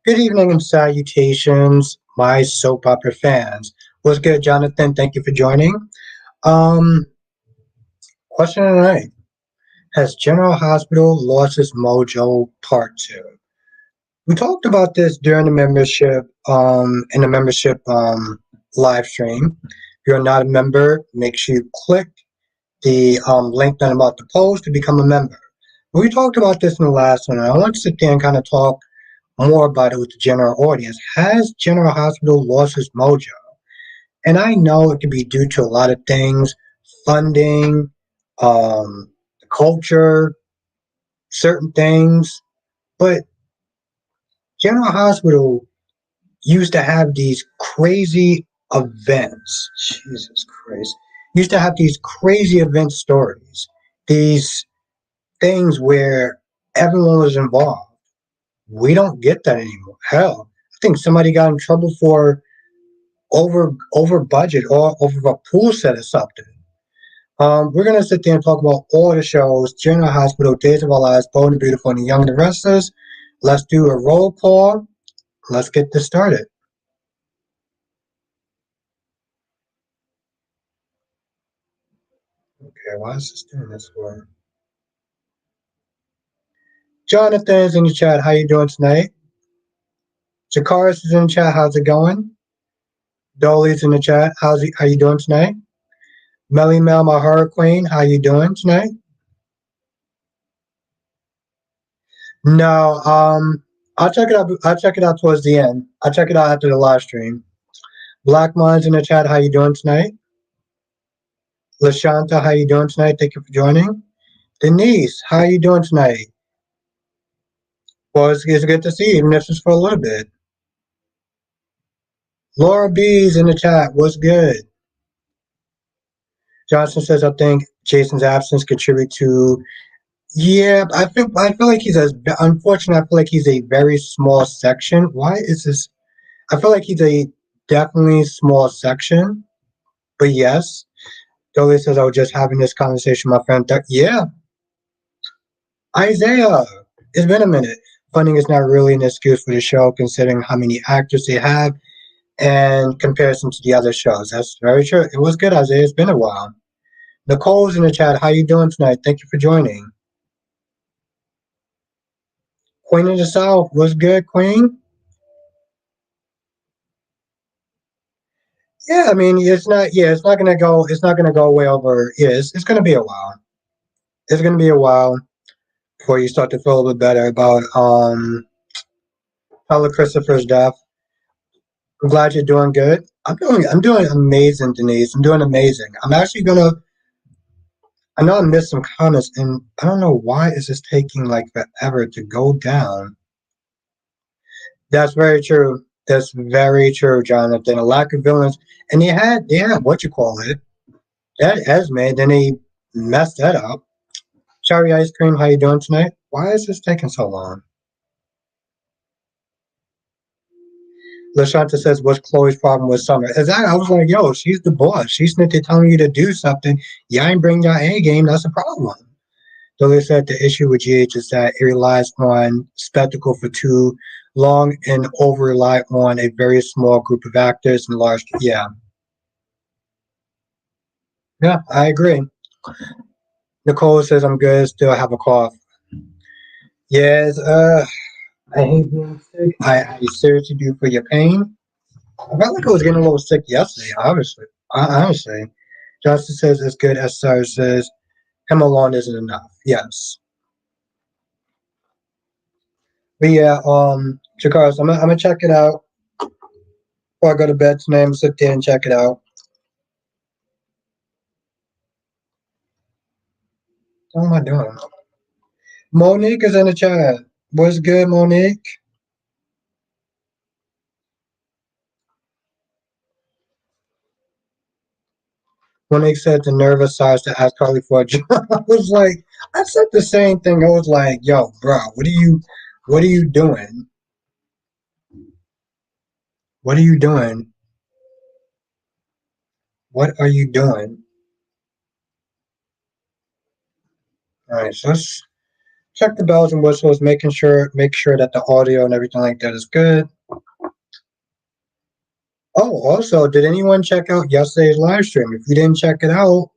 Good evening and salutations, my soap opera fans. What's good, Jonathan? Thank you for joining. Um, Question of the night: Has General Hospital lost its mojo? Part two. We talked about this during the membership, in the membership live stream. If you're not a member, make sure you click the link that I'm about to post to become a member. We talked about this in the last one. And I want to sit there and kind of talk more about it with the general audience. Has General Hospital lost its mojo? And I know it can be due to a lot of things: funding, culture, certain things. But General Hospital used to have these crazy events. Jesus Christ. Used to have these crazy event stories, these things where everyone was involved. We don't get that anymore. Hell, I think somebody got in trouble for over budget or over a pool set or something. We're gonna sit there and talk about all the shows: General Hospital, Days of Our Lives, Bold and Beautiful, and the Young and the Restless. Let's do a roll call. Let's get this started. Okay, why is this doing this for? Jonathan's in the chat. How you doing tonight? Jakaris is in the chat. How's it going? Dolly's in the chat. How you doing tonight? Melly Mel, my horror queen. How you doing tonight? No, I'll check it out. I'll check it out towards the end. I'll check it out after the live stream. Black Minds in the chat. How you doing tonight? Lashanta, how you doing tonight? Thank you for joining. Denise, how you doing tonight? Well, it's good to see you, even if it's for a little bit. Laura B's in the chat. What's good? Johnson says, I think Jason's absence contribute to. Yeah, I feel like he's a. Unfortunately, I feel like he's a very small section. Why is this? I feel like he's a definitely small section. But yes, Dolly says I was just having this conversation with my friend. Yeah, Isaiah, it's been a minute. Funding is not really an excuse for the show, considering how many actors they have and comparison to the other shows. That's very true. It was good, Isaiah. It's been a while. Nicole's in the chat. How you doing tonight? Thank you for joining. Queen of the South, what's good, Queen? Yeah, I mean, it's not. Yeah, it's not gonna go. It's not gonna go way over. Yeah, it's gonna be a while. It's gonna be a while before you start to feel a little bit better about Tyler Christopher's death. I'm glad you're doing good. I'm doing amazing, Denise. I'm doing amazing. I'm actually gonna. I know I missed some comments, and I don't know why is this taking like forever to go down. That's very true. That's very true, Jonathan. A lack of villains, and they had what you call it, that Esme. Then they messed that up. Cherry ice cream, how you doing tonight? Why is this taking so long? Lashanta says, what's Chloe's problem with Summer? Exactly. I was like, yo, she's the boss. She's not telling you to do something. You ain't bring your A game. That's a problem. So they said the issue with GH is that it relies on spectacle for too long and over rely on a very small group of actors and large. Yeah, yeah, I agree. Nicole says I'm good. Still have a cough. Yes, I hate being sick. I seriously do for your pain. I felt like I was getting a little sick yesterday. Obviously, honestly, Justin says as good as Sarah says. Him alone isn't enough. Yes, but yeah, Chikars, I'm gonna check it out before I go to bed tonight. I'm gonna sit there and check it out. What am I doing? Monique is in the chat. What's good, Monique? Monique said the nervous size to ask Carly for a job. I was like, I said the same thing. I was like, yo, bro, what are you doing? What are you doing? What are you doing? All right, so let's Check the bells and whistles, make sure that the audio and everything like that is good. Oh, also, did anyone check out yesterday's live stream? If you didn't check it out,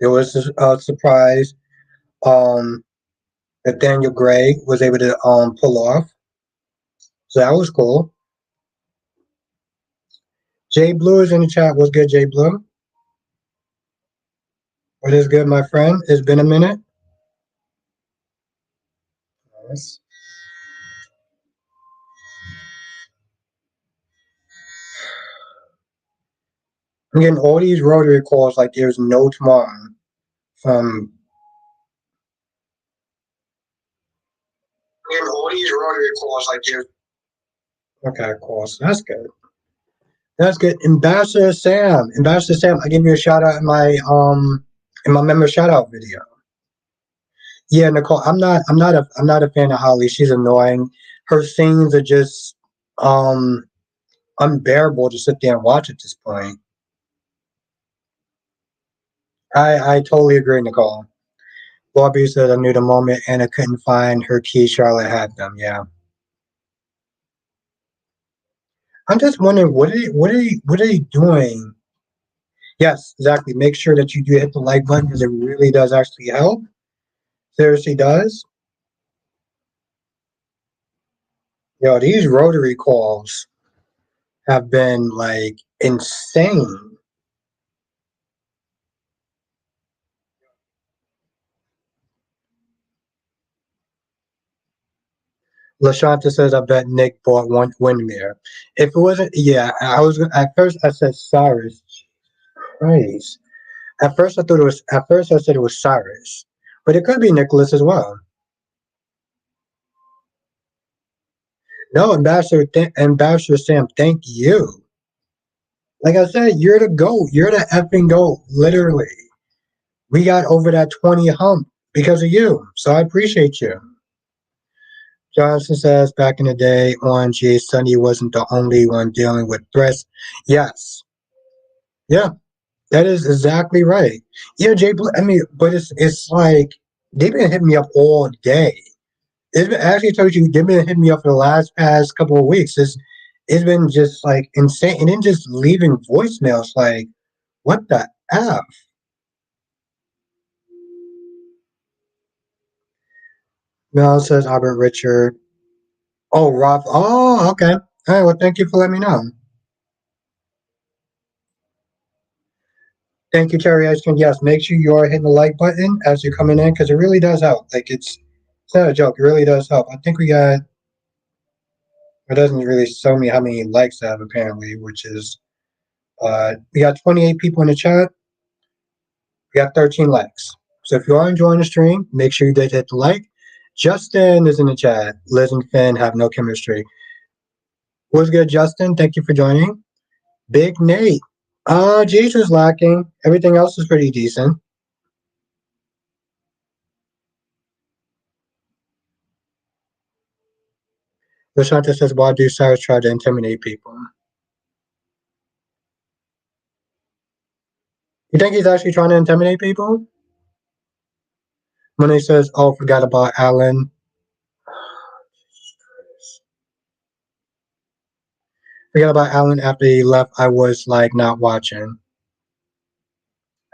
it was a surprise. Um, Nathaniel Gray was able to pull off, so that was cool. Jay Blue is in the chat. What's good, Jay Blue? What is good, my friend? It's been a minute. Yes. I'm getting all these rotary calls like there's no tomorrow. From getting all these rotary calls like there's okay, cool. So that's good. That's good. Ambassador Sam, I give you a shout out in my member shout out video. Yeah, Nicole, I'm not a fan of Holly. She's annoying. Her scenes are just um unbearable to sit there and watch at this point. I totally agree, Nicole. Bobby said I knew the moment Anna couldn't find her keys, Charlotte had them. Yeah. I'm just wondering what are they doing? Yes, exactly. Make sure that you do hit the like button because it really does actually help. Seriously does. Yo, these rotary calls have been like insane. LaShanta says, "I bet Nick bought one Windmere. If it wasn't, yeah, I was at first. I said Cyrus. Christ. At first, I thought it was. At first, I said it was Cyrus, but it could be Nicholas as well. No, Ambassador Sam, thank you. Like I said, you're the goat. You're the effing goat. Literally, we got over that 20 hump because of you. So I appreciate you." Johnson says, "Back in the day, ONG Sunny wasn't the only one dealing with threats." Yes, yeah. That is exactly right. Yeah, I mean, but it's like they've been hitting me up all day. It's been actually told you they've been hitting me up for the last past couple of weeks. It's been just like insane, and then just leaving voicemails like, what the f? Mel says Albert Richard. Oh, Rob. Oh, okay. All right. Well, thank you for letting me know. Thank you, Terry Ice Cream. Yes, make sure you are hitting the like button as you're coming in because it really does help. Like it's not a joke. It really does help. I think we got. It doesn't really show me how many likes I have apparently, which is we got 28 people in the chat. We got 13 likes. So if you are enjoying the stream, make sure you did hit the like. Justin is in the chat. Liz and Finn have no chemistry. What's good, Justin? Thank you for joining. Big Nate. Jace was lacking. Everything else is pretty decent. Lashanta says, why do Cyrus try to intimidate people? You think he's actually trying to intimidate people? When he says, oh, forgot about Alan. Forgot about Alan after he left. I was like not watching.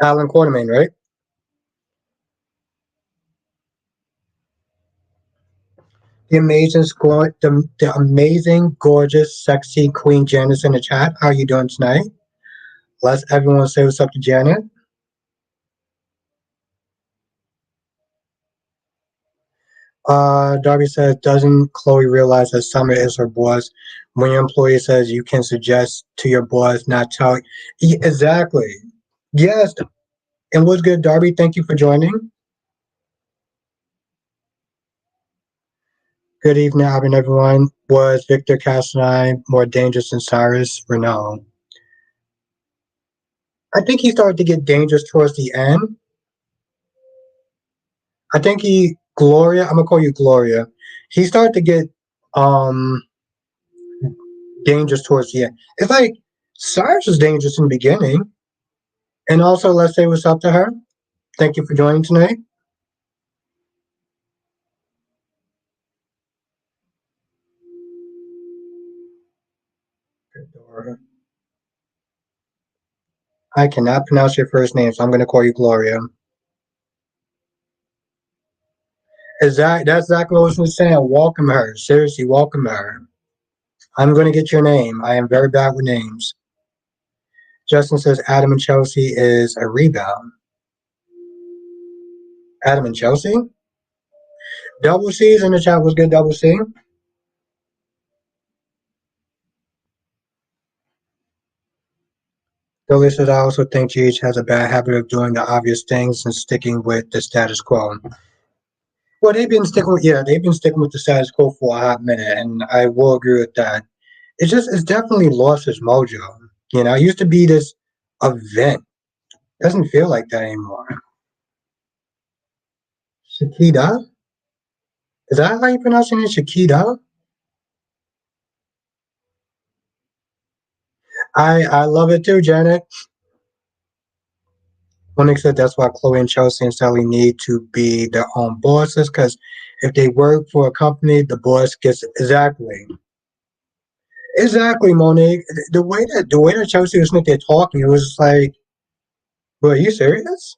Alan Quartermain, right? The amazing, gorgeous, sexy Queen Janice in the chat. How are you doing tonight? Let's everyone say what's up to Janet. Darby says, doesn't Chloe realize that Summer is her boss? When your employee says you can suggest to your boss, not tell. Yeah, exactly. Yes. And what's good, Darby? Thank you for joining. Good evening, Alvin, everyone. Was Victor Castelline more dangerous than Cyrus Renault? I think he started to get dangerous towards the end. I think Gloria, I'm gonna call you Gloria. He started to get um dangerous towards the end. It's like Cyrus was dangerous in the beginning. And also let's say what's up to her. Thank you for joining tonight. Or I cannot pronounce your first name, so I'm gonna call you Gloria. That's exactly what I was saying. Welcome her. Seriously, welcome her. I'm gonna get your name. I am very bad with names. Justin says Adam and Chelsea is a rebound. Adam and Chelsea? Double C's in the chat was good, double C. Billy says I also think GH has a bad habit of doing the obvious things and sticking with the status quo. Well, they've been sticking with the status quo for a hot minute, and I will agree with that. It's definitely lost its mojo. It used to be this event. Doesn't feel like that anymore. Shakida? Is that how you pronounce it? Shakida? I love it too, Janet. Monique said that's why Chloe and Chelsea and Sally need to be their own bosses because if they work for a company, the boss gets exactly, Monique. The way that Chelsea was there talking, it was just like, well, are you serious?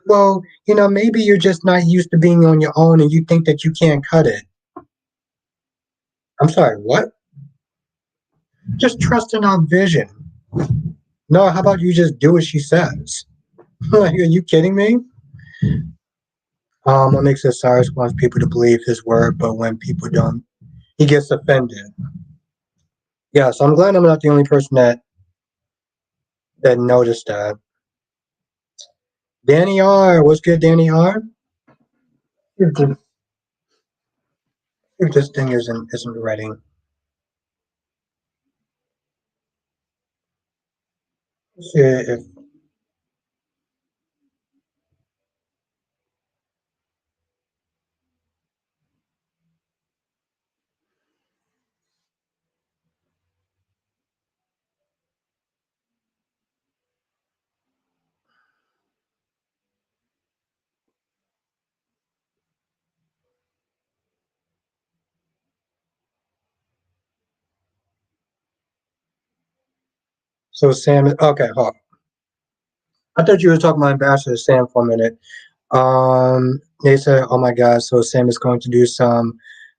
Well, maybe you're just not used to being on your own and you think that you can't cut it. I'm sorry, what? Just trust in our vision. No, how about you just do what she says? Like, are you kidding me? What makes it Cyrus wants people to believe his word, but when people don't, he gets offended. Yeah, so I'm glad I'm not the only person that noticed that. Danny R, what's good, Danny R? If this thing isn't ready. Let's see if so Sam is okay. Hold on. I thought you were talking about Ambassador Sam for a minute. They said, "Oh my God!" So Sam is going to do some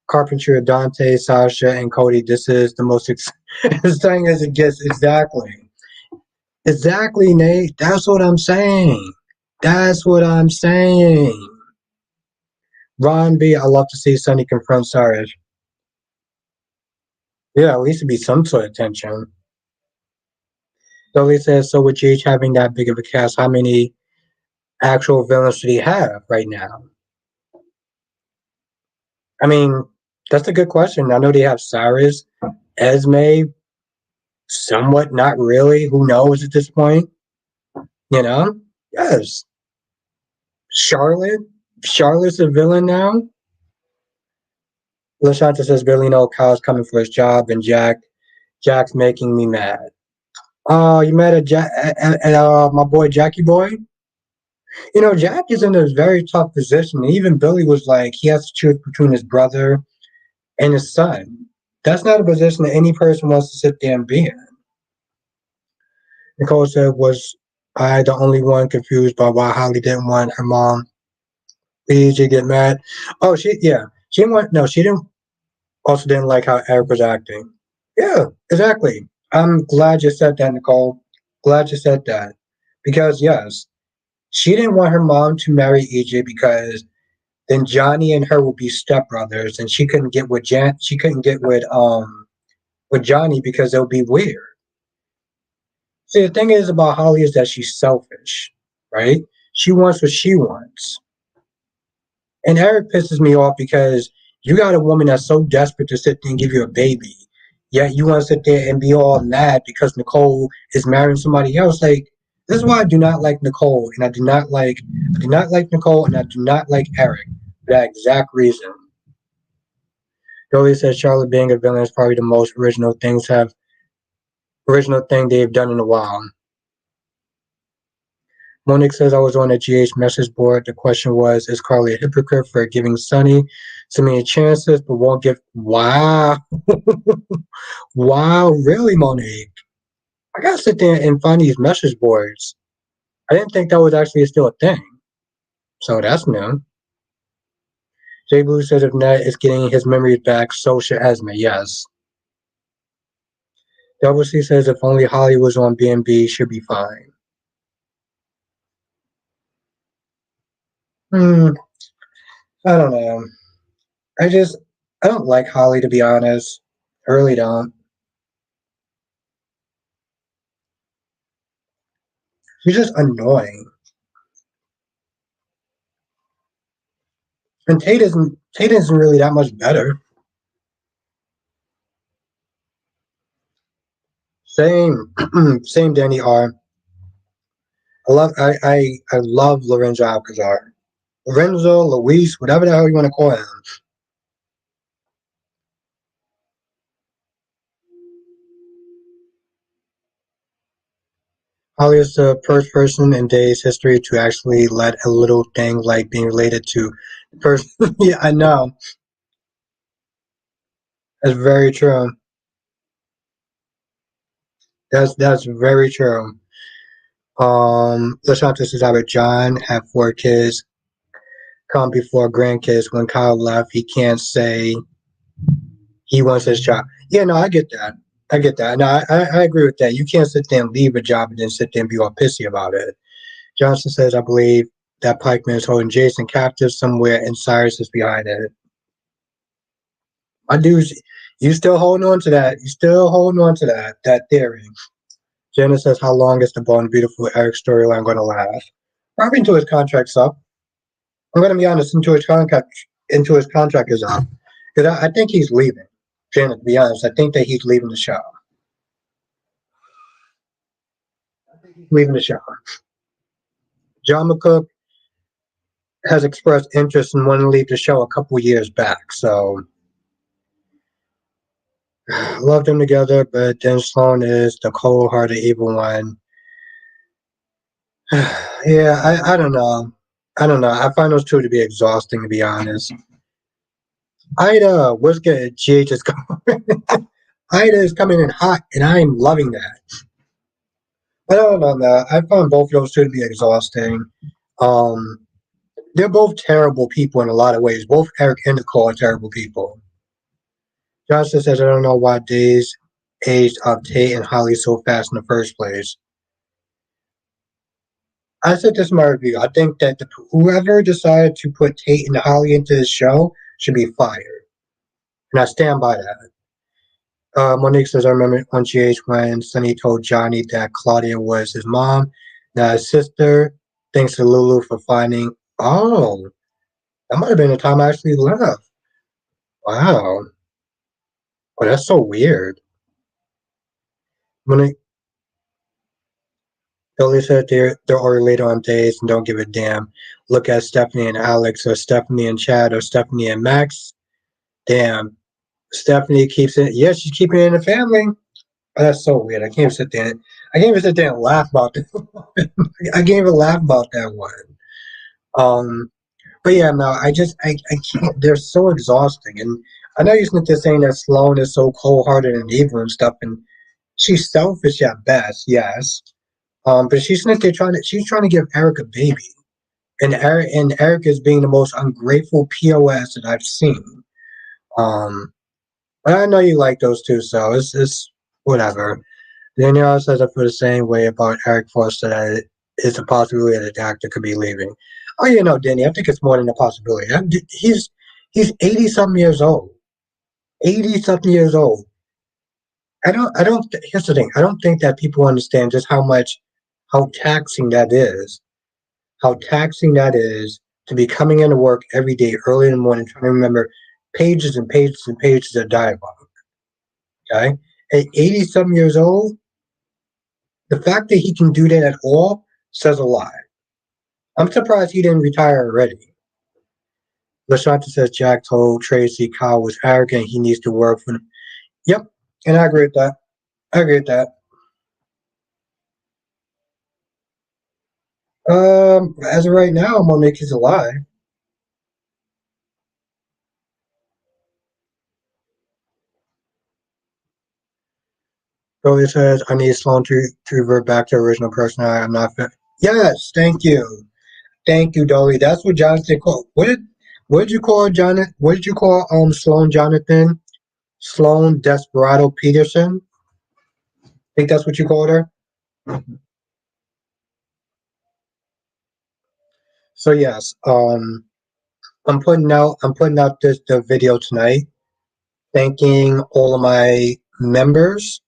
carpentry of Dante, Sasha, and Cody. This is the most exciting as it gets. Exactly, Nate. That's what I'm saying. That's what I'm saying. Ron B, I love to see Sonny confront Cyrus. Yeah, at least it'd be some sort of tension. Dolly says, so with GH having that big of a cast, how many actual villains should he have right now? I mean, that's a good question. I know they have Cyrus, Esme, somewhat, not really. Who knows at this point? You know? Yes. Charlotte. Charlotte's a villain now. LaShanta says, Billy, no, Kyle's coming for his job, and Jack's making me mad. Oh, you mad at my boy Jackie Boy? Jack is in a very tough position. Even Billy was like, he has to choose between his brother and his son. That's not a position that any person wants to sit there and be in. Nicole said, was I the only one confused by why Holly didn't want her mom to get mad? Oh, yeah. She didn't want, no, she didn't, also didn't like how Eric was acting. Yeah, exactly. I'm glad you said that, Nicole. Glad you said that. Because, yes, she didn't want her mom to marry EJ because then Johnny and her would be stepbrothers, and she couldn't get with Johnny because it would be weird. See, the thing is about Holly is that she's selfish, right? She wants what she wants. And Eric pisses me off because you got a woman that's so desperate to sit there and give you a baby, yet you want to sit there and be all mad because Nicole is marrying somebody else. Like, this is why I do not like Nicole, and I do not like Nicole, and I do not like Eric for that exact reason. Joey says Charlotte being a villain is probably the most original thing they've done in a while. Monique says I was on a GH message board. The question was, is Carly a hypocrite for giving Sonny so many chances but won't give? Wow. Wow, really, Monique? I gotta sit there and find these message boards. I didn't think that was actually still a thing. So that's new. Jay Blue says if Ned is getting his memories back, so should Esme. Yes. Double C says if only Holly was on B&B, she'd be fine. Hmm, I don't know. I just, I don't like Holly, to be honest. I really don't. She's just annoying. And Tate isn't really that much better. Same, same Danny R. I love Lorenzo Alcazar. Lorenzo, Luis, whatever the hell you want to call him. Holly is the first person in Day's history to actually let a little thing like being related to the person. Yeah, I know. That's very true. That's very true. Lashonda says Albert John have 4 kids, come before grandkids. When Kyle left, he can't say he wants his job. Yeah, no, I get that. I get that. No, I agree with that. You can't sit there and leave a job and then sit there and be all pissy about it. Johnson says, I believe that Pikeman is holding Jason captive somewhere and Cyrus is behind it. My dudes, you still holding on to that. You still holding on to that theory. Jenna says, how long is the Bold and Beautiful Eric storyline going to last? Probably until his contract's up. I'm going to be honest, until his contract is up. Because I think he's leaving. Jenna, to be honest, I think that he's leaving the show. Leaving the show. John McCook has expressed interest in wanting to leave the show a couple years back. So love them together, but then Sloan is the cold-hearted evil one. Yeah, I don't know. I don't know. I find those two to be exhausting, to be honest. Ida, what's good? GH is coming. Ida is coming in hot, and I'm loving that. I don't know, man. I find both of those two to be exhausting. Um, they're both terrible people in a lot of ways. Both Eric and Nicole are terrible people. Johnson says, I don't know why Days aged up Tate and Holly so fast in the first place. I said this in my review. I think that whoever decided to put Tate and Holly into this show should be fired. And I stand by that. Monique says, I remember on GH when Sonny told Johnny that Claudia was his mom, not his sister. Thanks to Lulu for finding. Oh, that might have been the time I actually left. Wow. Oh, that's so weird. Monique, Billy said they're all related on days and don't give a damn. Look at Stephanie and Alex, or Stephanie and Chad, or Stephanie and Max. Damn. Stephanie keeps it. Yeah, she's keeping it in the family. Oh, that's so weird. I can't even sit there and laugh about that. I can't even laugh about that one. Um, but yeah, no, I can't. They're so exhausting, and I know you're not just saying that Sloane is so cold-hearted and evil and stuff, and she's selfish at best, yes. But she's trying to give Eric a baby, and Eric is being the most ungrateful POS that I've seen. Um, but I know you like those two, so it's whatever. Danielle says I feel the same way about Eric Foster that it is a possibility that the actor could be leaving. Oh, you know, Danny, I think it's more than a possibility. He's 80 something years old. 80 something years old. Here's the thing. I don't think that people understand just how taxing that is. How taxing that is to be coming into work every day early in the morning trying to remember pages and pages and pages of dialogue. Okay? At 80 something years old, the fact that he can do that at all says a lot. I'm surprised he didn't retire already. Lashanta says Jack told Tracy Kyle was arrogant. He needs to work for him. Yep, and I agree with that. I agree with that. As of right now, Monique is alive. So it says, I need Sloan to revert back to original personality. I'm not fit. Yes, thank you. Thank you, Dolly. That's what Jonathan called. What did you call Jonathan? What did you call Sloan Jonathan? Sloan Desperado Peterson? I think that's what you called her. So yes, I'm putting out this the video tonight, thanking all of my members.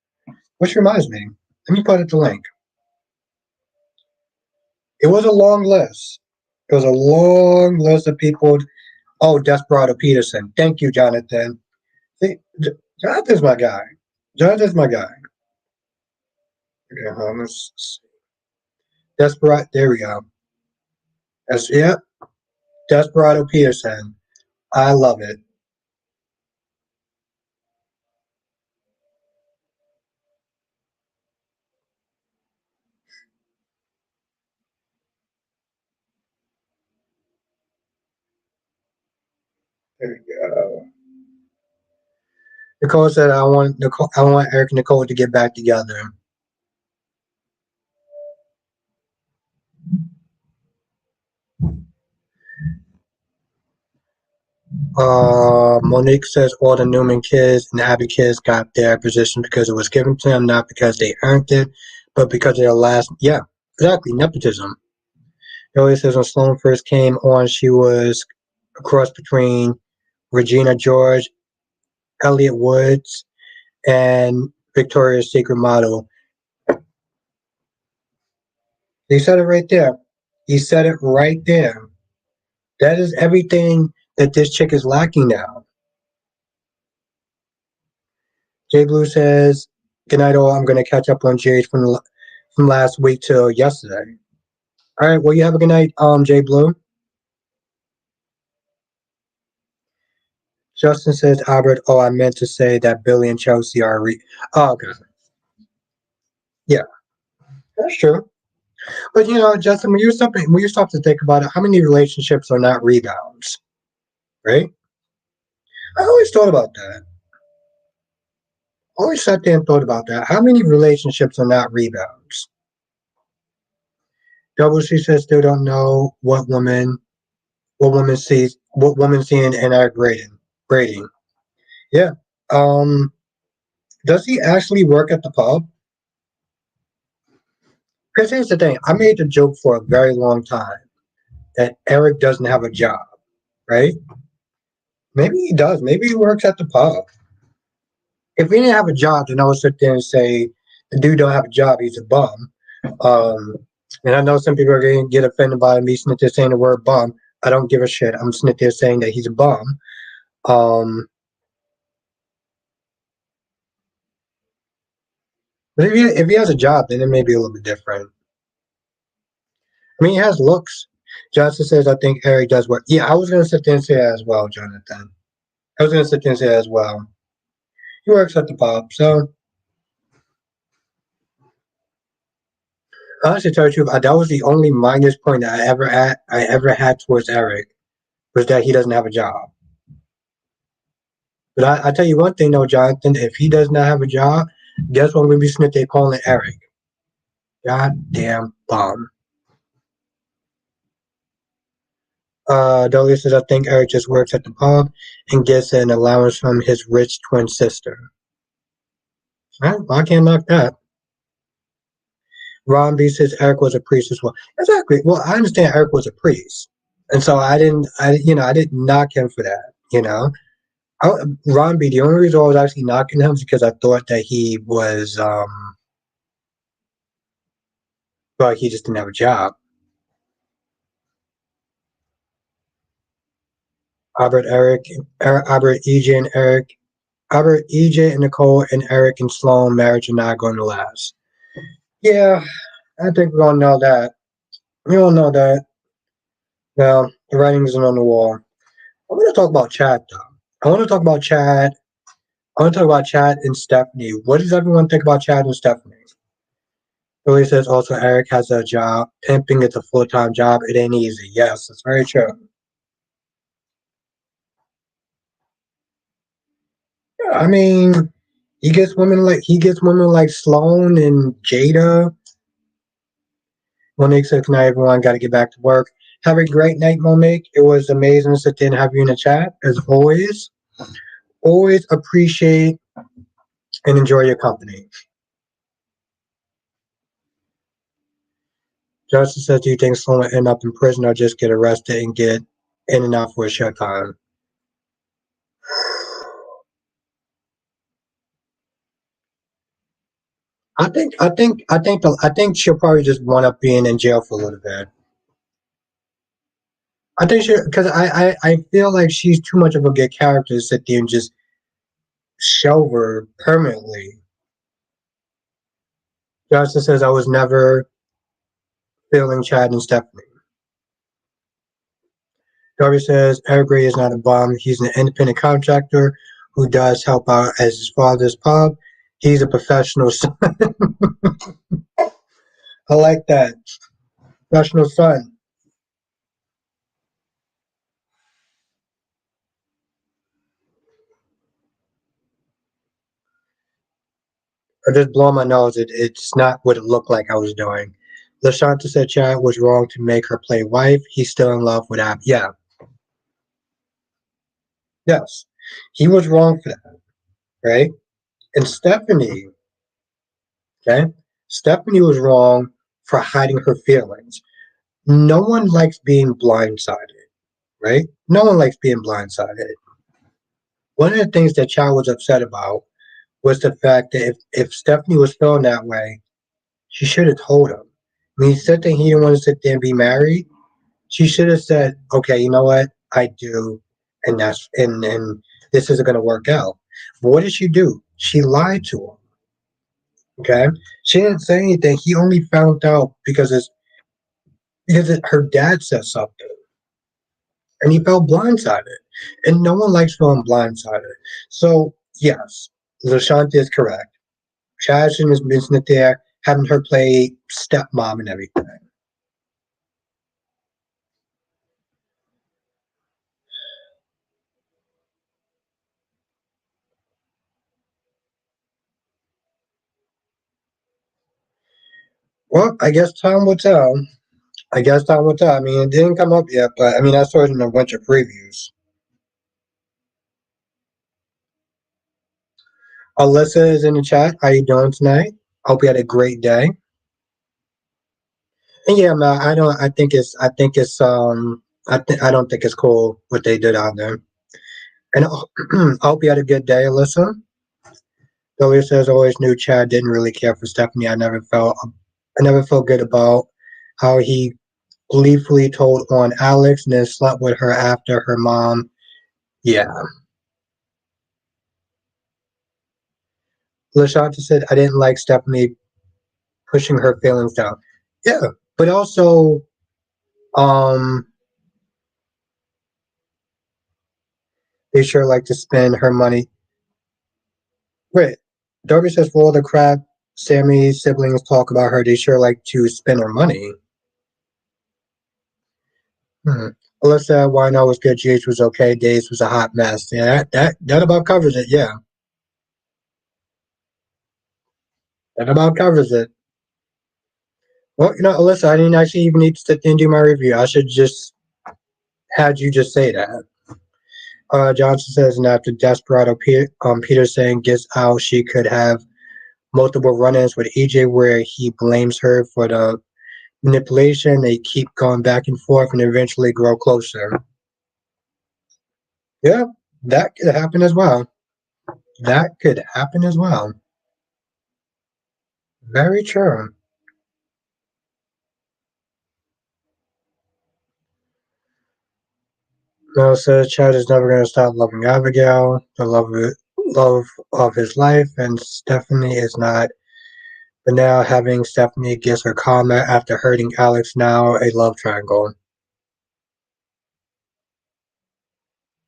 Which reminds me, let me put it the link. It was a long list. It was a long list of people. Oh, Desperado Peterson. Thank you, Jonathan. See, Jonathan's my guy. Jonathan's my guy. Okay, Desperado. There we go. That's yeah. Desperado Peterson. I love it. There we go. Nicole said, I want Eric and Nicole to get back together." Monique says all the Newman kids and Abbey kids got their position because it was given to them, not because they earned it, but because of their last. Yeah, exactly. Nepotism. It always says when Sloan first came on, she was a cross between Regina George, Elliot Woods, and Victoria's Secret model. He said it right there. He said it right there. That is everything that this chick is lacking now. Jay Blue says, "Good night, all. I'm going to catch up on Jade from last week till yesterday." All right. Well, you have a good night, Jay Blue. Justin says, "Albert, oh, I meant to say that Billy and Chelsea are Oh, okay. Yeah, that's true. But Justin, when you stop to think about it, how many relationships are not rebounds, right? I always thought about that. Always sat there and thought about that. How many relationships are not rebounds? Double C says still don't know what woman seeing in our grading. Yeah. Um, does he actually work at the pub? Because here's the thing, I made the joke for a very long time that Eric doesn't have a job, right? Maybe he does. Maybe he works at the pub. If he didn't have a job, then I would sit there and say the dude don't have a job, he's a bum. Um, and I know some people are going to get offended by me sitting there saying the word bum. I don't give a shit. I'm sitting there saying that he's a bum. Um, but if he has a job, then it may be a little bit different. I mean, he has looks. Johnson says, I think Eric does work. Yeah, I was going to sit there and say that as well, Jonathan. I was going to sit there and say that as well. He works at the pub. So, honestly, to tell you the truth, that was the only minus point that I ever had towards Eric was that he doesn't have a job. But I tell you one thing though, Jonathan, if he does not have a job, guess what we're gonna be sitting there calling Eric? Goddamn bum. Douglas says I think Eric just works at the pub and gets an allowance from his rich twin sister. Well, I can't knock that. Ron B says Eric was a priest as well. Exactly. Well, I understand Eric was a priest. And so I didn't knock him for that, Ron B, the only reason I was actually knocking him is because I thought that he was well, he just didn't have a job. Albert, Eric, Albert, EJ, and Eric. Albert, EJ, and Nicole, and Eric and Sloan marriage are not going to last. Yeah, I think we all know that. We all know that. Well, the writing isn't on the wall. I want to talk about Chad, though. I want to talk about Chad. I want to talk about Chad and Stephanie. What does everyone think about Chad and Stephanie? Billy says also Eric has a job. Pimping is a full-time job. It ain't easy. Yes, it's very true. I mean, he gets women like Sloane and Jada. Monique says, "Good night, everyone. Got to get back to work. Have a great night, Monique. It was amazing to sit there and have you in the chat as always. Always appreciate and enjoy your company." Justice says, "Do you think Sloan will end up in prison or just get arrested and get in and out for a short time?" I think she'll probably just wind up being in jail for a little bit. I think she because I feel like she's too much of a good character to sit there and just shelve her permanently. Justice says, "I was never feeling Chad and Stephanie." Darby says, "Eric Gray is not a bum. He's an independent contractor who does help out at his father's pub. He's a professional son." I like that. Professional son. I just blow my nose. It's not what it looked like I was doing. LaShanta said Chad was wrong to make her play wife. He's still in love with Ab. Yeah, yes. He was wrong for that, right? And Stephanie, okay? Stephanie was wrong for hiding her feelings. No one likes being blindsided, right? No one likes being blindsided. One of the things that Chad was upset about was the fact that if Stephanie was feeling that way, she should have told him. When he said that he didn't want to sit there and be married, she should have said, "Okay, you know what? I do, and this isn't going to work out." But what did she do? She lied to him. Okay, she didn't say anything. He only found out her dad said something, and he felt blindsided. And no one likes feeling blindsided. So yes, Lashante is correct. Chad shouldn't have been sitting there having her play stepmom and everything. Well, I guess time will tell. I guess time will tell. I mean, it didn't come up yet, but I mean, I saw it in a bunch of previews. Alyssa is in the chat. How you doing tonight? Hope you had a great day. And yeah, man, I don't. I don't think it's cool what they did out there. And I hope you had a good day, Alyssa. Billy says always knew Chad didn't really care for Stephanie. I never felt good about how he gleefully told on Alex and then slept with her after her mom. Yeah, Lashanta said I didn't like Stephanie pushing her feelings down. Yeah, but also, um, they sure like to spend her money. Wait, Darby says for all the crap Sammy's siblings talk about her, they sure like to spend her money. Hmm. Alyssa, why not was good. GH was okay. Days was a hot mess. Yeah, that about covers it. Yeah, that about covers it. Well, Alyssa, I didn't actually even need to sit there and do my review. I should just had you just say that. Johnson says, and after Desperado Peter saying gets out, she could have multiple run-ins with EJ where he blames her for the manipulation. They keep going back and forth and eventually grow closer. Yeah, that could happen as well. That could happen as well. Very true. Noah says Chad is never going to stop loving Abigail, the love of his life, and Stephanie is not. But now having Stephanie gets her karma after hurting Alex, now a love triangle.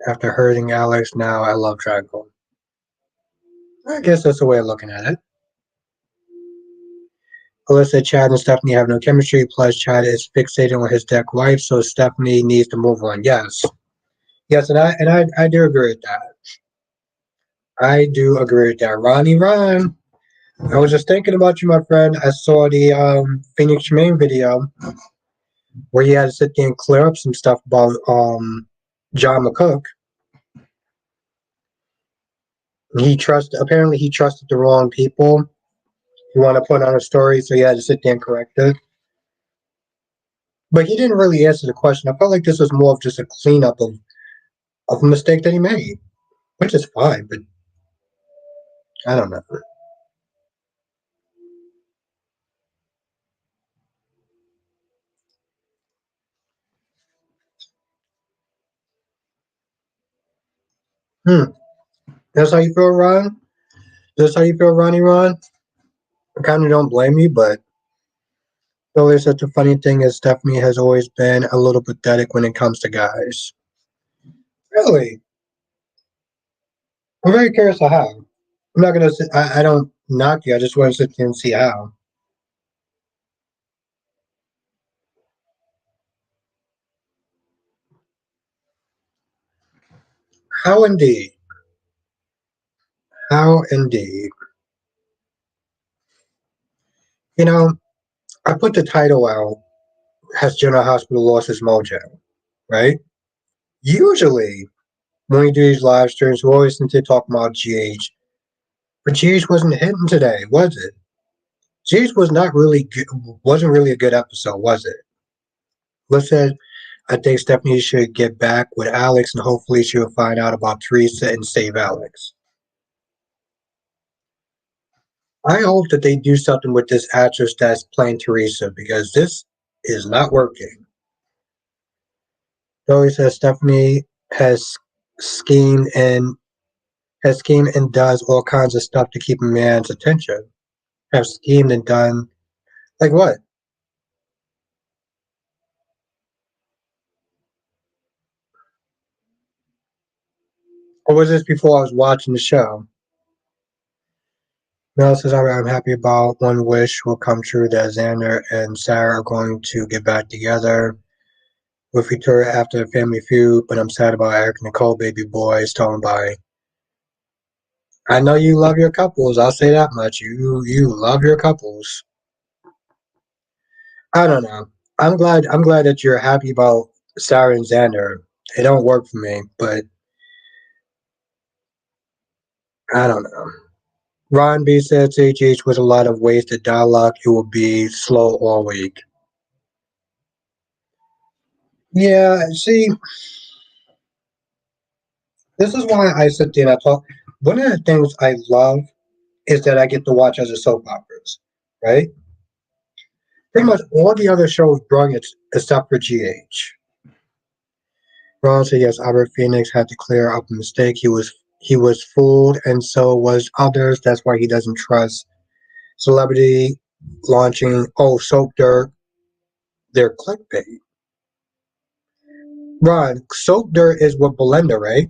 After hurting Alex, now a love triangle. I guess that's a way of looking at it. Alyssa, Chad, and Stephanie have no chemistry, plus Chad is fixated on his dead wife, so Stephanie needs to move on. Yes. Yes, and I do agree with that. I do agree with that. Ronnie Ron. I was just thinking about you, my friend. I saw the Phoenix Tremaine video where he had to sit there and clear up some stuff about John McCook. He trusted the wrong people. He wanted to put on a story, so he had to sit there and correct it. But he didn't really answer the question. I felt like this was more of just a cleanup of a mistake that he made, which is fine, but I don't know. Hmm. That's how you feel, Ron? That's how you feel, Ronnie Ron? I kind of don't blame you, but really, such a funny thing is Stephanie has always been a little pathetic when it comes to guys. Really? I'm very curious of how. I'm not gonna. I don't knock you. I just want to sit there and see how. How indeed. How indeed. You know, I put the title out. Has General Hospital lost its mojo? Right. Usually, when we do these live streams, we always need to talk about GH. But GH wasn't hitting today, was it? GH was not really good, wasn't really a good episode, was it? Listen, I think Stephanie should get back with Alex and hopefully she'll find out about Teresa and save Alex. I hope that they do something with this actress that's playing Teresa because this is not working. Zoe says Stephanie has schemed and has schemed and does all kinds of stuff to keep a man's attention. Have schemed and done like what? Or was this before I was watching the show? Mel says, I'm happy about one wish will come true that Xander and Sarah are going to get back together with Victoria after the family feud, but I'm sad about Eric and Nicole, baby boy, stolen by. I know you love your couples. I'll say that much. You love your couples. I don't know. I'm glad that you're happy about Sarah and Xander. It don't work for me, but I don't know. Ron B says HH with a lot of wasted dialogue. It will be slow all week. Yeah, see, this is why I sit there and I talk. One of the things I love is that I get to watch other soap operas, right? Pretty much all the other shows brilliant except for GH. Ron said yes, Albert Phoenix had to clear up a mistake. He was fooled, and so was others. That's why he doesn't trust celebrity launching. Oh, soap dirt. They're clickbait. Ron, soap dirt is with Belinda, right?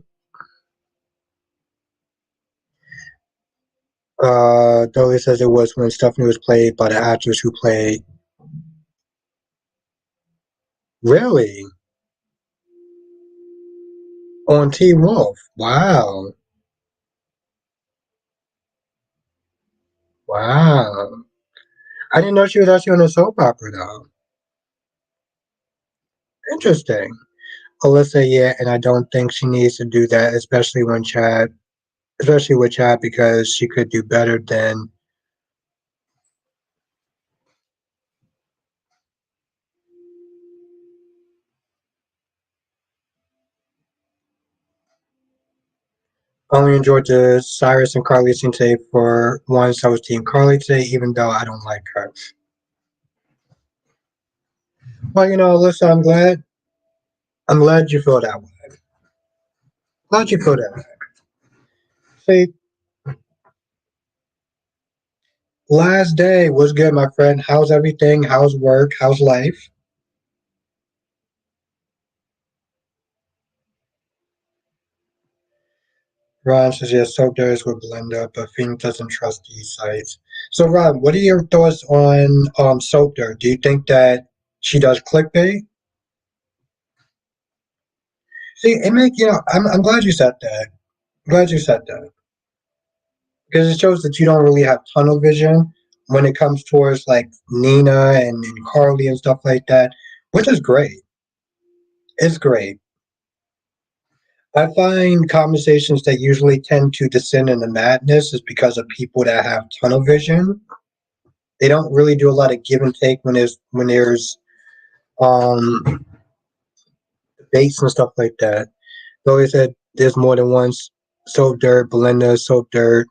Dolly says it was when Stephanie was played by the actress who played. Really? On Teen Wolf. Wow. Wow. I didn't know she was actually on a soap opera though. Interesting. Alyssa, yeah, and I don't think she needs to do that, especially with Chad, because she could do better than only enjoyed the Cyrus and Carly scene today for once. I was Team Carly today, even though I don't like her. Well, Alyssa, I'm glad you feel that way. Glad you feel that way. See, last day was good, my friend. How's everything? How's work? How's life? Ron says yes, so does with Belinda, but Phoenix doesn't trust these sites. So, Rob, what are your thoughts on Soap Dirt? Do you think that she does clickbait? See, it make I'm glad you said that. I'm glad you said that because it shows that you don't really have tunnel vision when it comes towards like Nina and Carly and stuff like that, which is great. It's great. I find conversations that usually tend to descend into madness is because of people that have tunnel vision. They don't really do a lot of give and take when there's um debates and stuff like that. They always said there's more than one Soap Dirt. Belinda Soap Dirt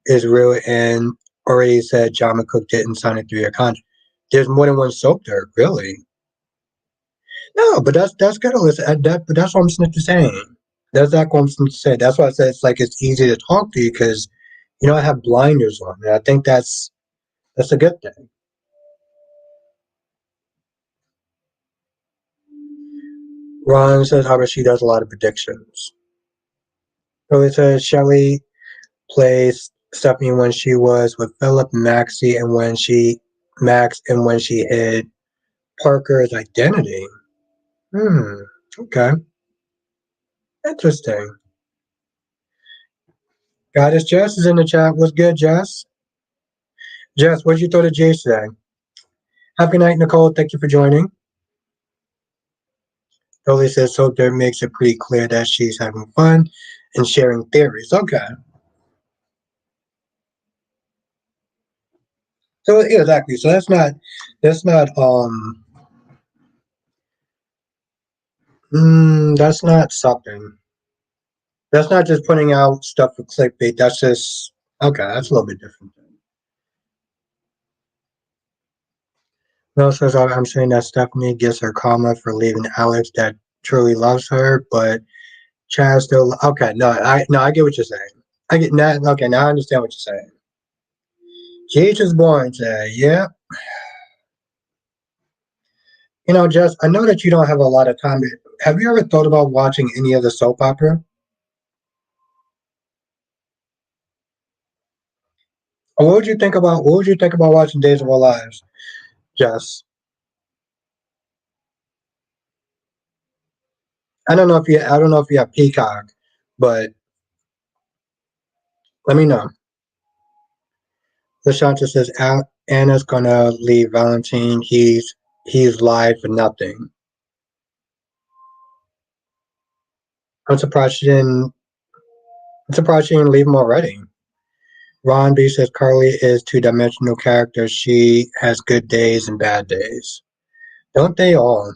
is real, and already said John McCook didn't sign a 3-year contract. There's more than one Soap Dirt, really. No, but that's good. Listen, but that's what I'm simply saying. That's not what I'm simply saying. That's why I said it's like it's easy to talk to you because I have blinders on, and I think that's a good thing. Ron says, however, she does a lot of predictions. So it says Shelley plays Stephanie when she was with Philip and Maxie, and when she hid Parker's identity. Hmm. Okay. Interesting. Goddess Jess is in the chat. What's good, Jess? Jess, what'd you throw to Jay today? Have a good night, Nicole. Thank you for joining. Dolly says so there makes it pretty clear that she's having fun and sharing theories. Okay. So yeah, exactly. So that's not something. That's not just putting out stuff for clickbait. That's just okay. That's a little bit different. Mel says I'm saying that Stephanie gets her karma for leaving Alex that truly loves her, but Chad still okay. No, I get what you're saying. I get now. Okay, now I understand what you're saying. Gage is born today. Yeah, Jess. I know that you don't have a lot of time. Have you ever thought about watching any of the soap opera? Or what would you think about watching Days of Our Lives, Jess? I don't know if you have Peacock, but let me know. LaShanta says Anna's gonna leave Valentine. He's lied for nothing. I'm surprised she didn't. I'm surprised she didn't leave him already. Ron B says Carly is two-dimensional character. She has good days and bad days. Don't they all?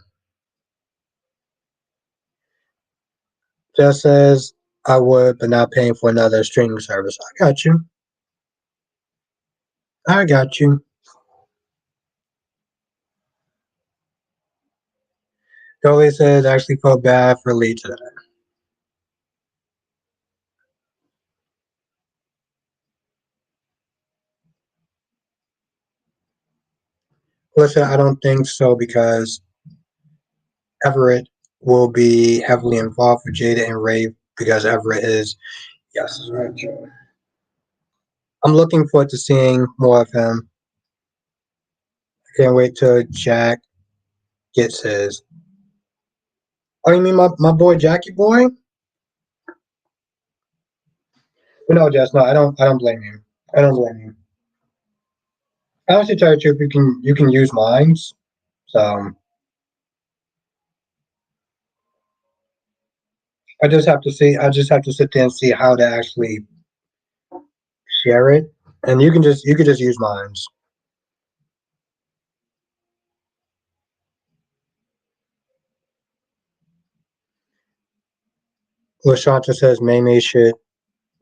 Jess says I would, but not paying for another streaming service. I got you. I got you. Dolly says I actually felt bad for Lee today. Listen, I don't think so because Everett will be heavily involved with Jada and Ray because Everett is yes, is right. I'm looking forward to seeing more of him. I can't wait till Jack gets his. Oh, you mean my boy Jackie boy? But no, Jess, no, I don't blame you. I don't blame you. Honestly, tell you the truth, you can use mines. So I just have to sit there and see how to actually share it. And you could just use mines. Lashanta says Mamie should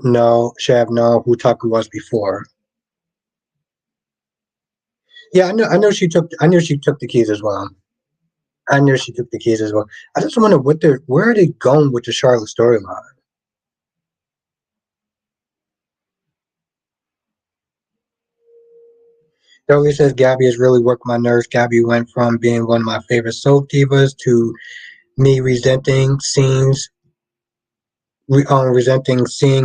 have known who Tucker was before. Yeah, I knew she took the keys as well. I knew she took the keys as well. I just wonder where are they going with the Charlotte storyline? Dolly says Gabby has really worked my nerves. Gabby went from being one of my favorite soap divas to me resenting seeing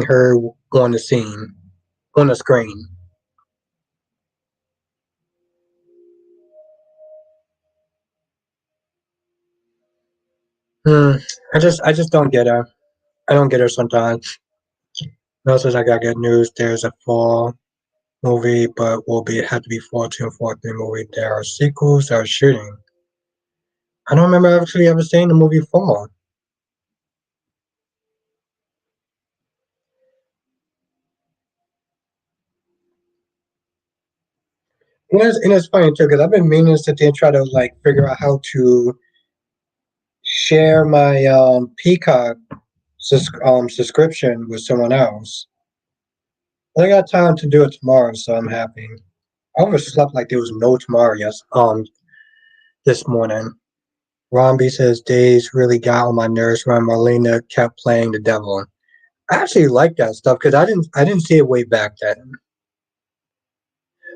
her on the screen. Hmm. I just don't get her. I don't get her sometimes. Mel says I got good news. There's a fall movie, but will be have to be 4 2 and 4 3 movie. There are sequels that are shooting. I don't remember actually ever seeing the movie Fall. And it's funny too because I've been meaning to sit there and try to like figure out how to share my Peacock subscription with someone else. I got time to do it tomorrow, so I'm happy. I overslept like there was no tomorrow. Yes, this morning. Ron B says days really got on my nerves when Marlena kept playing the devil. I actually like that stuff because I didn't see it way back then.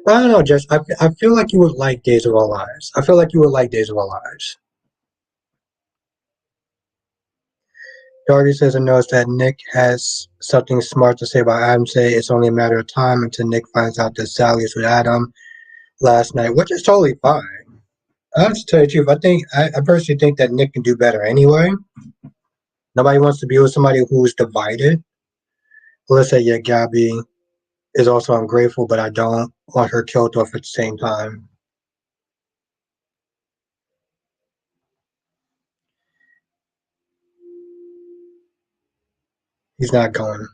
But I don't know, Jess. I feel like you would like Days of Our Lives. I feel like you would like Days of Our Lives. Darby says I noticed that Nick has something smart to say about Adam. Say it's only a matter of time until Nick finds out that Sally is with Adam last night, which is totally fine. I have to tell you the truth. I personally think that Nick can do better anyway. Nobody wants to be with somebody who's divided. Let's say, yeah, Gabby is also ungrateful, but I don't want her killed off at the same time. He's not going.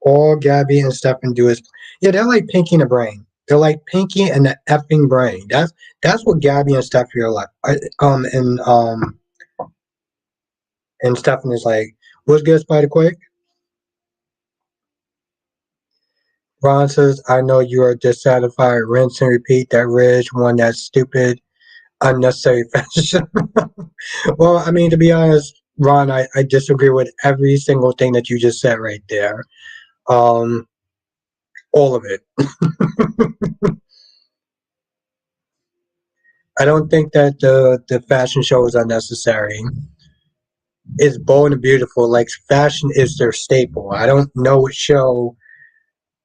All Gabby and Stefan do is, yeah, they're like Pinky and the Brain. They're like Pinky and the effing Brain. That's what Gabby and Stefan are like. And Stefan is like, what's good, Spider Quick? Ron says, I know you are dissatisfied. Rinse and repeat that Ridge one. That stupid, unnecessary fashion. Well, I mean, to be honest, Ron, I disagree with every single thing that you just said right there. Um, all of it. I don't think that the fashion show is unnecessary. It's bold and beautiful. Like fashion is their staple. I don't know what show.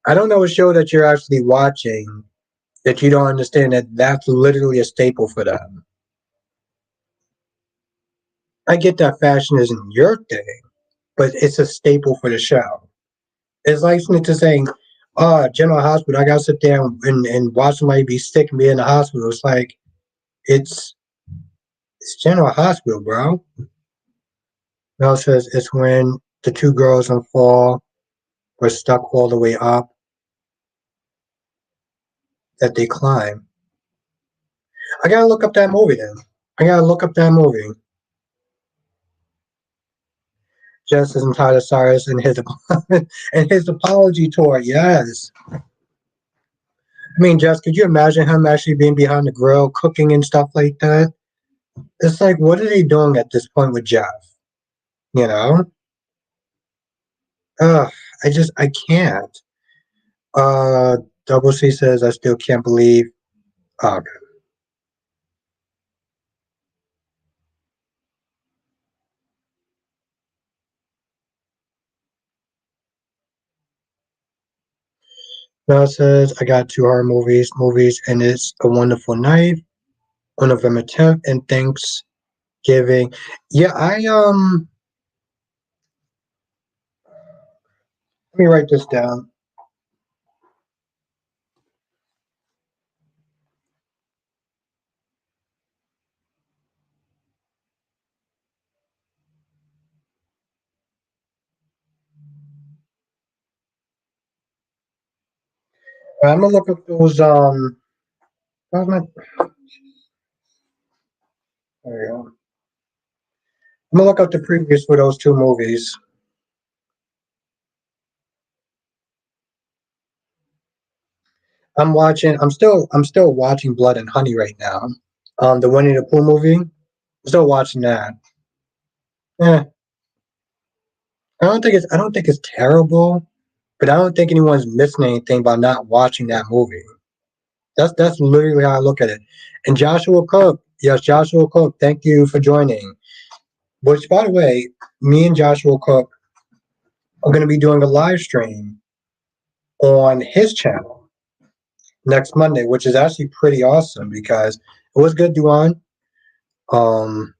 I don't know what show that you're actually watching that you don't understand that that's literally a staple for them. I get that fashion isn't your thing, but it's a staple for the show. It's like to saying, General Hospital, I gotta sit there and watch somebody be sick and be in the hospital. It's like it's it's General Hospital, bro. Mel says it's when the two girls in fall were stuck all the way up that they climb. I gotta look up that movie then. I gotta look up that movie. Just as Tyler Cyrus and his and his apology tour. Yes. I mean, Jess, could you imagine him actually being behind the grill, cooking and stuff like that? It's like, what are they doing at this point with Jeff? You know? Ugh, I can't. Uh, Double C says, I still can't believe. Okay. Now it says, I got two horror movies, and it's A Wonderful Night on November 10th and Thanksgiving. Yeah, let me write this down. I'm gonna look up those, how's my, there you go. I'm gonna look up the previews for those two movies. I'm still watching Blood and Honey right now. The Winnie the Pooh movie. I'm still watching that. Yeah, I don't think it's terrible, but I don't think anyone's missing anything by not watching that movie. That's literally how I look at it. And Joshua Cook, yes, Joshua Cook, thank you for joining. Which, by the way, me and Joshua Cook are going to be doing a live stream on his channel next Monday, which is actually pretty awesome because it was good, Duan. Um,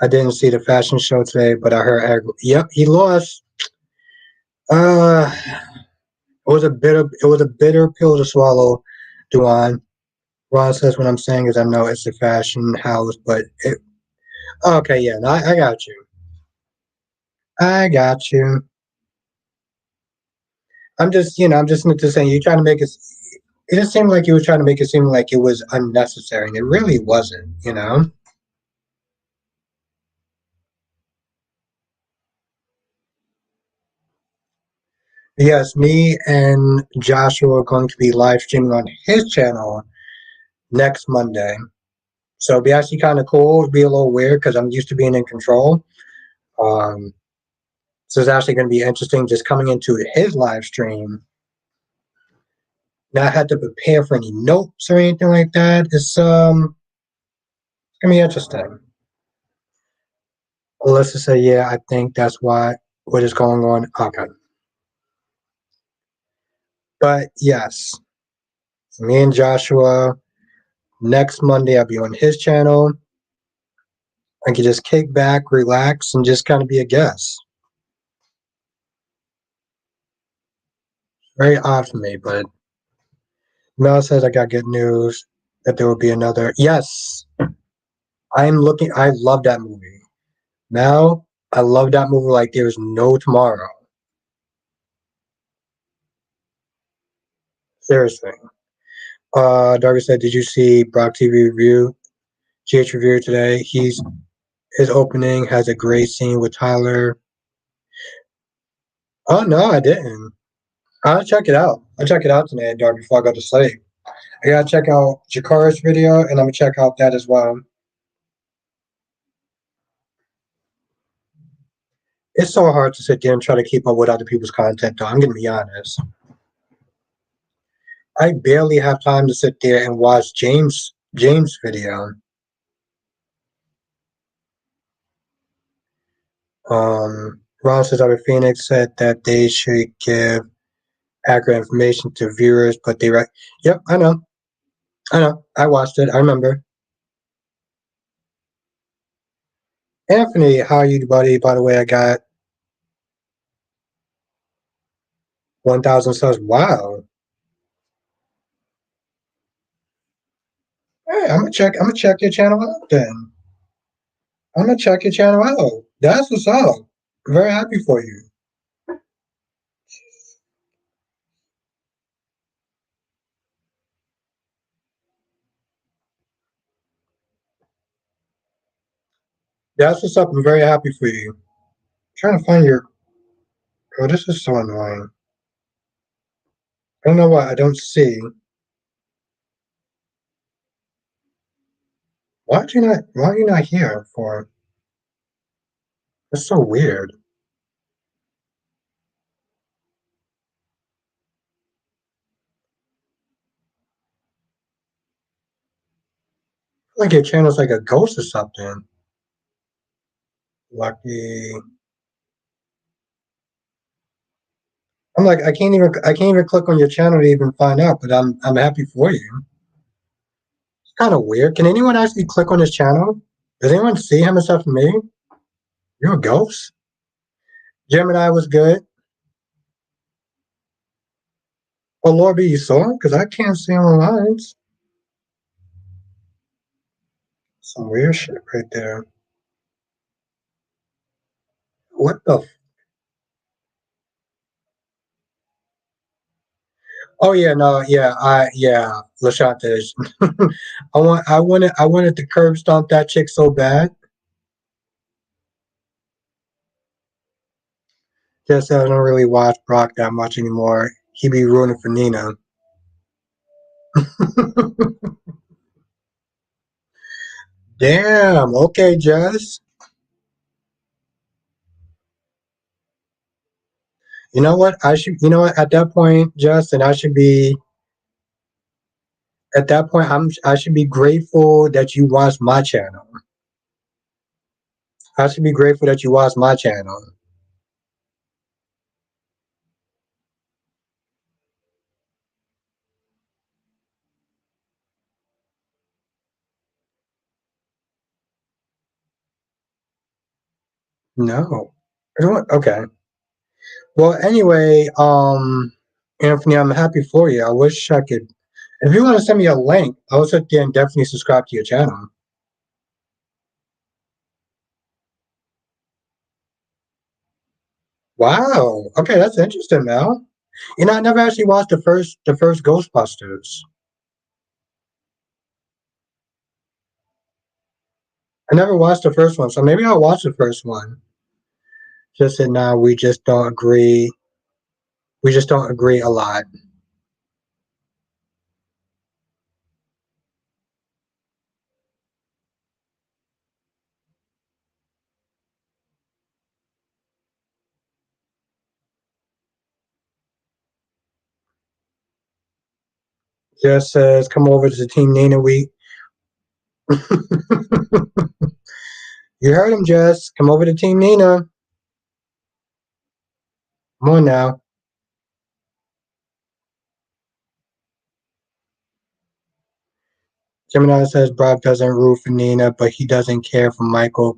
I didn't see the fashion show today, but I heard yep, he lost. Uh, it was a bitter pill to swallow, Duan. Ron says what I'm saying is I know it's a fashion house, but it. Okay, yeah, no, I got you. I got you. I'm just not just saying you're trying to make it. It just seemed like you were trying to make it seem like it was unnecessary, and it really wasn't. Yes, me and Joshua are going to be live streaming on his channel next Monday. So it'd be actually kind of cool. It'd be a little weird because I'm used to being in control. Um, so it's actually going to be interesting just coming into his live stream. Not had to prepare for any notes or anything like that. It's gonna be interesting. Let's just say, yeah, I think that's what is going on. Okay, but yes, me and Joshua next Monday I'll be on his channel. I can just kick back, relax, and just kind of be a guest. Very odd for me, but Mel says I got good news that there will be another. Yes, I'm looking. I love that movie. Mel, I love that movie like there's no tomorrow. Seriously. Darby said, "Did you see Brock TV review? GH review today? His opening has a great scene with Tyler. Oh no, I didn't. I'll check it out. I'll check it out tonight, Darby, before I go to sleep. I gotta check out Jakara's video, and I'm gonna check out that as well. It's so hard to sit there and try to keep up with other people's content, though. I'm gonna be honest. I barely have time to sit there and watch James' video. Ron says Other Phoenix said that they should give accurate information to viewers, but they right. Yep, I know. I know. I watched it. I remember. Anthony, how are you, buddy? By the way, I got 1,000 subs. Wow. Hey, I'm gonna check your channel out then. I'm gonna check your channel out. That's what's up. I'm very happy for you. That's what's up. I'm very happy for you. I'm trying to find your. Oh, this is so annoying. I don't know why I don't see. Why are you not here for? That's so weird. Like your channel's like a ghost or something. Lucky. I'm like I can't even click on your channel to even find out, but I'm happy for you. It's kind of weird. Can anyone actually click on his channel? Does anyone see him except for me? You're a ghost. Gemini was good. Oh Lord, be you saw him? Because I can't see him on lines. Some weird shit right there. What the? Oh yeah, no, yeah, Lashante. I wanted to curb stomp that chick so bad. Just I don't really watch Brock that much anymore. He be ruining for Nina. Damn. Okay, Jess. You know what? I should. You know what? At that point, Justin, I should be. At that point, I should be grateful that you watched my channel. I should be grateful that you watched my channel. No. Okay. Well, anyway, Anthony, I'm happy for you. I wish I could. If you want to send me a link, I'll sit there and definitely subscribe to your channel. Wow. Okay, that's interesting, Mel. You know, I never actually watched the first Ghostbusters. I never watched the first one, so maybe I'll watch the first one. Just that now we just don't agree. We just don't agree a lot. Just says, come over to Team Nina week. You heard him, Jess. Come over to Team Nina. Come on now. Gemini says Brock doesn't root for Nina, but he doesn't care for Michael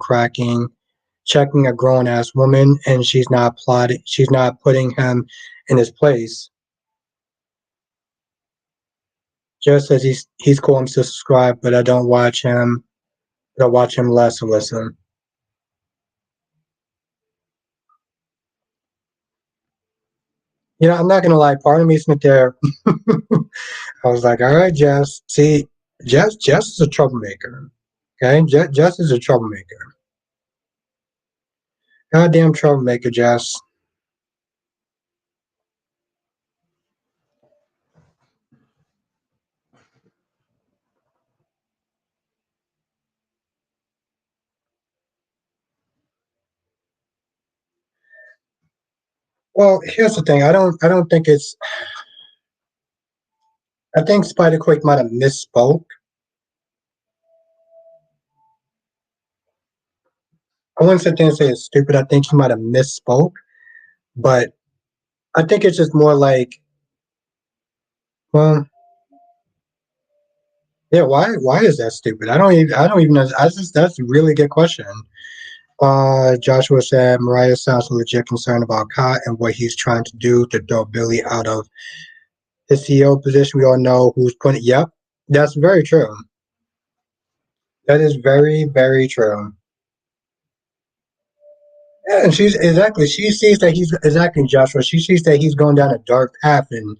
checking a grown ass woman, and she's not putting him in his place. Just says he's cool, I'm still subscribed, but I don't watch him. But I watch him less, Alyssa. You know, I'm not gonna lie, part of me sitting there. I was like, all right, Jess. See, Jess is a troublemaker. Okay, Jess is a troublemaker. Goddamn troublemaker, Jess. Well, here's the thing. I don't think it's. I think Spider Quake might have misspoke. I wouldn't sit there and say it's stupid. I think he might have misspoke, but I think it's just more like, well, yeah. Why is that stupid? I don't even know. That's a really good question. Joshua said Mariah sounds legit concerned about Kai and what he's trying to do to throw Billy out of his CEO position. We all know who's putting. Yep, that's very true. That is very, very true. Yeah, and she's exactly. She sees that he's exactly Joshua. She sees that he's going down a dark path, and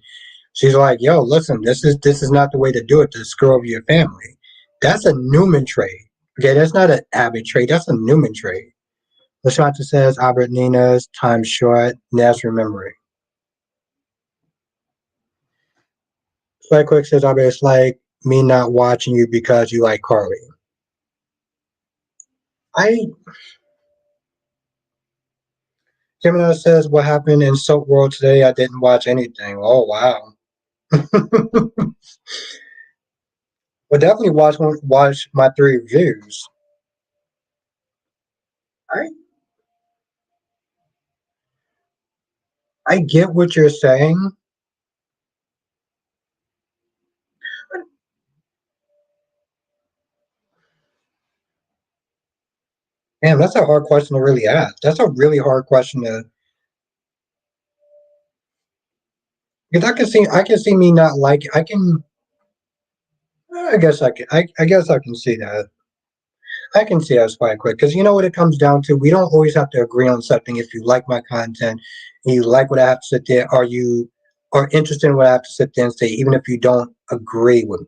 she's like, "Yo, listen, this is not the way to do it to screw over your family. That's a Newman trait. Okay, that's not an Abbott trait. That's a Newman trait." Lashanta says, "Albert Nina's time short. Nas remembering." Spike Quick says, "Albert, it's like me not watching you because you like Carly." I Gemini says, "What happened in Soap World today? I didn't watch anything." Oh wow. Well, definitely watch my three reviews. I I get what you're saying. Damn, that's a hard question to really ask. That's a really hard question to because I can see me not like I can I guess I can see that. I can see us quite quick because you know what it comes down to. We don't always have to agree on something. If you like my content, and you like what I have to sit there, are you are interested in what I have to sit there and say, even if you don't agree with me.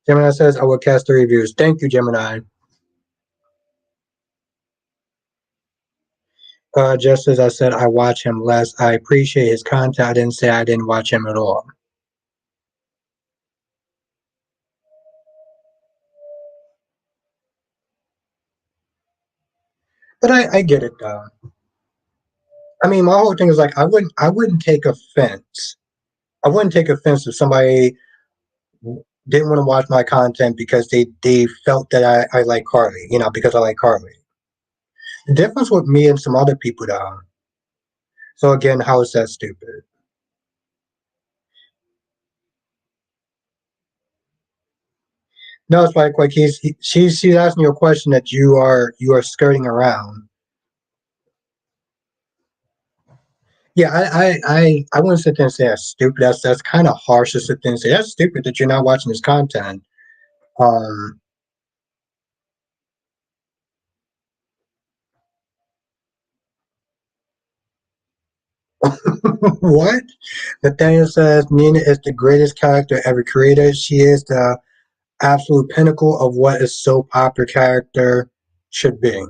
Gemini says I will cast the reviews. Thank you, Gemini. Just as I said, I watch him less. I appreciate his content. I didn't say I didn't watch him at all. But I get it though. I mean, my whole thing is like I wouldn't take offense. I wouldn't take offense if somebody didn't want to watch my content because they felt that I like Carly, because I like Carly. The difference with me and some other people though. So again, how is that stupid? No, it's like she's asking you a question that you are skirting around. Yeah, I wouldn't sit there and say that's stupid. That's kind of harsh to sit there and say that's stupid that you're not watching this content. Um, what? Nathaniel says Nina is the greatest character ever created. She is the absolute pinnacle of what a soap opera character should be.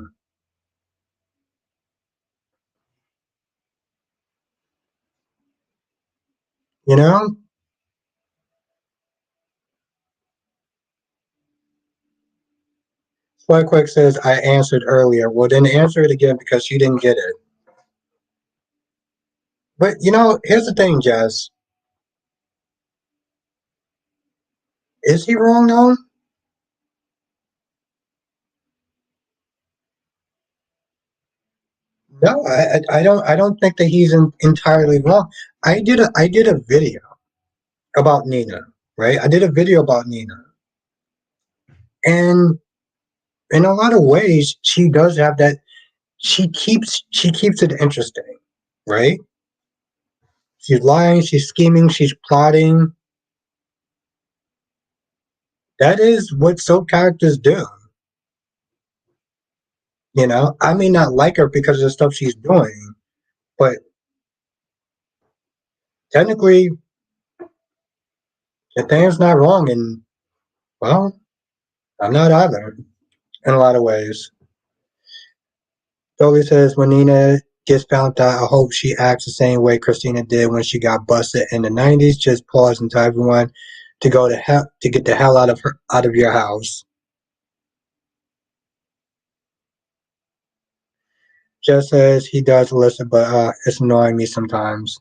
You know? Sly Quick says I answered earlier. Well, then answer it again because you didn't get it. But here's the thing, Jess. Is he wrong though? No, I don't think that he's entirely wrong. I did a video about Nina, right? I did a video about Nina, and in a lot of ways, she does have that. She keeps it interesting, right? She's lying, she's scheming, she's plotting. That is what soap characters do. I may not like her because of the stuff she's doing, but technically, the thing's not wrong, and well, I'm not either in a lot of ways. Dolly says when Nina gets found out, I hope she acts the same way Christina did when she got busted in the '90s. Just pause and tell everyone to go to hell to get the hell out of your house. Just says he does listen, but it's annoying me sometimes.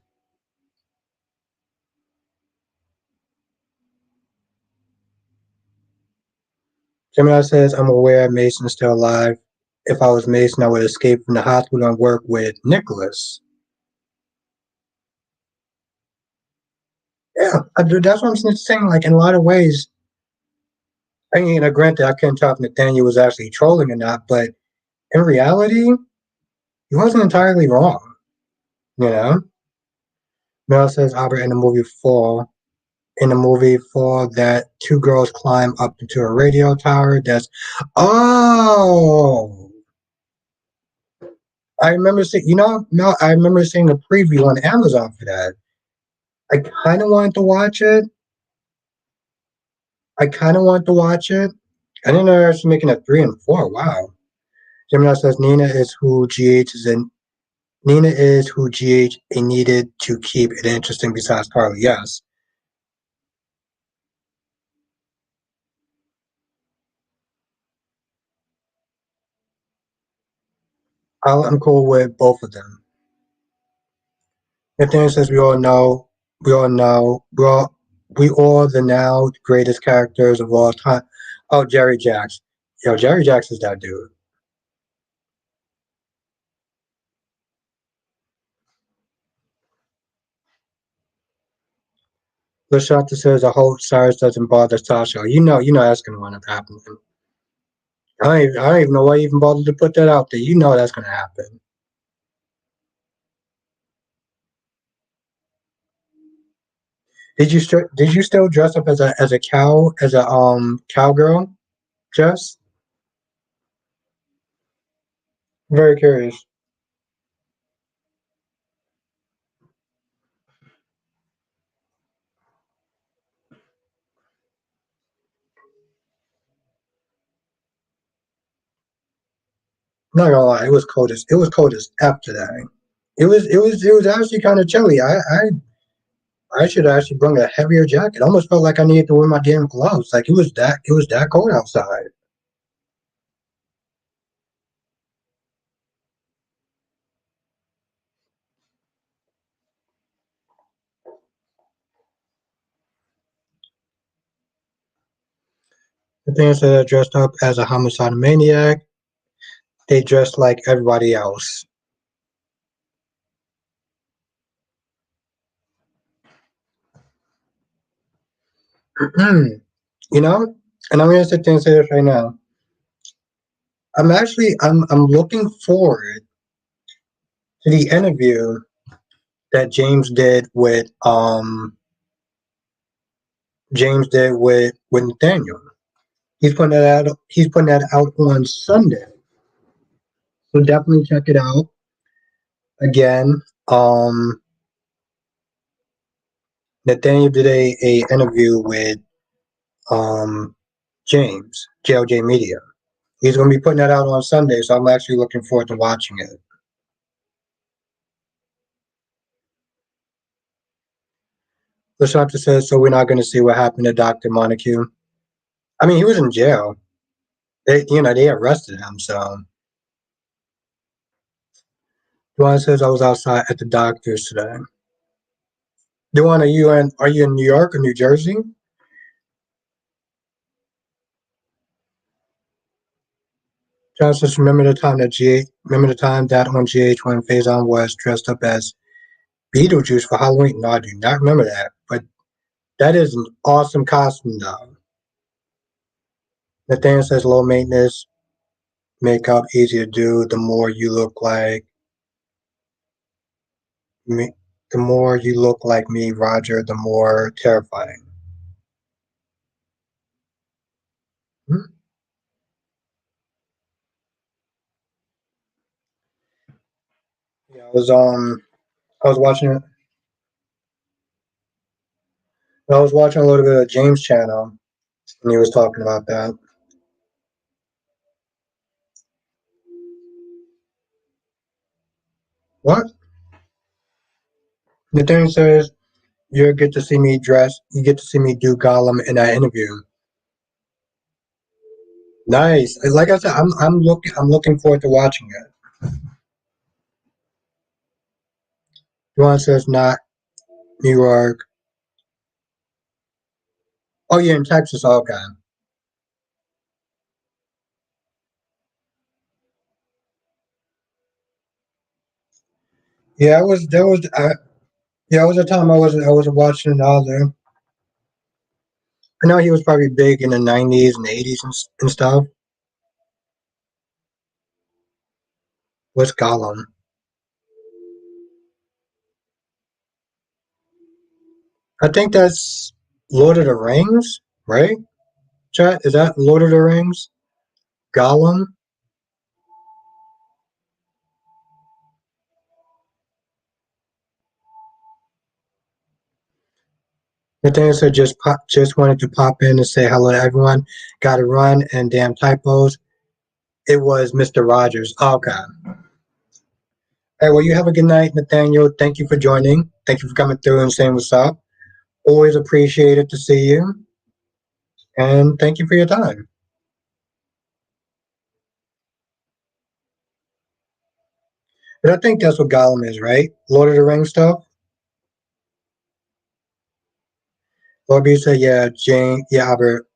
Gemini says I'm aware Mason's still alive. If I was Mason, I would escape from the hospital and work with Nicholas. Yeah, that's what I'm saying. Like in a lot of ways, I mean, granted, I couldn't tell if Nathaniel was actually trolling or not, but in reality, he wasn't entirely wrong. You know, Mel says Albert in the movie Fall that two girls climb up into a radio tower. That's oh, I remember seeing. Mel, I remember seeing a preview on Amazon for that. I kind of wanted to watch it. I kind of wanted to watch it. I didn't know they were actually making a 3 and 4. Wow. Gemini says Nina is who GH needed to keep it interesting besides Carly. Yes. I'm cool with both of them. Nathaniel says we all the now greatest characters of all time. Oh, Jerry Jacks. Yo, Jerry Jacks is that dude. Lashata says I hope Cyrus doesn't bother Sasha. You know that's gonna wind up happening. I don't even know why you even bothered to put that out there. You know that's gonna happen. Did you still dress up as a cowgirl, Jess? Very curious. I'm not gonna lie, it was cold as F today. It was actually kind of chilly. I should actually bring a heavier jacket. I almost felt like I needed to wear my damn gloves. Like it was that cold outside. The things that are dressed up as a homicide maniac, they dress like everybody else. you know? And I'm gonna sit there and say this right now. I'm looking forward to the interview that James did with Nathaniel. He's putting that out on Sunday. So definitely check it out. Again, Nathaniel did a interview with um James, JLJ Media. He's gonna be putting that out on Sunday, so I'm actually looking forward to watching it. LaShanta says, so we're not gonna see what happened to Dr. Montague. I mean, he was in jail. They arrested him, so Duane says I was outside at the doctor's today. Duane, are you in New York or New Jersey? John says, remember the time that on GH when Faison was dressed up as Beetlejuice for Halloween? No, I do not remember that. But that is an awesome costume though. Nathaniel says low maintenance makeup easy to do. Me the more you look like me, Roger, the more terrifying. Hmm. Yeah, I was watching I was watching a little bit of James channel and he was talking about that. What? Nathaniel says you get to see me do Gollum in that interview. Nice. Like I said, I'm looking forward to watching it. Juan says not New York. Oh yeah, in Texas. Oh, okay. Yeah, I was there was yeah, it was a time I wasn't watching it either. I know he was probably big in the '90s and '80s and stuff. What's Gollum? I think that's Lord of the Rings, right? Chat, is that Lord of the Rings? Gollum? Nathaniel said just wanted to pop in and say hello to everyone. Got to run and damn typos. It was Mr. Rogers. Oh, okay. Hey, well, you have a good night, Nathaniel. Thank you for joining. Thank you for coming through and saying what's up. Always appreciated to see you. And thank you for your time. But I think that's what Gollum is, right? Lord of the Rings stuff. Lord B said, yeah, Jane, yeah, Albert.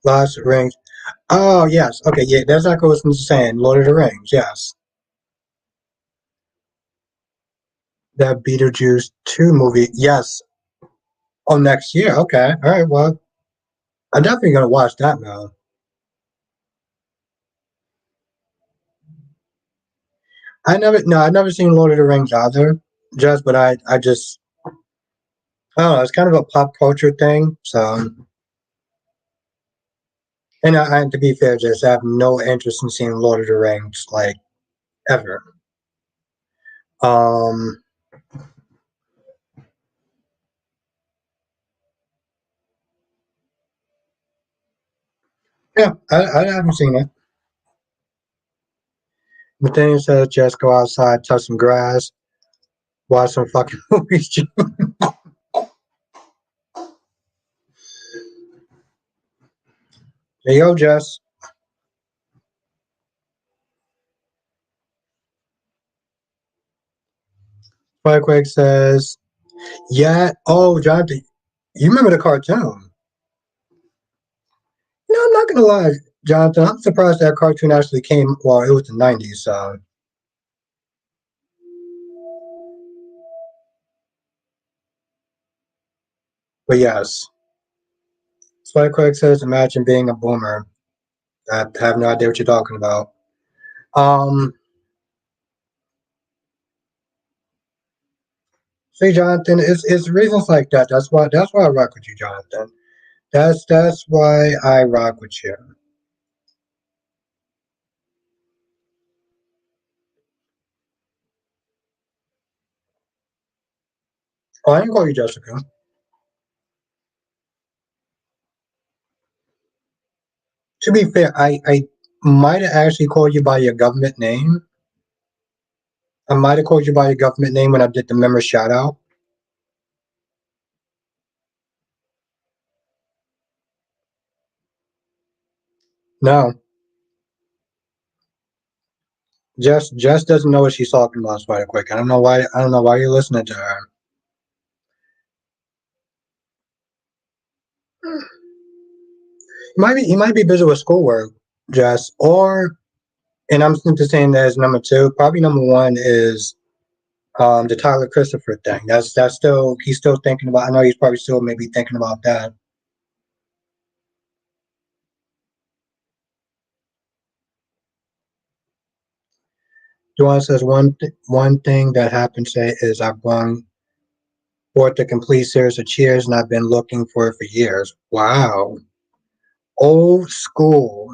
Lost Rings. Oh, yes. Okay, yeah, that's like what I was saying. Lord of the Rings, yes. That Beetlejuice 2 movie, yes. Oh, next year. Okay. All right, well, I'm definitely going to watch that now. I never seen Lord of the Rings either. But I just, I don't know, it's kind of a pop culture thing. So, and to be fair, just I have no interest in seeing Lord of the Rings, like, ever. Um, yeah, I haven't seen it. Nathaniel says just go outside, touch some grass, watch some fucking movies. There you go, Jess. Spikequake says, yeah. Oh, Jonathan, you remember the cartoon? No, I'm not gonna lie, Jonathan. I'm surprised that cartoon actually came. Well, it was the '90s, so But yes, Spider Craig says, imagine being a boomer. I have no idea what you're talking about. Um, See, Jonathan, it's reasons like that. That's why I rock with you, Jonathan. That's why I rock with you. Oh, I didn't call you Jessica. To be fair, I might have actually called you by your government name. I might have called you by your government name when I did the member shout out. No, Jess doesn't know what she's talking about. Spider Quick. I don't know why. I don't know why you're listening to her. He might be busy with schoolwork, Jess. Or and I'm just saying that as number two. Probably number one is the Tyler Christopher thing. That's still he's still thinking about. I know he's probably still maybe thinking about that. Joanne says one thing that happened today is I bought the complete series of Cheers and I've been looking for it for years. Wow, old school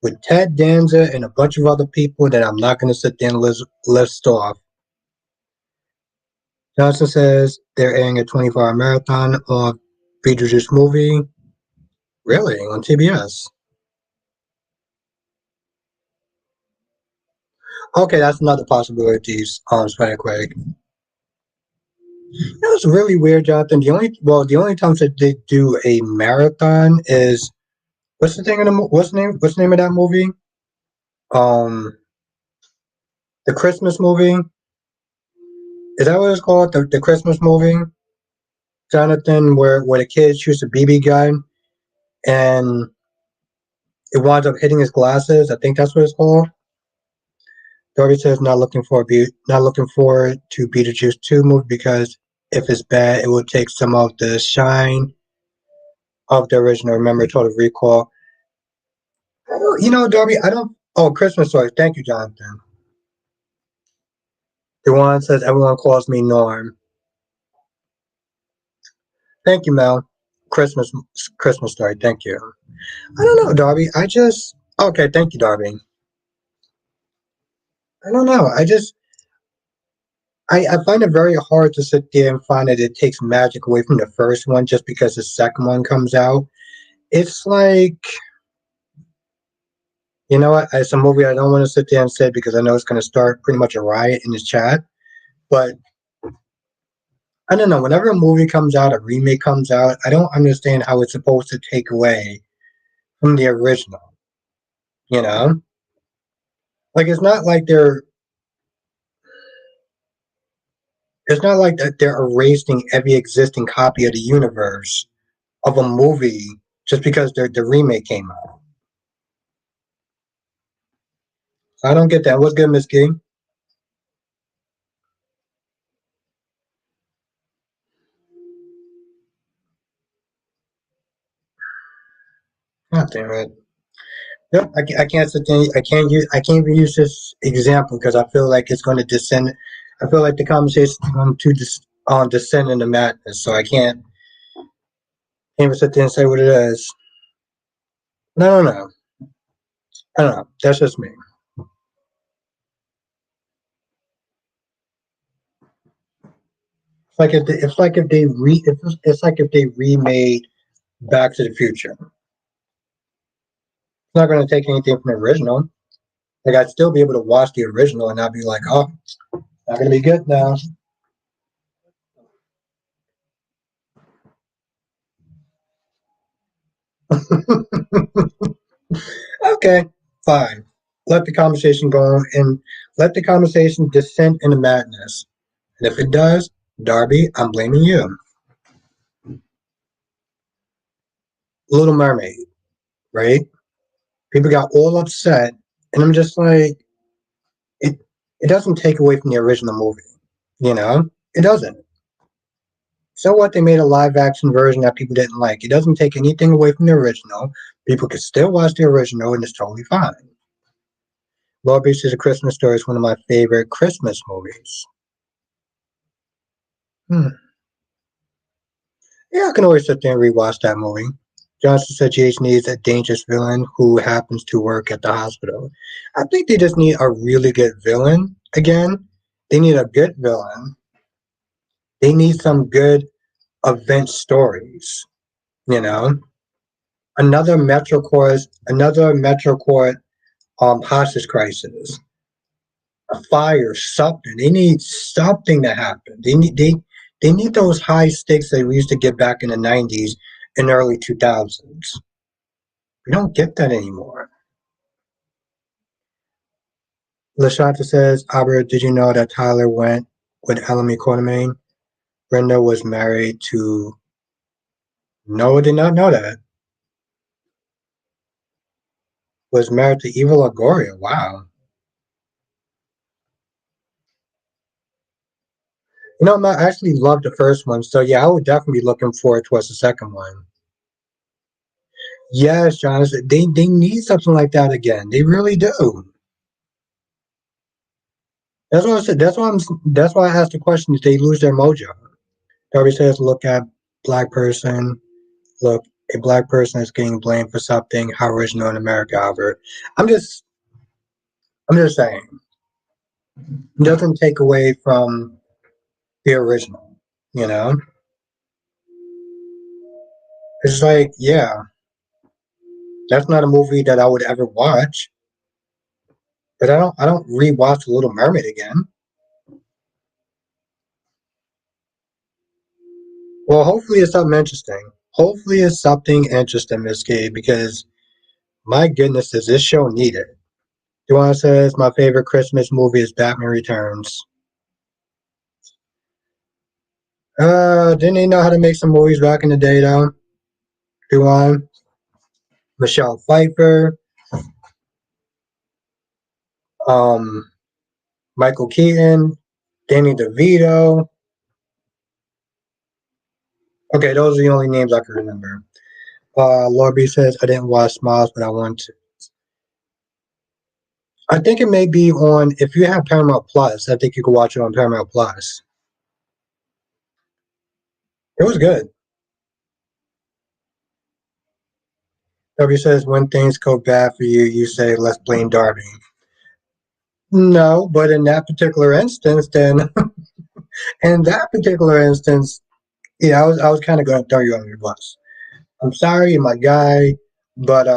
with Ted Danza and a bunch of other people that I'm not going to sit there and list off. Johnson says they're airing a 24-hour marathon of Beetlejuice movie. Really? On TBS? Okay, that's another possibility, Spider Quake. It was really weird, Jonathan. The only times that they do a marathon is what's the thing in the what's the name of that movie? Um, the Christmas movie. Is that what it's called? The Christmas movie, Jonathan, where the kid shoots a BB gun and it winds up hitting his glasses. I think that's what it's called. Darby says not looking forward to Beetlejuice 2 movie because if it's bad, it will take some of the shine of the original. Remember Total Recall. Darby, I don't. Oh, Christmas story. Thank you, Jonathan. The one says everyone calls me Norm. Thank you, Mel. Christmas Christmas story. Thank you. I don't know, Darby. Okay. Thank you, Darby. I don't know. I find it very hard to sit there and find that it takes magic away from the first one just because the second one comes out. It's like, you know what? It's a movie I don't want to sit there and say because I know it's going to start pretty much a riot in the chat. But I don't know. Whenever a movie comes out, a remake comes out, I don't understand how it's supposed to take away from the original. You know, like it's not like that they're erasing every existing copy of the universe of a movie just because the remake came out. I don't get that. What's good, Miss Key? God damn it. Yep, I can't sit there. I can't even use this example because I feel like it's going to descend. I feel like the conversation is going to descend into madness. So I can't even sit there and say what it is. No, no, no. I don't know. That's just me. It's like if they remade Back to the Future. It's not going to take anything from the original. Like I'd still be able to watch the original and I'd be like, oh, not going to be good now. Okay, fine. Let the conversation go and let the conversation descend into madness. And if it does, Darby, I'm blaming you. Little Mermaid, right? People got all upset, and I'm just like, it. It doesn't take away from the original movie, you know. It doesn't. So what? They made a live action version that people didn't like. It doesn't take anything away from the original. People can still watch the original, and it's totally fine. Lord Beach is a Christmas Story is one of my favorite Christmas movies. Hmm. Yeah, I can always sit there and rewatch that movie. Johnson said GH needs a dangerous villain who happens to work at the hospital. I think they just need a really good villain again. They need a good villain. They need some good event stories. You know, another Metro Court hostage crisis, a fire, something. They need something to happen. They need those high stakes that we used to get back in the '90s and early 2000s. We don't get that anymore. Lashanta says, Albert, did you know that Tyler went with Elamy Quatermain? Brenda was married to. No, I did not know that. Was married to Eva Longoria. Wow. You know, I actually loved the first one, so yeah, I would definitely be looking forward towards the second one. Yes, Jonathan, they need something like that again. They really do. That's what I said. That's why I asked the question. Did they lose their mojo? Darby says, "Look at black person. Look, a black person is getting blamed for something. How original in America, Albert." I'm just, I'm just saying. It doesn't take away from the original. You know, it's like, yeah, that's not a movie that I would ever watch. But I don't rewatch The Little Mermaid again. Well, hopefully it's something interesting. Hopefully it's something interesting, Miss K, because my goodness, does this show need it? Duane says my favorite Christmas movie is Batman Returns. Didn't they know how to make some movies back in the day though? Duane, Michelle Pfeiffer, um, Michael Keaton, Danny DeVito. Okay, those are the only names I can remember. Lord B says I didn't watch Smiles, but I want to. I think it may be on. If you have Paramount Plus, I think you can watch it on Paramount Plus. It was good. W says when things go bad for you, you say let's blame Darby. No, but in that particular instance, then in that particular instance, yeah, I was kind of going to throw you under the bus. I'm sorry, you're my guy, but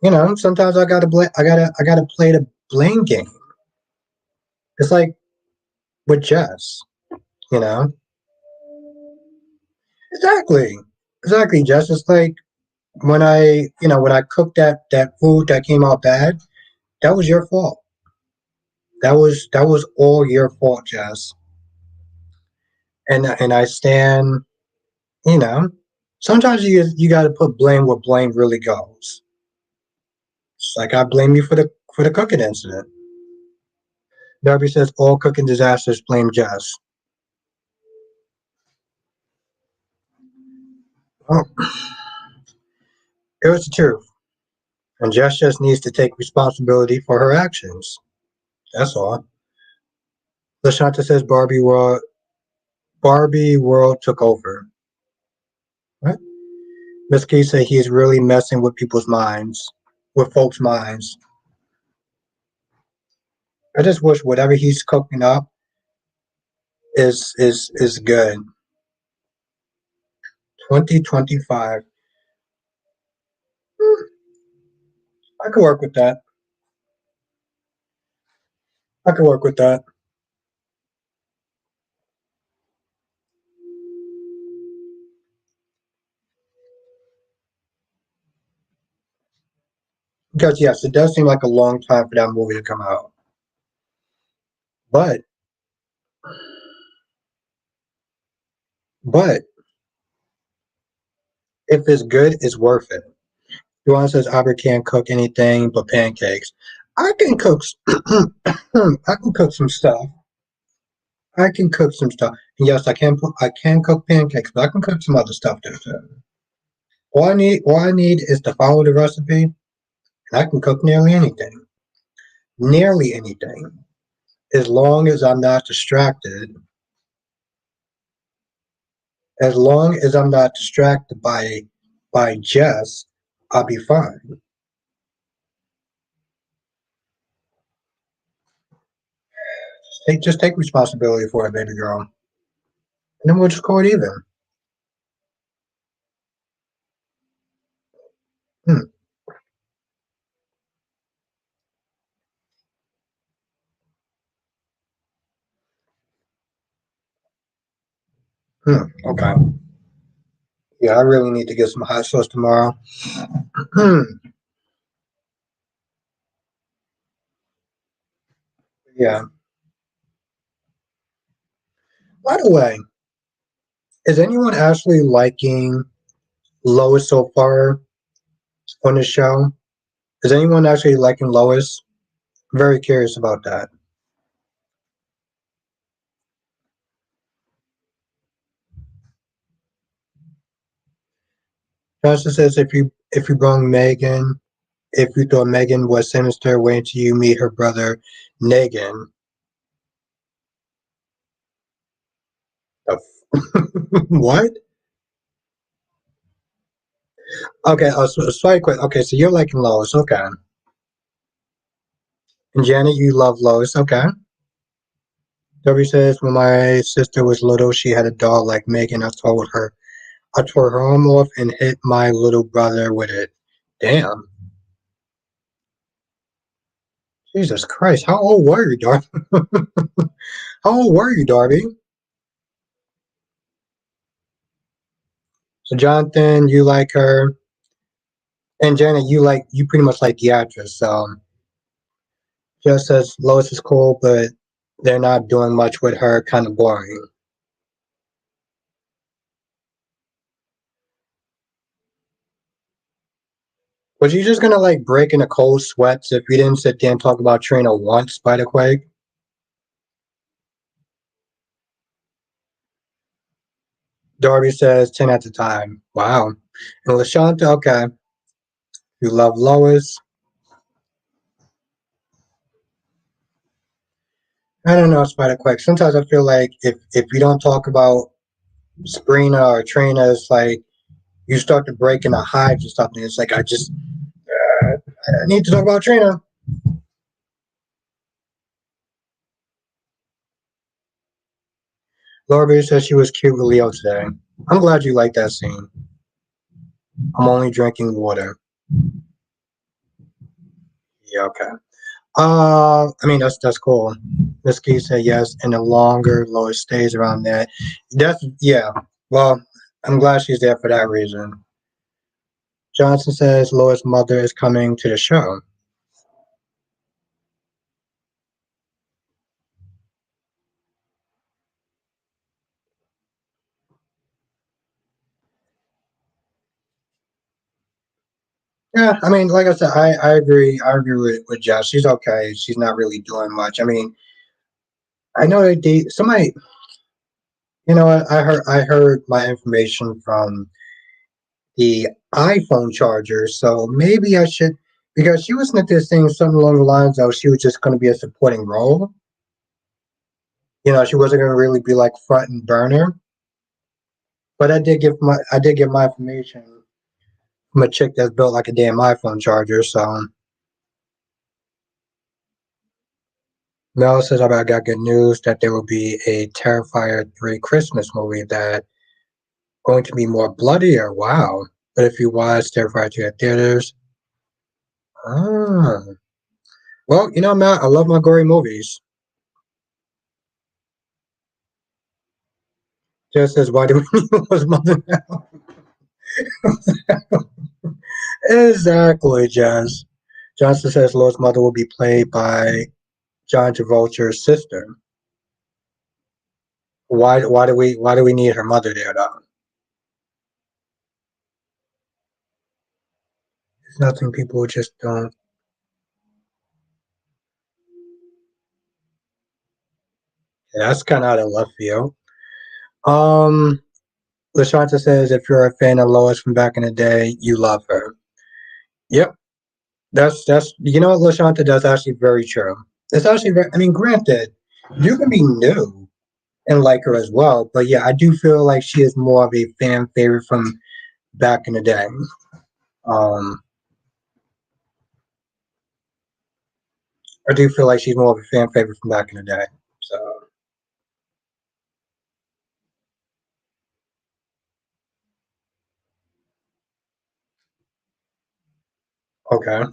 you know, sometimes I gotta play the blame game. It's like with chess, you know. Exactly, exactly. Just it's like when when I cooked that food that came out bad, that was your fault. That was all your fault, Jess. And I stand, you know. Sometimes you got to put blame where blame really goes. It's like I blame you for the cooking incident. Darby says all cooking disasters blame Jess. Well, it was the truth, and Jess just needs to take responsibility for her actions. That's all. Lashanta says Barbie world took over. What? Miss Key said he is really messing with people's minds, with folks' minds. I just wish whatever he's cooking up is good. 2025. I could work with that. I could work with that. Because yes, it does seem like a long time for that movie to come out. But but if it's good, it's worth it. Duane says Albert can't cook anything but pancakes. I can cook. I can cook some stuff. I can cook some stuff. And yes, I can cook pancakes, but I can cook some other stuff too. All I need is to follow the recipe, and I can cook nearly anything. Nearly anything. As long as I'm not distracted. As long as I'm not distracted by Jess, I'll be fine. Just take responsibility for it, baby girl. And then we'll just call it even. Hmm, okay. Yeah, I really need to get some hot sauce tomorrow. Hmm, yeah. By the way, is anyone actually liking Lois so far on the show? Is anyone actually liking Lois? I'm very curious about that. Johnson says if you bring Megan, if you thought Megan was sinister, wait until you meet her brother Negan. What? Okay, sorry, quick. Okay, so you're liking Lois, okay. And Janet, you love Lois, okay. W says when my sister was little, she had a doll like Megan. I tore her arm off and hit my little brother with it. Damn. Jesus Christ. How old were you, Darby? How old were you, Darby? So Jonathan, you like her. And Janet, you pretty much like the actress. So just says Lois is cool, but they're not doing much with her, kind of boring. Was you just gonna like break into cold sweats if you didn't sit there and talk about Trina once, by the Quake? Darby says 10 at the time. Wow. And Lashanta, okay. You love Lois. I don't know, Spider Quake. Sometimes I feel like if you don't talk about Sabrina or Trina, it's like you start to break into hives or something. It's like I need to talk about Trina. Laura B says she was cute with Leo today. I'm glad you like that scene. I'm only drinking water. Yeah, okay. I mean that's cool. Miss Key said yes, and the longer Lois stays around that, that's yeah. Well, I'm glad she's there for that reason. Johnson says Lois' mother is coming to the show. Yeah, I mean, like I said, I agree. I agree with Josh. She's okay. She's not really doing much. I mean, I know that somebody. You know, I heard my information from the iPhone charger, so maybe I should because she was not this thing something along the lines of she was just going to be a supporting role. You know, she wasn't going to really be like front and burner. But I did get my information from a chick that's built like a damn iPhone charger. So Mel says I got good news that there will be a Terrifier 3 Christmas movie that going to be more bloodier. Wow. But if you watch Terrifier 2 at theaters, ah. Well, you know, Matt, I love my gory movies. Just as why do we need was mother now? Exactly, Jazz. Johnson says Lois' mother will be played by John Travolta's sister. Why do we need her mother there though? It's nothing people just don't. Yeah, that's kind of out of left field. Um, Lashanta says, if you're a fan of Lois from back in the day, you love her. Yep, that's you know what Lashanta does actually very true. It's actually very. I mean, granted, you can be new and like her as well, but yeah, I do feel like she is more of a fan favorite from back in the day. Um, I do feel like she's more of a fan favorite from back in the day. So okay,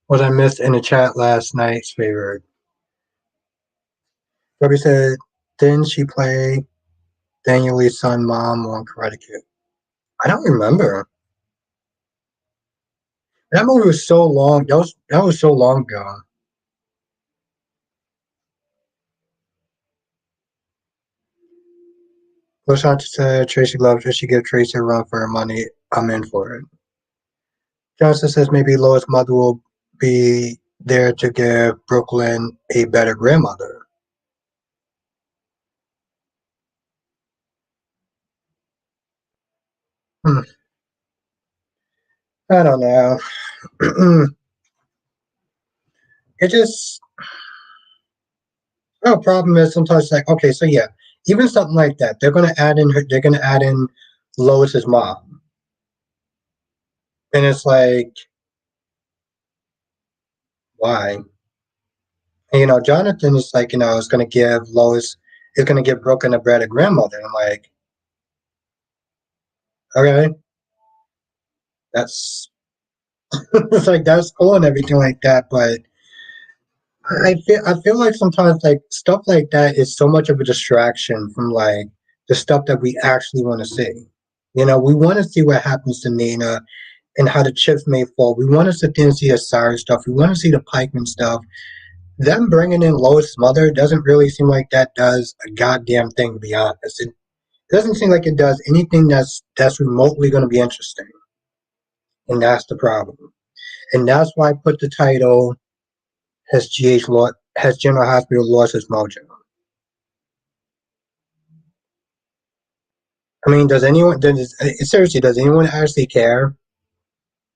what I missed in the chat last night's favorite. Bobby said, didn't she play Daniel Lee's son mom on Karate Kid? I don't remember. That movie was so long. That was so long ago. Lashanta said Tracy loves her. She give Tracy a run for her money. I'm in for it. Johnson says maybe Lois' mother will be there to give Brooklyn a better grandmother. Hmm, I don't know. It just no problem is sometimes like okay, so yeah, even something like that, they're gonna add in her. They're gonna add in Lois's mom, and it's like why? And, Jonathan is like is gonna give Lois is gonna give Brooklyn a better grandmother. I'm like okay, that's it's like that's cool and everything like that, but I feel like sometimes like stuff like that is so much of a distraction from like the stuff that we actually want to see. We want to see what happens to Nina and how the chips may fall. We want to sit there and see the Cyrus stuff. We want to see the Pikeman stuff. Them bringing in Lois' mother doesn't really seem like that does a goddamn thing. To be honest, it doesn't seem like it does anything that's remotely going to be interesting, and that's the problem. And that's why I put the title has General Hospital lost its mojo? I mean, seriously, does anyone actually care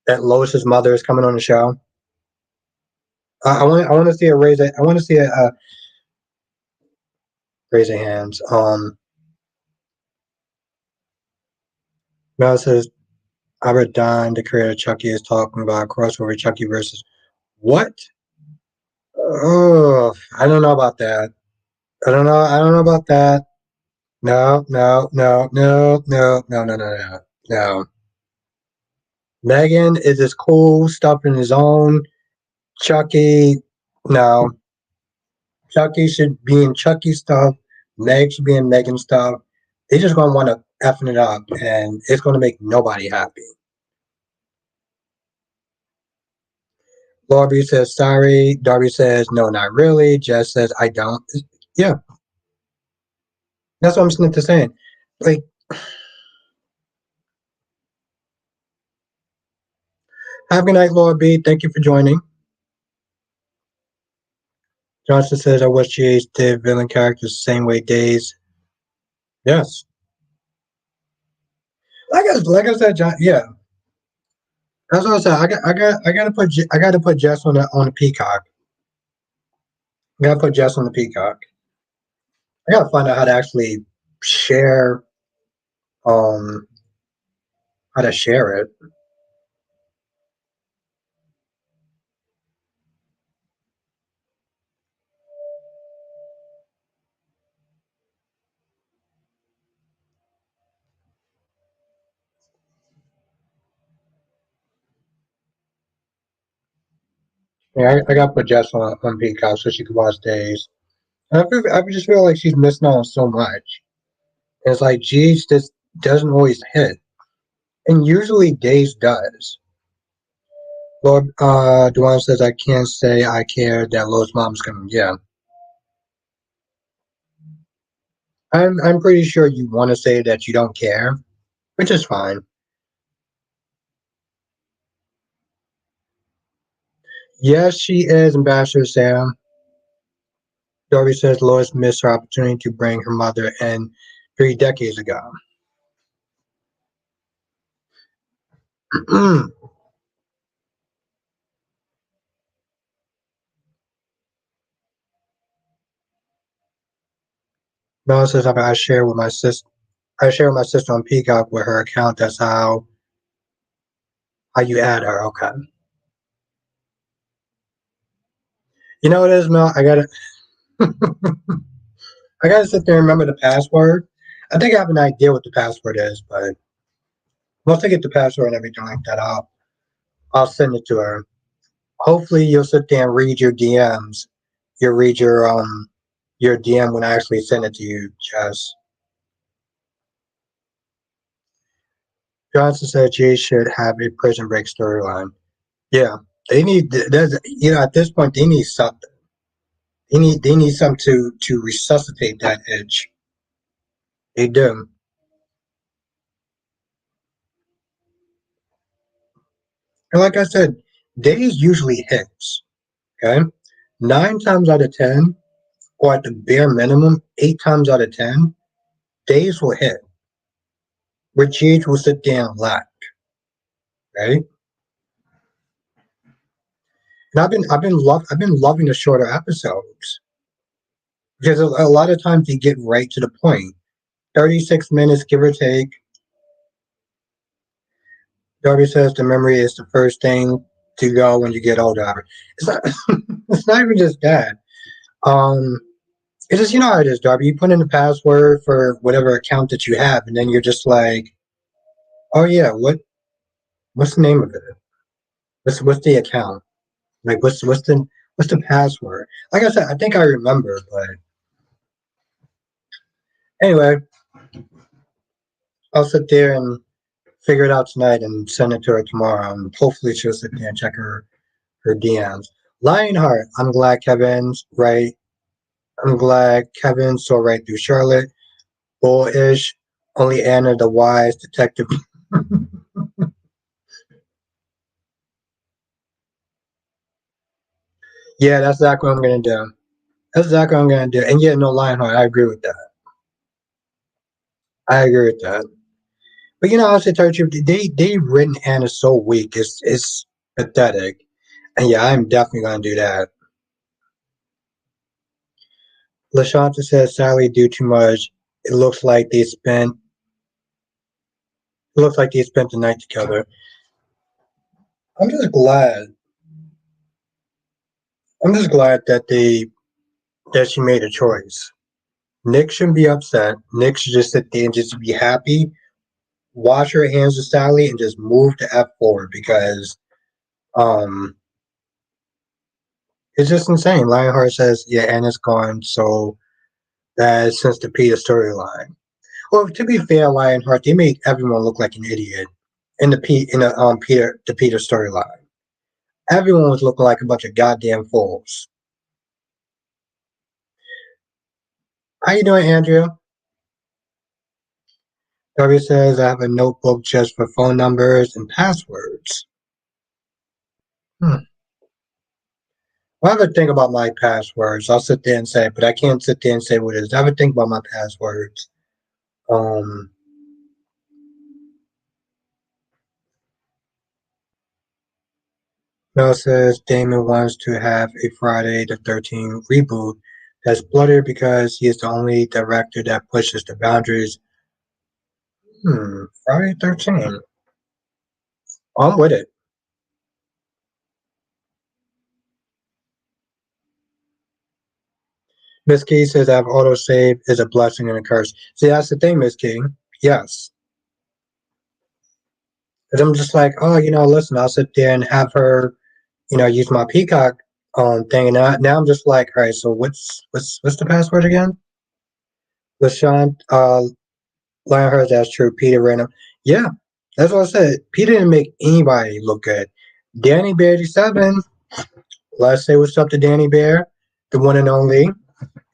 that Lois's mother is coming on the show? I want to see a raise. I want to see a raise of hands. Mel says Albert Don, the creator of Chucky, is talking about crossover Chucky versus what? Oh, I don't know about that. I don't know. I don't know about that. No, no, no, no, no, no, no, no, no, no. Megan is his cool stuff in his own. Chucky, no. Chucky should be in Chucky stuff. Meg should be in Megan stuff. They just gonna want to effing it up, and it's gonna make nobody happy. Darby says sorry. Darby says no, not really. Jess says I don't. Yeah, that's what I'm saying. Like, have a good night, Laura B. Thank you for joining. Johnson says I wish GH did villain characters the same way Days. Yes, like I said, John. Yeah, that's what I said. I got to put Jess on the Peacock. I got to put Jess on the Peacock. I got to find out how to actually share um how to share it. Yeah, I got to put Jess on Peacock so she can watch Days. I just feel like she's missing out on so much. It's like, geez, this doesn't always hit, and usually Days does. Lord Duane says I can't say I care that Lo's mom's coming. Yeah, I'm pretty sure you want to say that you don't care, which is fine. Yes, she is Ambassador Sam. Dorothy says Lois missed her opportunity to bring her mother in 3 decades ago. Mel says I share with my sister. I share with my sister on Peacock with her account. That's how you add her. Okay. You know what it is, Mel? I gotta sit there and remember the password. I think I have an idea what the password is, but once I get the password and everything like that, I'll send it to her. Hopefully, you'll sit there and read your DMs. You'll read your DM when I actually send it to you, Jess. Johnson said Jay should have a prison break storyline. Yeah, they need. There's at this point they need something. They need something to resuscitate that edge. They do. And like I said, days usually hits. Okay, 9 times out of 10, or at the bare minimum, 8 times out of 10, days will hit where GH will sit there and laugh. Right? And I've been loving the shorter episodes because a lot of times they get right to the point. 36 minutes, give or take. Darby says the memory is the first thing to go when you get older. It's not. It's not even just that. Um, it's just how it is, Darby. You put in the password for whatever account that you have, and then you're just like, oh yeah, what's the name of it? What's the account? Like what's the password? Like I said, I think I remember, but anyway, I'll sit there and figure it out tonight and send it to her tomorrow. And hopefully she'll sit there and check her DMs. Lionheart, I'm glad Kevin's right. I'm glad Kevin saw right through Charlotte. Bullish, only Anna the wise detective. Yeah, that's exactly what I'm gonna do. That's exactly what I'm gonna do. And yeah, no Lionheart, I agree with that. I agree with that. But I'll say tell you the truth, they've written Anna so weak. It's pathetic. And yeah, I'm definitely gonna do that. LaShanta says Sally do too much. It looks like they spent the night together. I'm just glad. I'm just glad that she made a choice. Nick shouldn't be upset. Nick should just sit there and just be happy, wash her hands of Sally, and just move the F forward because um it's just insane. Lionheart says, yeah, Anna's gone, so that's since the Peter storyline. Well, to be fair, Lionheart, they made everyone look like an idiot in the Peter storyline. Everyone was looking like a bunch of goddamn fools. How you doing, Andrea? W says I have a notebook just for phone numbers and passwords. Hmm. Well, I have to think about my passwords. I'll sit there and say, but I can't sit there and say what it is. I have to think about my passwords. Um, Mel says Damon wants to have a Friday the 13th reboot that's bloodier because he is the only director that pushes the boundaries. Friday 13th. I'm with it. Miss Key says I have autosave is a blessing and a curse. See, that's the thing, Miss King. Yes. Because I'm just like, oh, listen, I'll sit there and have her, use my Peacock thing. And now I'm just like, all right, so what's the password again? LaShawn, Lionheart, that's true. Peter Random. Yeah, that's what I said. Peter didn't make anybody look good. Danny Bear 87. Let's say what's up to Danny Bear, the one and only,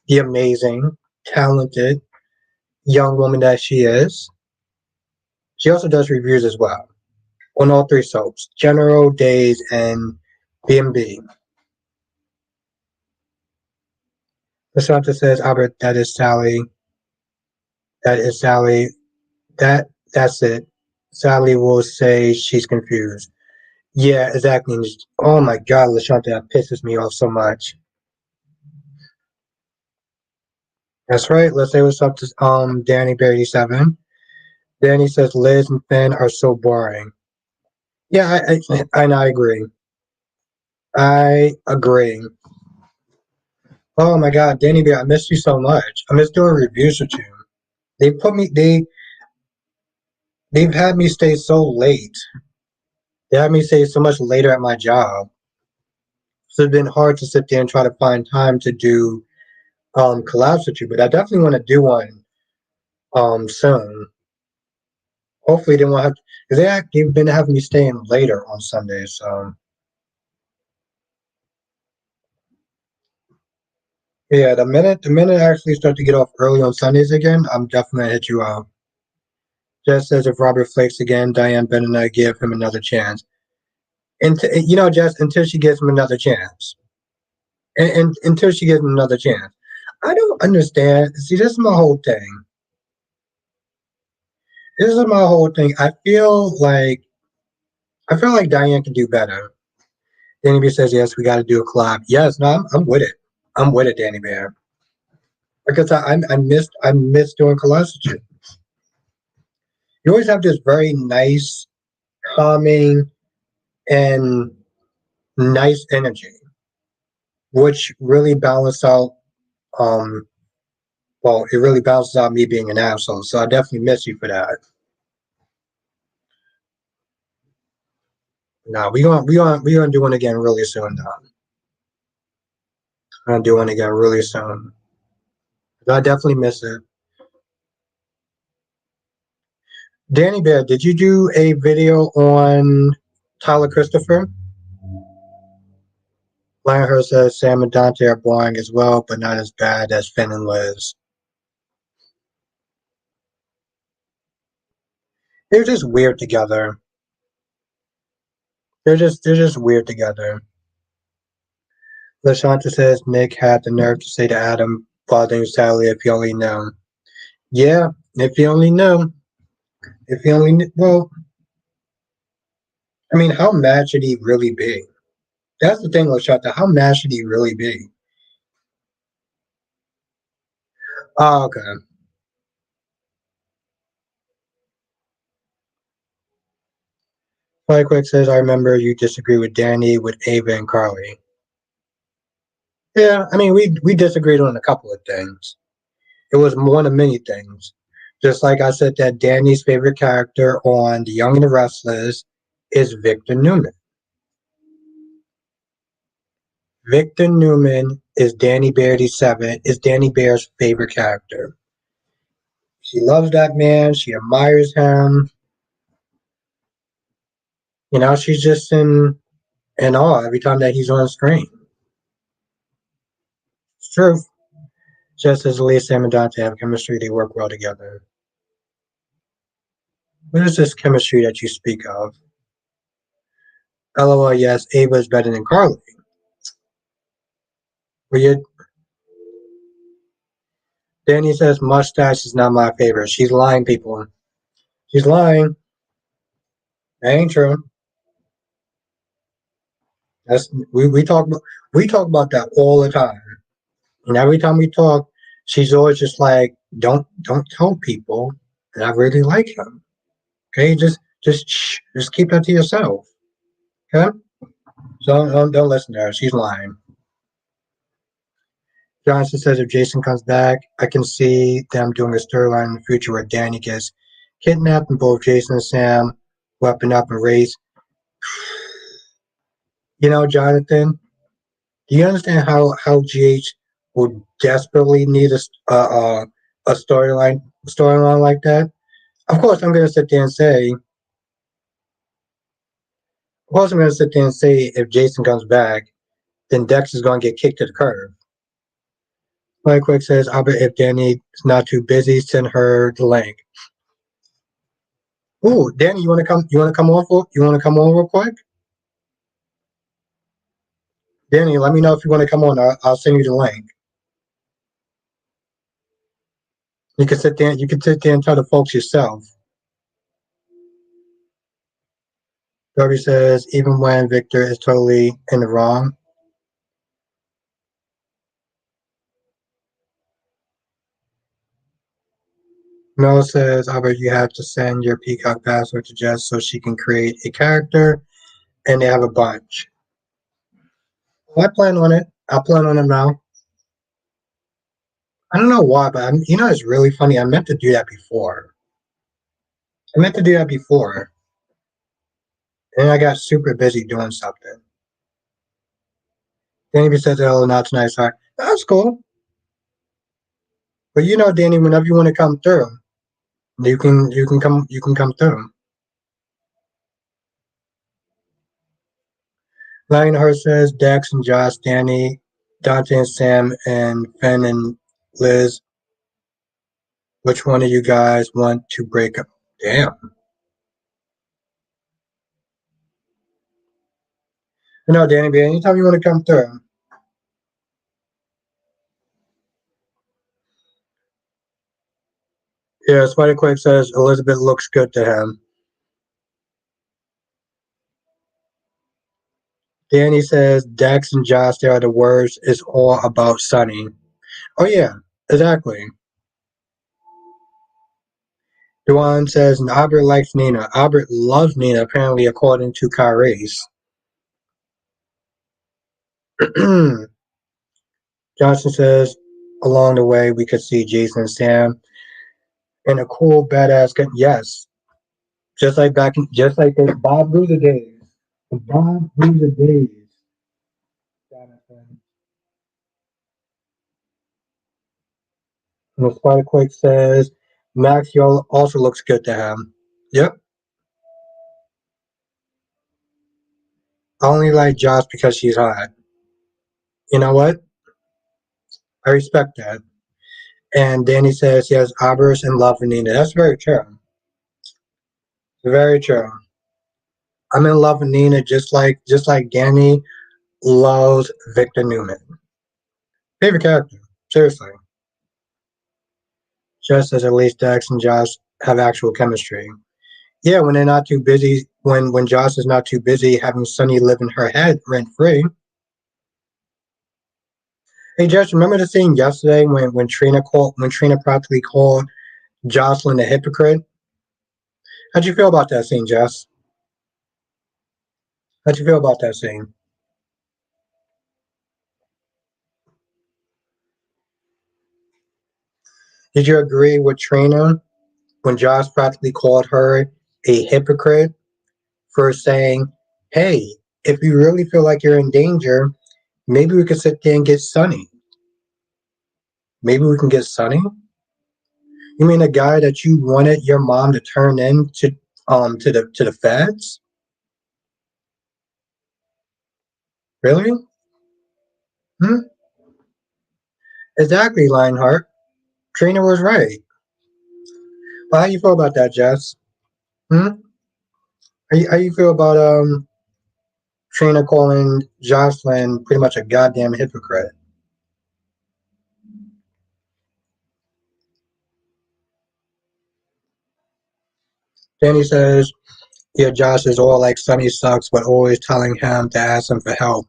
the amazing, talented. young woman that she is. She also does reviews as well on all three soaps: General, Days, and B&B. Lasanta says, Albert, that is Sally. That is Sally. That's it. Sally will say she's confused. Yeah, exactly. Oh my God, Lashanta, that pisses me off so much. That's right. Let's say what's up to Danny Bear 7. Danny says Liz and Finn are so boring. Yeah, and I agree. I agree. Oh my God, Danny Bear, I missed you so much. I miss doing reviews with you. They put me they've had me stay so late. They had me stay so much later at my job. So it's been hard to sit there and try to find time to do collabs with you. But I definitely want to do one soon. Hopefully they won't have because they've been having me staying later on Sundays. So yeah, the minute I actually start to get off early on Sundays again, I'm definitely gonna hit you up. Jess says if Robert flakes again, Diane better not give him another chance. And Jess, until she gives him another chance, and until she gives him another chance, I don't understand. See, this is my whole thing. This is my whole thing. I feel like Diane can do better. Danny Bear says yes, we got to do a collab. Yes, no, I'm with it. I'm with it, Danny Bear. Because I missed doing collabs with you. You always have this very nice, calming, and nice energy, which really balance out. Um, well, it really balances out me being an asshole. So I definitely miss you for that. No, we gonna do one again really soon, Don. We're gonna do one again really soon. I definitely miss it. Danny Bear, did you do a video on Tyler Christopher? Lionheart says Sam and Dante are boring as well, but not as bad as Finn and Liz. They're just weird together. They're just weird together. LaShanta says Nick had the nerve to say to Adam, bothering Sally if he only knew. Yeah, if he only knew. If he only knew. Well, I mean, how mad should he really be? That's the thing, LaShanta. How mad should he really be? Oh, okay. Mike Quick says, I remember you disagree with Danny, with Ava and Carly. Yeah, I mean, we disagreed on a couple of things. It was one of many things. Just like I said that Danny's favorite character on The Young and the Restless is Victor Newman. Victor Newman is Danny Bear's favorite character. She loves that man. She admires him. She's just in awe every time that he's on screen. It's true. Just as Lisa and Dante have chemistry, they work well together. What is this chemistry that you speak of? LOL, yes, Ava is better than Carly. Weird. Danny says mustache is not my favorite. She's lying, people. She's lying. That ain't true. That's we talk about that all the time. And every time we talk, she's always just like, don't tell people that I really like him. Okay, just shh, just keep that to yourself. Okay, so don't listen to her. She's lying. Johnson says if Jason comes back, I can see them doing a storyline in the future where Danny gets kidnapped and both Jason and Sam weapon up and race. Jonathan, do you understand how GH would desperately need a storyline like that? Of course, I'm gonna sit there and say, of course, I'm gonna sit there and say if Jason comes back, then Dex is gonna get kicked to the curb. Like Quick says, Albert, if Danny is not too busy, send her the link. Ooh, Danny, you want to come? You want to come on? You want to come on real quick? Danny, let me know if you want to come on. I'll send you the link. You can sit there. You can sit there and tell the folks yourself. Darby says, even when Victor is totally in the wrong. Mel says, Albert, you have to send your Peacock password to Jess so she can create a character, and they have a bunch. Well, I plan on it. I plan on it now. I don't know why, but it's really funny. I meant to do that before. I meant to do that before, and I got super busy doing something. Danny says, "Oh, not tonight, sorry." That's cool. But Danny, whenever you want to come through, you can come through. Lionheart says, Dax and Josh, Danny, Dante and Sam, and Finn and Liz. Which one of you guys want to break up? Damn. No, Danny B, anytime you want to come through. Yeah, Spider Quake says Elizabeth looks good to him. Danny says Dax and Josh, they are the worst. It's all about Sunny. Oh yeah, exactly. Duan says Albert likes Nina. Albert loves Nina, apparently, according to Kyrese. Johnson says along the way we could see Jason and Sam in a cool badass gun. Yes, just like the Bob Bruiser days. The Bob Bruiser days. Jonathan. And the Spider Quake says Max also looks good to him. Yep. I only like Josh because she's hot. You know what? I respect that. And Danny says he has Abers and love for Nina. That's very true. Very true. I'm in love with Nina just like Danny loves Victor Newman. Favorite character. Seriously. Just as at least Dex and Josh have actual chemistry. Yeah, when they're not too busy, when Josh is not too busy having Sunny live in her head rent free. Hey Josh, remember the scene yesterday when Trina practically called Jocelyn a hypocrite? How'd you feel about that scene, Jess? How'd you feel about that scene? Did you agree with Trina when Josh practically called her a hypocrite for saying, "Hey, if you really feel like you're in danger, maybe we could sit there and get Sunny. Maybe we can get Sunny." You mean a guy that you wanted your mom to turn in to the feds? Really? Hmm? Exactly, Lionheart. Trina was right. Well, how you feel about that, Jess? Hmm? How you feel about Trina calling Jocelyn pretty much a goddamn hypocrite? Danny says, yeah, Josh is all like Sunny sucks, but always telling him to ask him for help.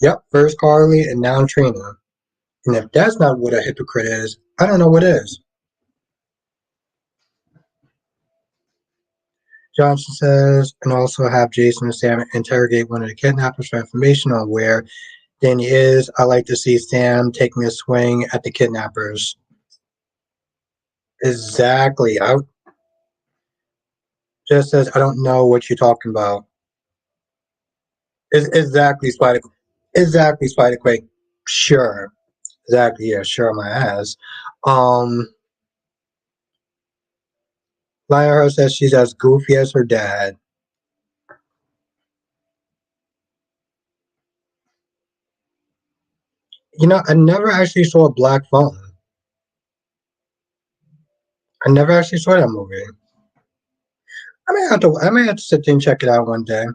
Yep, first Carly and now Trina. And if that's not what a hypocrite is, I don't know what is. Johnson says, and also have Jason and Sam interrogate one of the kidnappers for information on where Danny is. I like to see Sam taking a swing at the kidnappers. Exactly. I just says, I don't know what you're talking about. Exactly, Spider. Exactly, Spider Quake. Sure. Exactly. Yeah. Sure. My ass. Um. Lyra says she's as goofy as her dad. I never actually saw a black phone. I never actually saw that movie. I may have to sit there and check it out one day.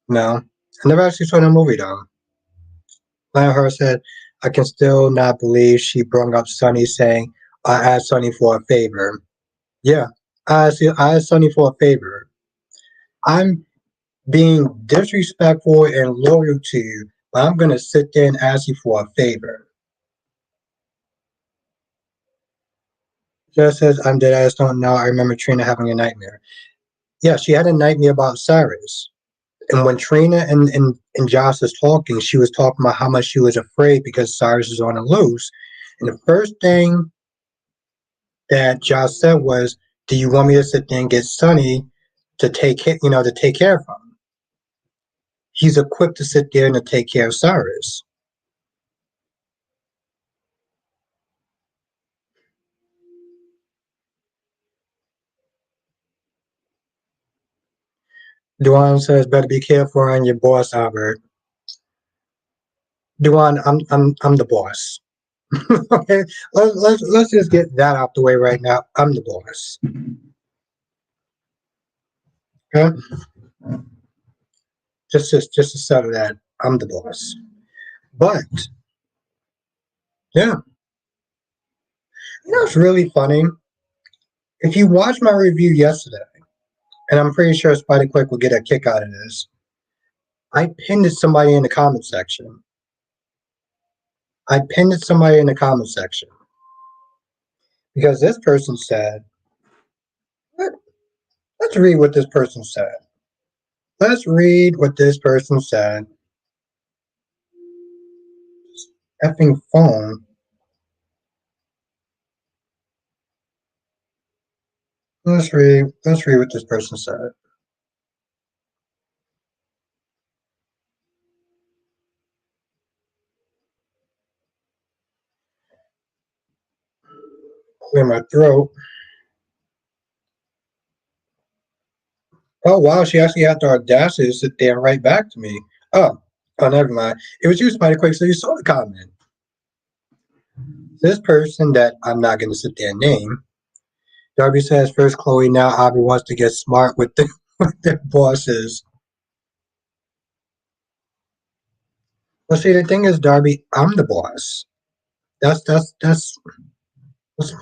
No, I never actually saw that movie though. Lionel Her said, "I can still not believe she brought up Sonny, saying I asked Sonny for a favor." Yeah, I asked Sonny for a favor. I'm being disrespectful and loyal to you, but I'm gonna sit there and ask you for a favor. Just says I'm dead ass don't know. I remember Trina having a nightmare. Yeah, she had a nightmare about Cyrus. And when Trina and Josh was talking, she was talking about how much she was afraid because Cyrus is on the loose. And the first thing that Josh said was, "Do you want me to sit there and get Sonny to take care of him? He's equipped to sit there and to take care of Cyrus." Duan says, "Better be careful on your boss, Albert." Duan, I'm the boss. Okay, let's just get that out the way right now. I'm the boss. Okay, just to settle that, I'm the boss. But yeah, it's really funny. If you watch my review yesterday, and I'm pretty sure Spider Quick will get a kick out of this, I pinned it somebody in the comment section. I pinned it somebody in the comment section because this person said, Let, let's read what this person said. Let's read what this person said. Effing phone. Let's read what this person said. Clear my throat. Oh wow, she actually had the audacity to sit there and write back to me. Oh, never mind. It was you, Spider Quick, so you saw the comment. This person that I'm not gonna sit there and name. Darby says first Chloe, now Abby wants to get smart with the with their bosses. Well see the thing is, Darby, I'm the boss. That's what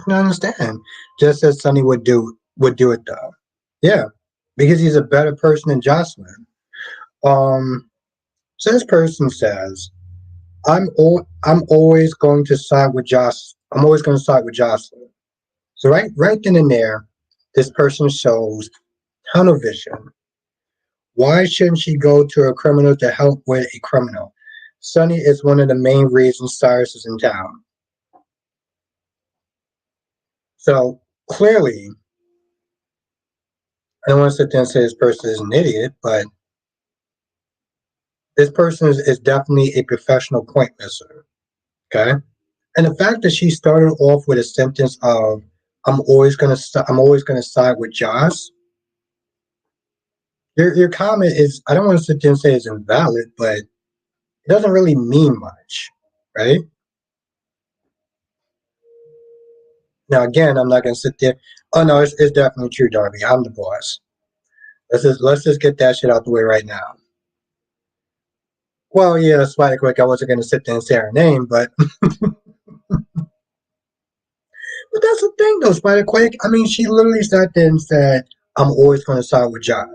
I understand. Just as Sonny would do it though. Yeah. Because he's a better person than Jocelyn. Um so this person says, I'm always going to side with Josh. I'm always going to side with Jocelyn. So right then and there, this person shows tunnel vision. Why shouldn't she go to a criminal to help with a criminal? Sonny is one of the main reasons Cyrus is in town. So clearly, I don't want to sit there and say this person is an idiot, but this person is definitely a professional point misser. Okay, and the fact that she started off with a sentence of I'm always gonna side with Josh." Your comment is, I don't want to sit there and say it's invalid, but it doesn't really mean much, right? Now again, I'm not gonna sit there. Oh no, it's definitely true, Darby. I'm the boss. Let's just get that shit out the way right now. Well, yeah, Spider Quick. I wasn't gonna sit there and say her name, but that's the thing though, Spider Quick. I mean, she literally sat there and said, "I'm always gonna side with Josh."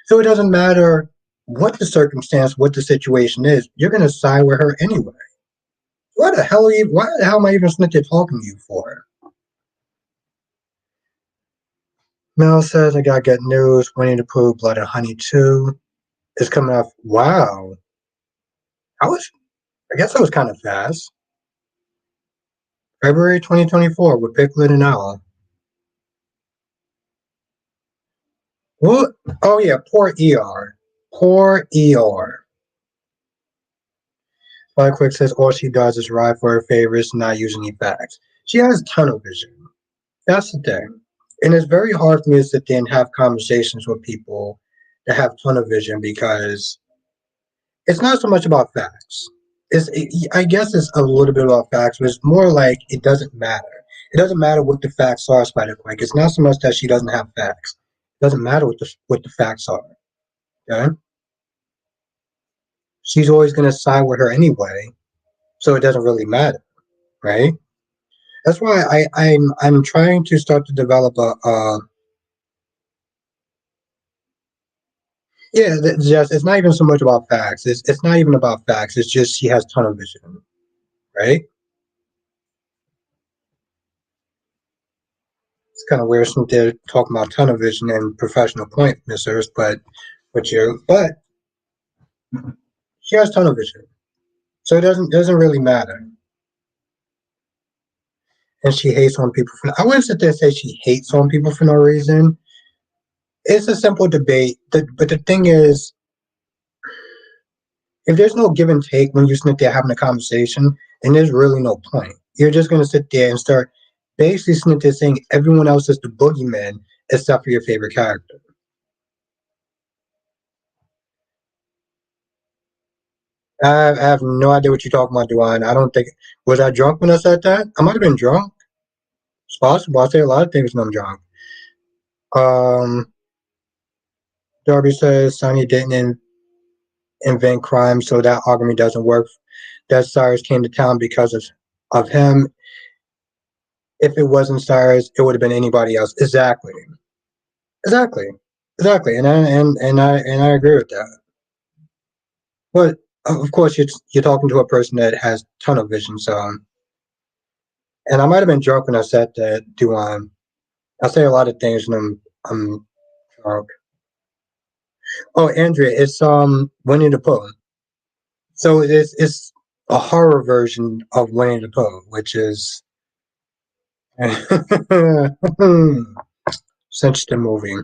So it doesn't matter what the circumstance, what the situation is. You're gonna side with her anyway. Why the hell am I even sitting there talking to you for? Mel says I got good news. Winnie the Pooh, Blood and Honey 2 is coming off. Wow. I guess that was kind of fast. February 2024 with Piglet and Owl. What? Oh yeah, poor ER. Poor ER. Fly Quick says all she does is ride for her favorites, not use any facts. She has tunnel vision. That's the thing. And it's very hard for me to sit there and have conversations with people that have tunnel vision because it's not so much about facts. I guess it's a little bit about facts, but it's more like it doesn't matter. It doesn't matter what the facts are, Spider Quake. It's not so much that she doesn't have facts. It doesn't matter what the facts are. Okay, she's always going to side with her anyway, so it doesn't really matter, right? That's why I'm trying to start to develop a yeah. Just it's not even so much about facts. It's not even about facts. It's just she has tunnel vision, right? It's kind of weird since they're talking about tunnel vision and professional point missers, but she has tunnel vision, so it doesn't really matter. And she hates on people for. I wouldn't sit there and say she hates on people for no reason. It's a simple debate, but the thing is, if there's no give and take when you sit there having a conversation, then there's really no point. You're just gonna sit there and start basically sitting there saying everyone else is the boogeyman except for your favorite character. I have no idea what you're talking about, Duane. I don't think was I drunk when I said that? I might have been drunk. It's possible. I say a lot of things when I'm drunk. Um, Darby says Sonny didn't invent crime, so that argument doesn't work. That Cyrus came to town because of him. If it wasn't Cyrus, it would have been anybody else. Exactly. Exactly. Exactly. And I agree with that. But of course, you're talking to a person that has tunnel vision. So, and I might have been drunk when I said that. Do I say a lot of things when I'm drunk. Oh, Andrea, it's Winnie the Pooh. So it's a horror version of Winnie the Pooh, which is such the movie.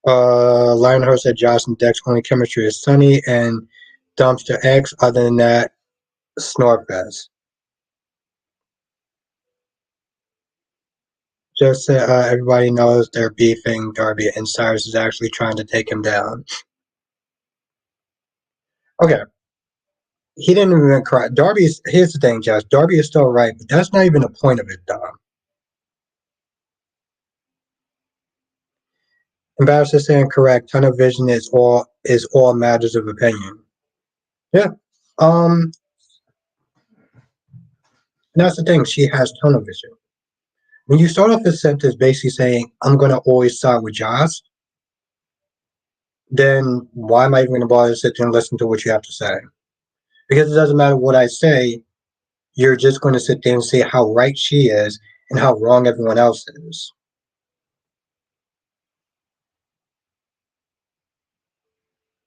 Lionheart said Josh and Dex only chemistry is Sunny and Dumpster X. Other than that, Snorfest. Just everybody knows they're beefing. Darby and Cyrus is actually trying to take him down. Okay, he didn't even cry. Darby's here's the thing, Josh. Darby is still right, but that's not even the point of it, though. Ambassador saying correct. Tunnel vision is all matters of opinion. Yeah. Um. And that's the thing. She has tunnel vision. When you start off a sentence basically saying, "I'm gonna always side with Josh," then why am I even going to bother to sit there and listen to what you have to say? Because it doesn't matter what I say, you're just going to sit there and say how right she is and how wrong everyone else is.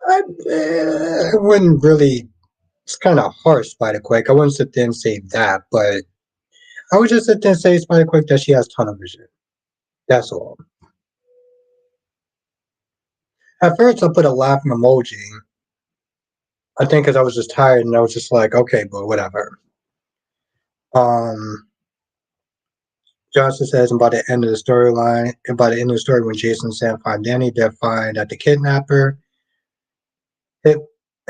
I wouldn't really, it's kind of harsh, Spider Quick. I wouldn't sit there and say that, but I would just sit there and say, Spider Quick, that she has tunnel vision. That's all. At first, I put a laughing emoji. I think because I was just tired and I was just like, okay, but whatever. Um, Johnson says about the end of the storyline, about the end of the story when Jason and Sam find Danny, they find that the kidnapper hit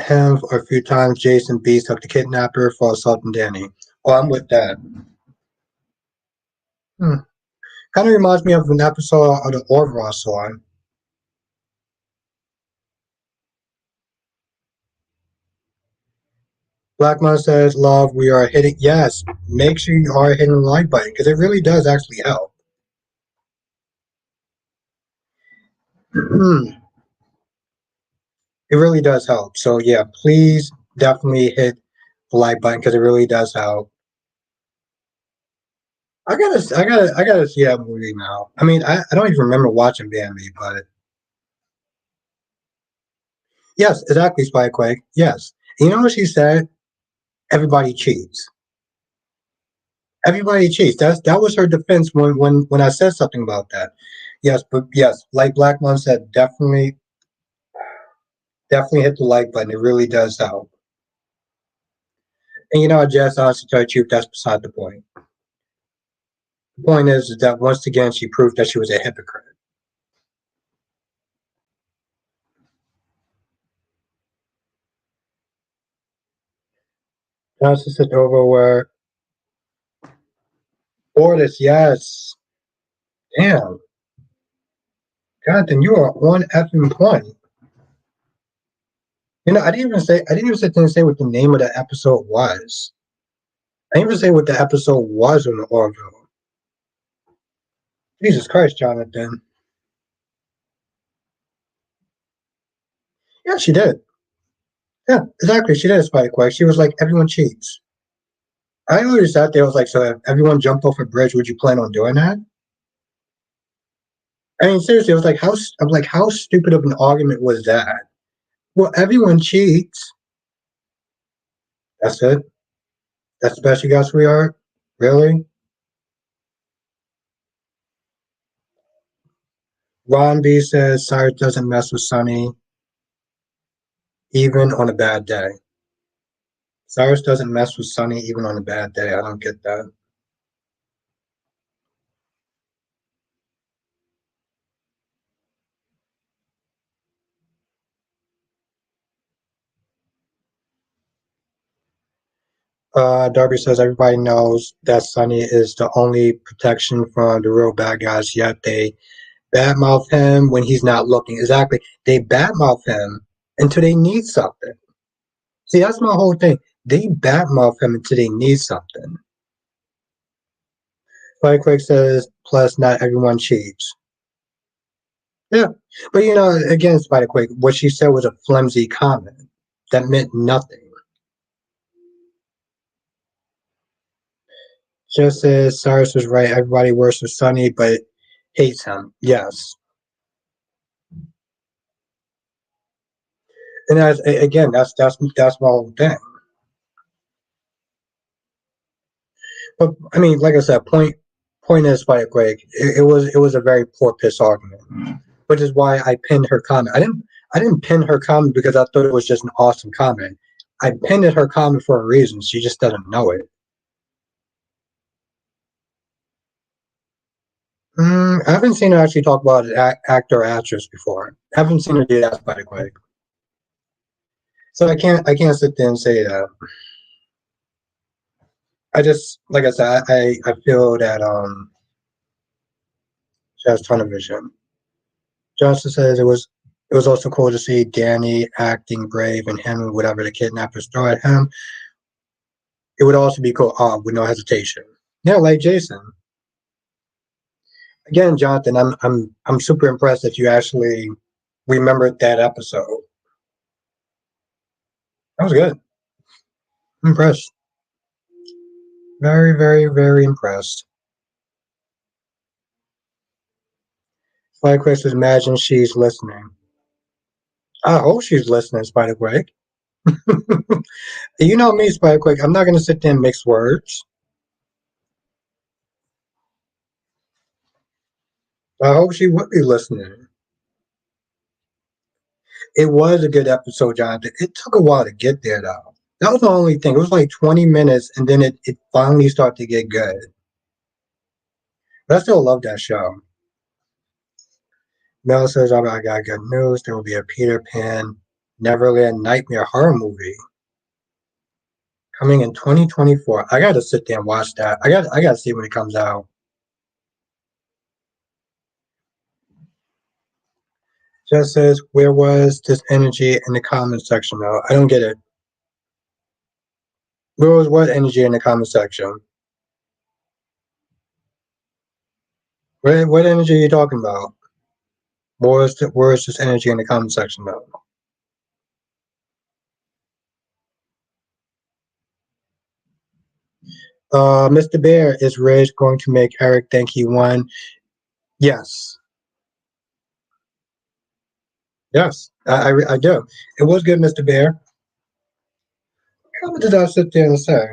him a few times. Jason beats up the kidnapper for assaulting Danny. Oh, I'm with that. Hmm. Kind of reminds me of an episode of the Orville I saw. Blackmon says, "Love, we are hitting." Yes, make sure you are hitting the like button because it really does actually help. It really does help. So yeah, please definitely hit the like button because it really does help. I gotta see that movie now. I mean, I don't even remember watching Bambi, but yes, exactly, Spikequake. Yes. And you know what she said? Everybody cheats. Everybody cheats. That was her defense when I said something about that. Yes, but yes, like Black Mom said, definitely hit the like button. It really does help. And you know, Jess, honestly, to tell you the truth, that's beside the point. The point is that once again, she proved that she was a hypocrite. Justice is over where Orders, yes. Damn. God, then you are on effing point. I didn't even sit there and say what the name of the episode was. I didn't even say what the episode was on the Orville. Jesus Christ, Jonathan. Yeah, she did. Yeah, exactly. She did spike quick. She was like, everyone cheats. I always sat there, I was like, so if everyone jumped off a bridge, would you plan on doing that? I mean, seriously, I'm like, how stupid of an argument was that? Well, everyone cheats. That's it. That's the best you got, sweetheart. Really? Ron B says Cyrus doesn't mess with Sunny even on a bad day. Cyrus doesn't mess with Sunny even on a bad day. I don't get that. Darby says everybody knows that Sunny is the only protection from the real bad guys, yet they badmouth him when he's not looking. Exactly. They badmouth him until they need something. See, that's my whole thing. They badmouth him until they need something. Firequake says, plus not everyone cheats. Yeah. But again, Spiderquake, what she said was a flimsy comment. That meant nothing. Just as Cyrus was right, everybody worships Sunny but hates him. Yes. And that's my whole thing. But I mean, like I said, point is Spiderquake. It was a very poor piss argument. Which is why I pinned her comment. I didn't pin her comment because I thought it was just an awesome comment. I pinned her comment for a reason. She just doesn't know it. I haven't seen her actually talk about an actor or actress before. I haven't seen her do that by the way. So I can't sit there and say that. I just like I said, I feel that she has a ton of vision. Johnson says it was also cool to see Danny acting brave and him whatever the kidnappers throw at him. It would also be cool with no hesitation. Yeah, like Jason. Again, Jonathan, I'm super impressed that you actually remembered that episode. That was good. I'm impressed. Very, very, very impressed. Flight Quest imagine she's listening. I hope she's listening, Spider Quake. You know me, Spider Quake. I'm not gonna sit there and mix words. I hope she would be listening. It was a good episode, Jonathan. It took a while to get there though. That was the only thing. It was like 20 minutes and then it finally started to get good. But I still love that show. Mel says, "Oh, I got good news. There will be a Peter Pan Neverland Nightmare horror movie coming in 2024. I got to sit there and watch that. I got to see when it comes out." Just says, "Where was this energy in the comment section, though?" I don't get it. Where was what energy in the comment section? What energy are you talking about? Where is this energy in the comment section, though? Mr. Bear, is Rage going to make Eric think he won? Yes. Yes, I do. It was good, Mr. Bear. How did I sit there and say?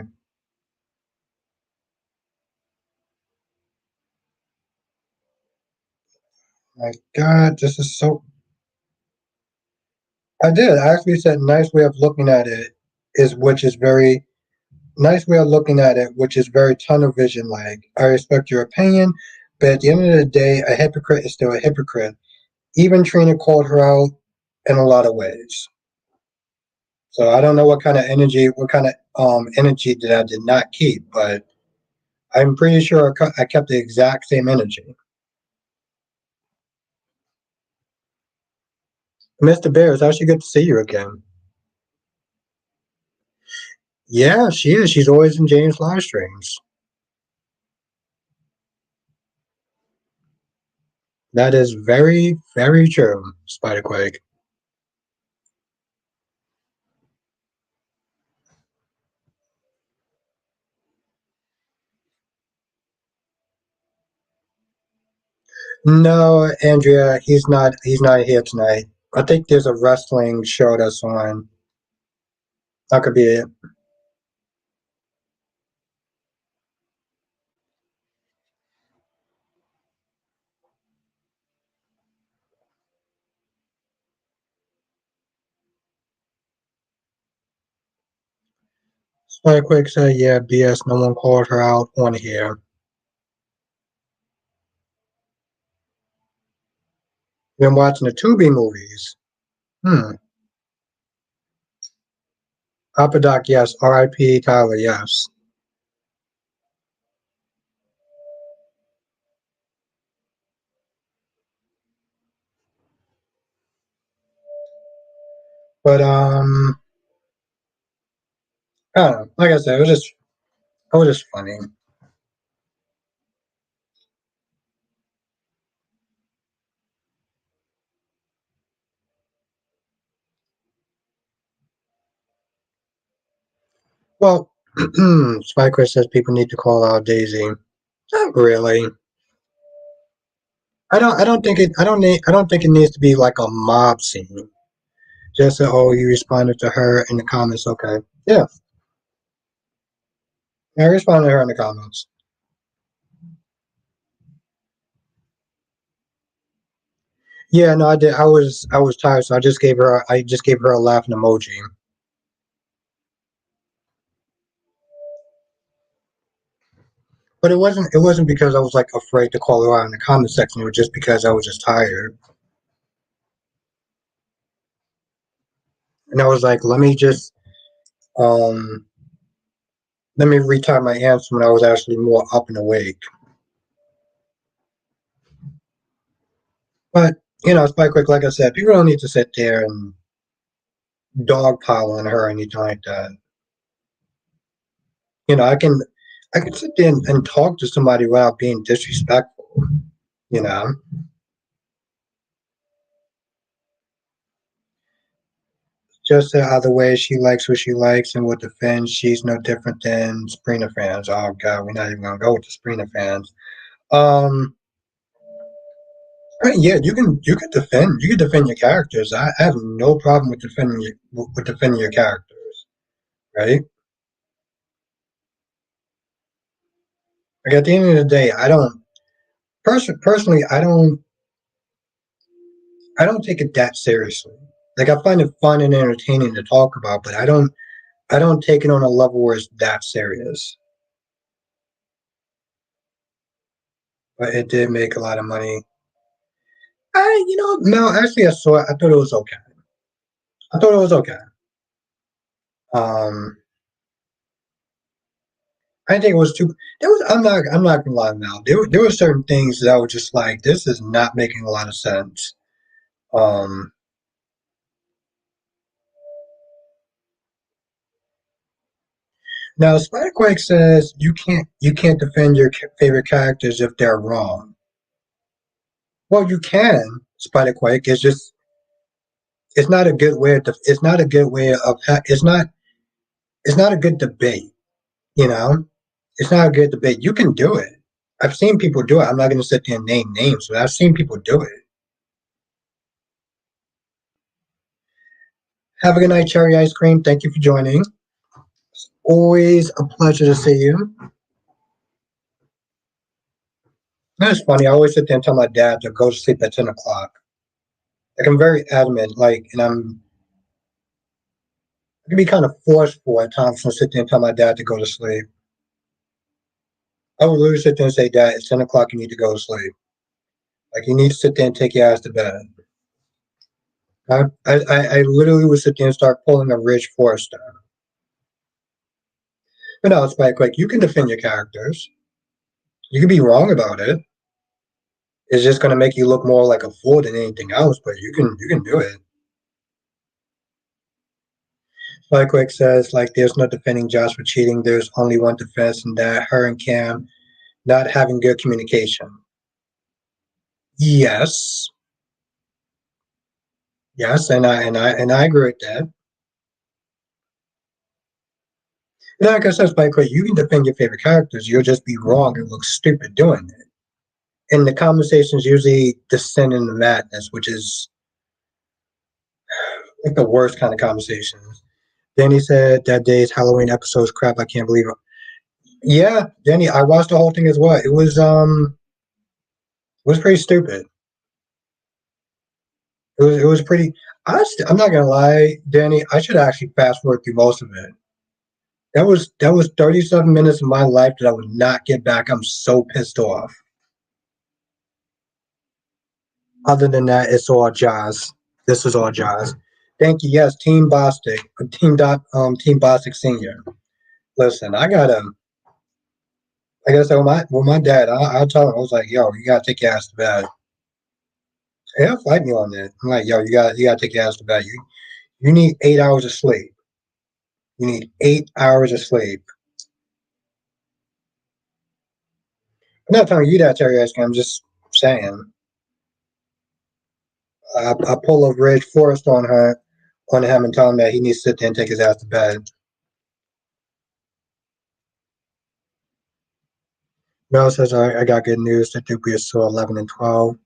My God, this is so. I did. I actually said nice way of looking at it is which is very nice way of looking at it, which is very tunnel vision like. I respect your opinion, but at the end of the day, a hypocrite is still a hypocrite. Even Trina called her out in a lot of ways. So I don't know what kind of energy, what kind of energy that I did not keep, but I'm pretty sure I kept the exact same energy. Mr. Bear, it's actually good to see you again. Yeah, she is. She's always in James' live streams. That is very, very true, Spiderquake. No, Andrea, he's not. He's not here tonight. I think there's a wrestling show that's on. That could be it. Spiderquake said, "Yeah, BS. No one called her out on here." Been watching the Tubi movies. Hmm. Upper Doc, yes. R.I.P. Tyler, yes. But I don't know. Like I said, it was just funny. Well, Spiker says people need to call out Daisy. Not really. I don't think it. I don't need. I don't think it needs to be like a mob scene. Just that, oh, you responded to her in the comments. Okay. Yeah, I responded to her in the comments. Yeah, no, I did. I was tired, so I just gave her a laughing emoji. But it wasn't because I was like afraid to call her out in the comment section. It was just because I was just tired. And I was like, um let me retime my answer when I was actually more up and awake. But it's quite quick, like I said, people don't need to sit there and dogpile on her or anything like that. I can sit there and talk to somebody without being disrespectful, you know. Just the other way she likes what she likes and with the fans, she's no different than Sabrina fans. Oh god, we're not even gonna go with the Sabrina fans. Um yeah, you can defend your characters. I have no problem with defending your characters, right? Like at the end of the day, I don't personally I don't take it that seriously. Like I find it fun and entertaining to talk about, but I don't take it on a level where it's that serious. But it did make a lot of money. No, actually, I saw it. I thought it was okay. I thought it was okay. Um, I think it was too. There was. I'm not gonna lie now. There were certain things that I was just like, this is not making a lot of sense. Um, Now Spiderquake says you can't defend your favorite characters if they're wrong. Well, you can, Spiderquake. It's not a good way. It's not a good way of. It's not a good debate. You know, it's not a good debate. You can do it. I've seen people do it. I'm not going to sit there and name names, but I've seen people do it. Have a good night, Cherry Ice Cream. Thank you for joining. Always a pleasure to see you. That's funny. I always sit there and tell my dad to go to sleep at 10 o'clock. Like I'm very adamant. Like, and I can be kind of forceful at times to sit there and tell my dad to go to sleep. I would literally sit there and say, "Dad, it's 10 o'clock. You need to go to sleep. Like you need to sit there and take your ass to bed." I literally would sit there and start pulling a Ridge Forrester. But no, it's like you can defend your characters. You can be wrong about it. It's just gonna make you look more like a fool than anything else, but you can do it. Spikewick says like there's no defending Josh for cheating. There's only one defense, and that her and Cam not having good communication. Yes, yes, and I agree with that. And like I said, Spikewick, you can defend your favorite characters. You'll just be wrong and look stupid doing it. And the conversations usually descend into madness, which is like the worst kind of conversations. Danny said that day's Halloween episode's crap. I can't believe it. Yeah, Danny, I watched the whole thing as well. It was pretty stupid. It was pretty. I'm not gonna lie, Danny. I should actually fast forward through most of it. That was 37 minutes of my life that I would not get back. I'm so pissed off. Other than that, it's all jazz. This is all jazz. Thank you. Yes, Team Bostic, Team Bostic Senior. Listen, like I said, with my dad, I tell him I was like, yo, you gotta take your ass to bed. He'll fight me on that. I'm like, yo, you gotta take your ass to bed. You need 8 hours of sleep. You need 8 hours of sleep. I'm not telling you that, Terry Ice Cream. I'm just saying. I pull a Ridge Forest on him and tell him that he needs to sit there and take his ass to bed. Mel says I got good news. The Dupe is still 11 and 12.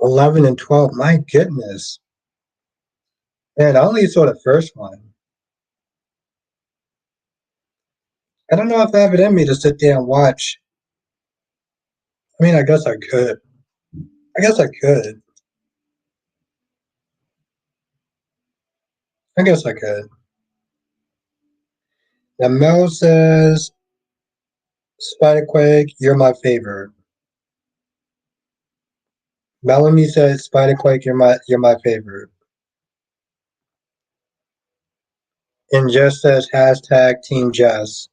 11 and 12. My goodness. Man, I only saw the first one. I don't know if I have it in me to sit there and watch. I mean, I guess I could. I guess I could. I guess I could. Now Mel says Spiderquake, you're my favorite. Melanie says Spiderquake, you're my favorite. And Jess says hashtag Team Jess.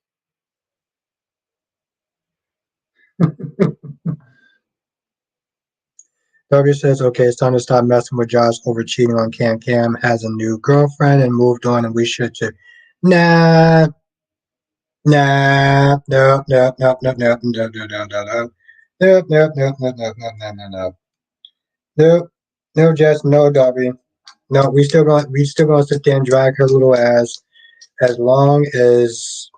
W says, okay, it's time to stop messing with Josh over cheating on Cam. Cam has a new girlfriend and moved on, and we should too. Nah, nah, no, no, no, no, no, no, no, no, no, no. No, no, no, no, no, no, no, no, no. No, no, Jess, no, Dobby. No, we still gonna sit there and drag her little ass as long as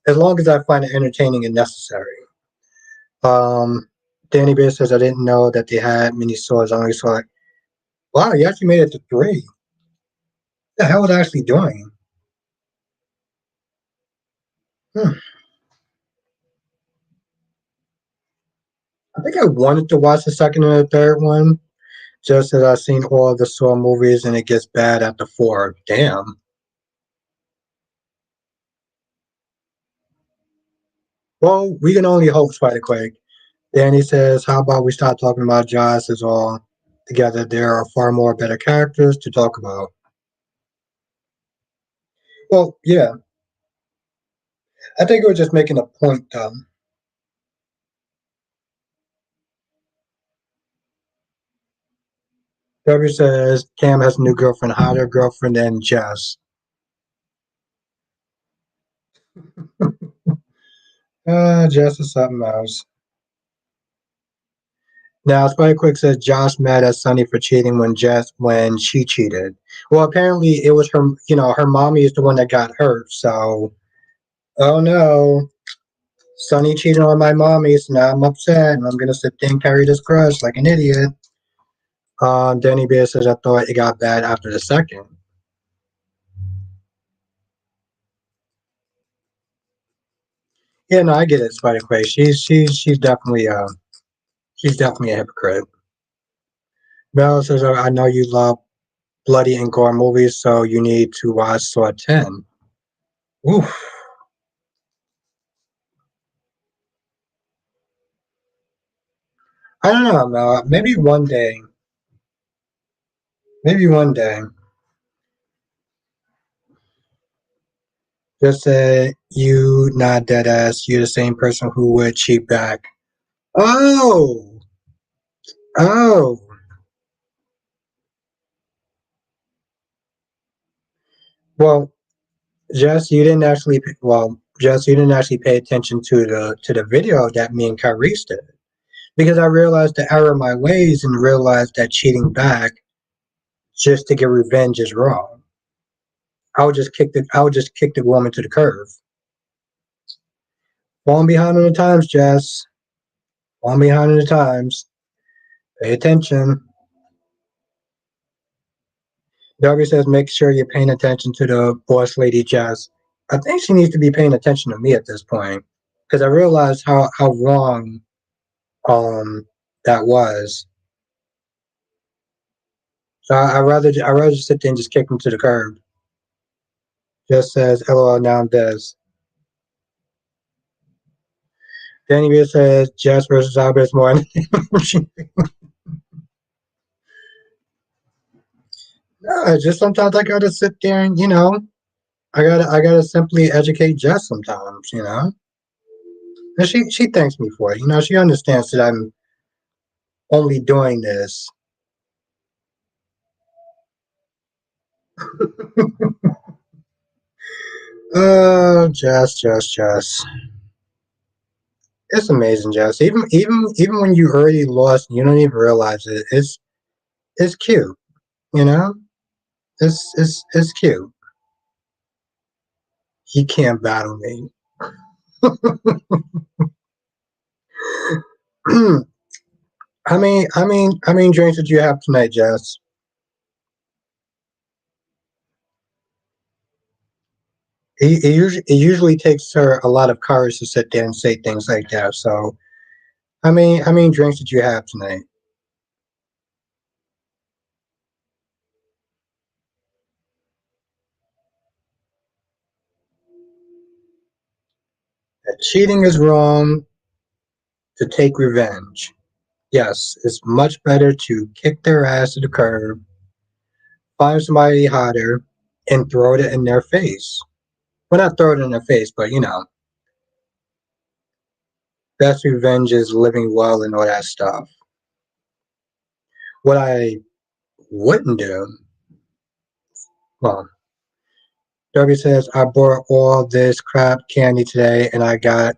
I find it entertaining and necessary. Um, Danny Bear says I didn't know that they had mini swords. I only saw like, wow, you actually made it to three. What the hell was I actually doing? Hmm. I think I wanted to watch the second and the third one, just as I've seen all of the Saw movies and it gets bad after four. Damn. Well, we can only hope, Spider Quake. Danny says, how about we start talking about Joss as all together? There are far more better characters to talk about. Well, yeah, I think we're just making a point, W says Cam has a new girlfriend, hotter girlfriend than Jess. Jess is something else. Now, Spider Quick says Josh mad at Sunny for cheating when she cheated. Well, apparently it was her mommy is the one that got hurt. So, oh no, Sunny cheated on my mommy, so now I'm upset and I'm gonna sit there and carry this crush like an idiot. Danny Bear says I thought it got bad after the second. Yeah, no, I get it, Spider Quick. She's definitely a hypocrite. Bella says I know you love bloody and gore movies, so you need to watch Saw 10. Oof. I don't know, Mel. Maybe one day. Maybe one day. Just said you not dead ass. You're the same person who would cheat back. Oh, oh. Well, Jess, you didn't actually. Well, Jess, you didn't actually pay attention to the video that me and Kyrie did because I realized the error of my ways and realized that cheating back just to get revenge is wrong. I would just kick the woman to the curb. Falling behind on the times, Jess. Falling behind on the times. Pay attention. Darby says, make sure you're paying attention to the boss lady, Jess. I think she needs to be paying attention to me at this point because I realized how wrong that was. So I rather just sit there and just kick him to the curb. Just says, LOL, now I'm Des. Danny Beer says, Jess versus Albert is more. Just sometimes I gotta sit there and I gotta simply educate Jess sometimes, and she thanks me for it. She understands that I'm only doing this. Jess. It's amazing, Jess. Even when you already lost, you don't even realize it. It's cute, you know. It's cute. He can't battle me. How many drinks did you have tonight, Jess? It usually takes her a lot of courage to sit there and say things like that. So, how many drinks did you have tonight? That cheating is wrong to take revenge. Yes, it's much better to kick their ass to the curb, find somebody hotter, and throw it in their face. Well, not throw it in their face, but best revenge is living well and all that stuff. What I wouldn't do, well, Derby says, I bought all this crap candy today and I bought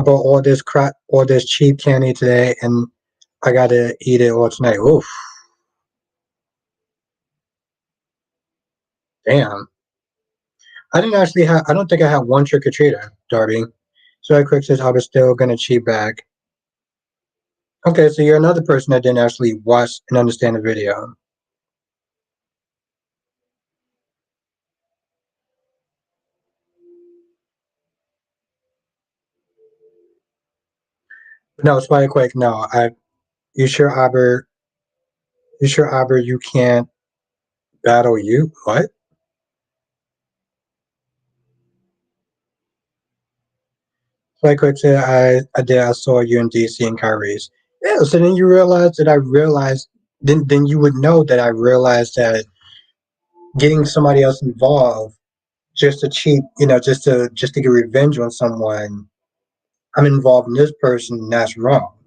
all this cheap candy today and I gotta eat it all tonight. Oof, damn. I don't think I had one trick or treater, Darby. So I quick says, I was still gonna cheat back. Okay, so you're another person that didn't actually watch and understand the video. No, Spider Quake, no. You sure, Aber? You sure, Aber? You can't battle you? What? Spider Quake said, I did. I saw you in DC and Kyrie's. Yeah. So then you realize that I realized. Then you would know that I realized that getting somebody else involved just to cheat, just to get revenge on someone. I'm involved in this person, and that's wrong.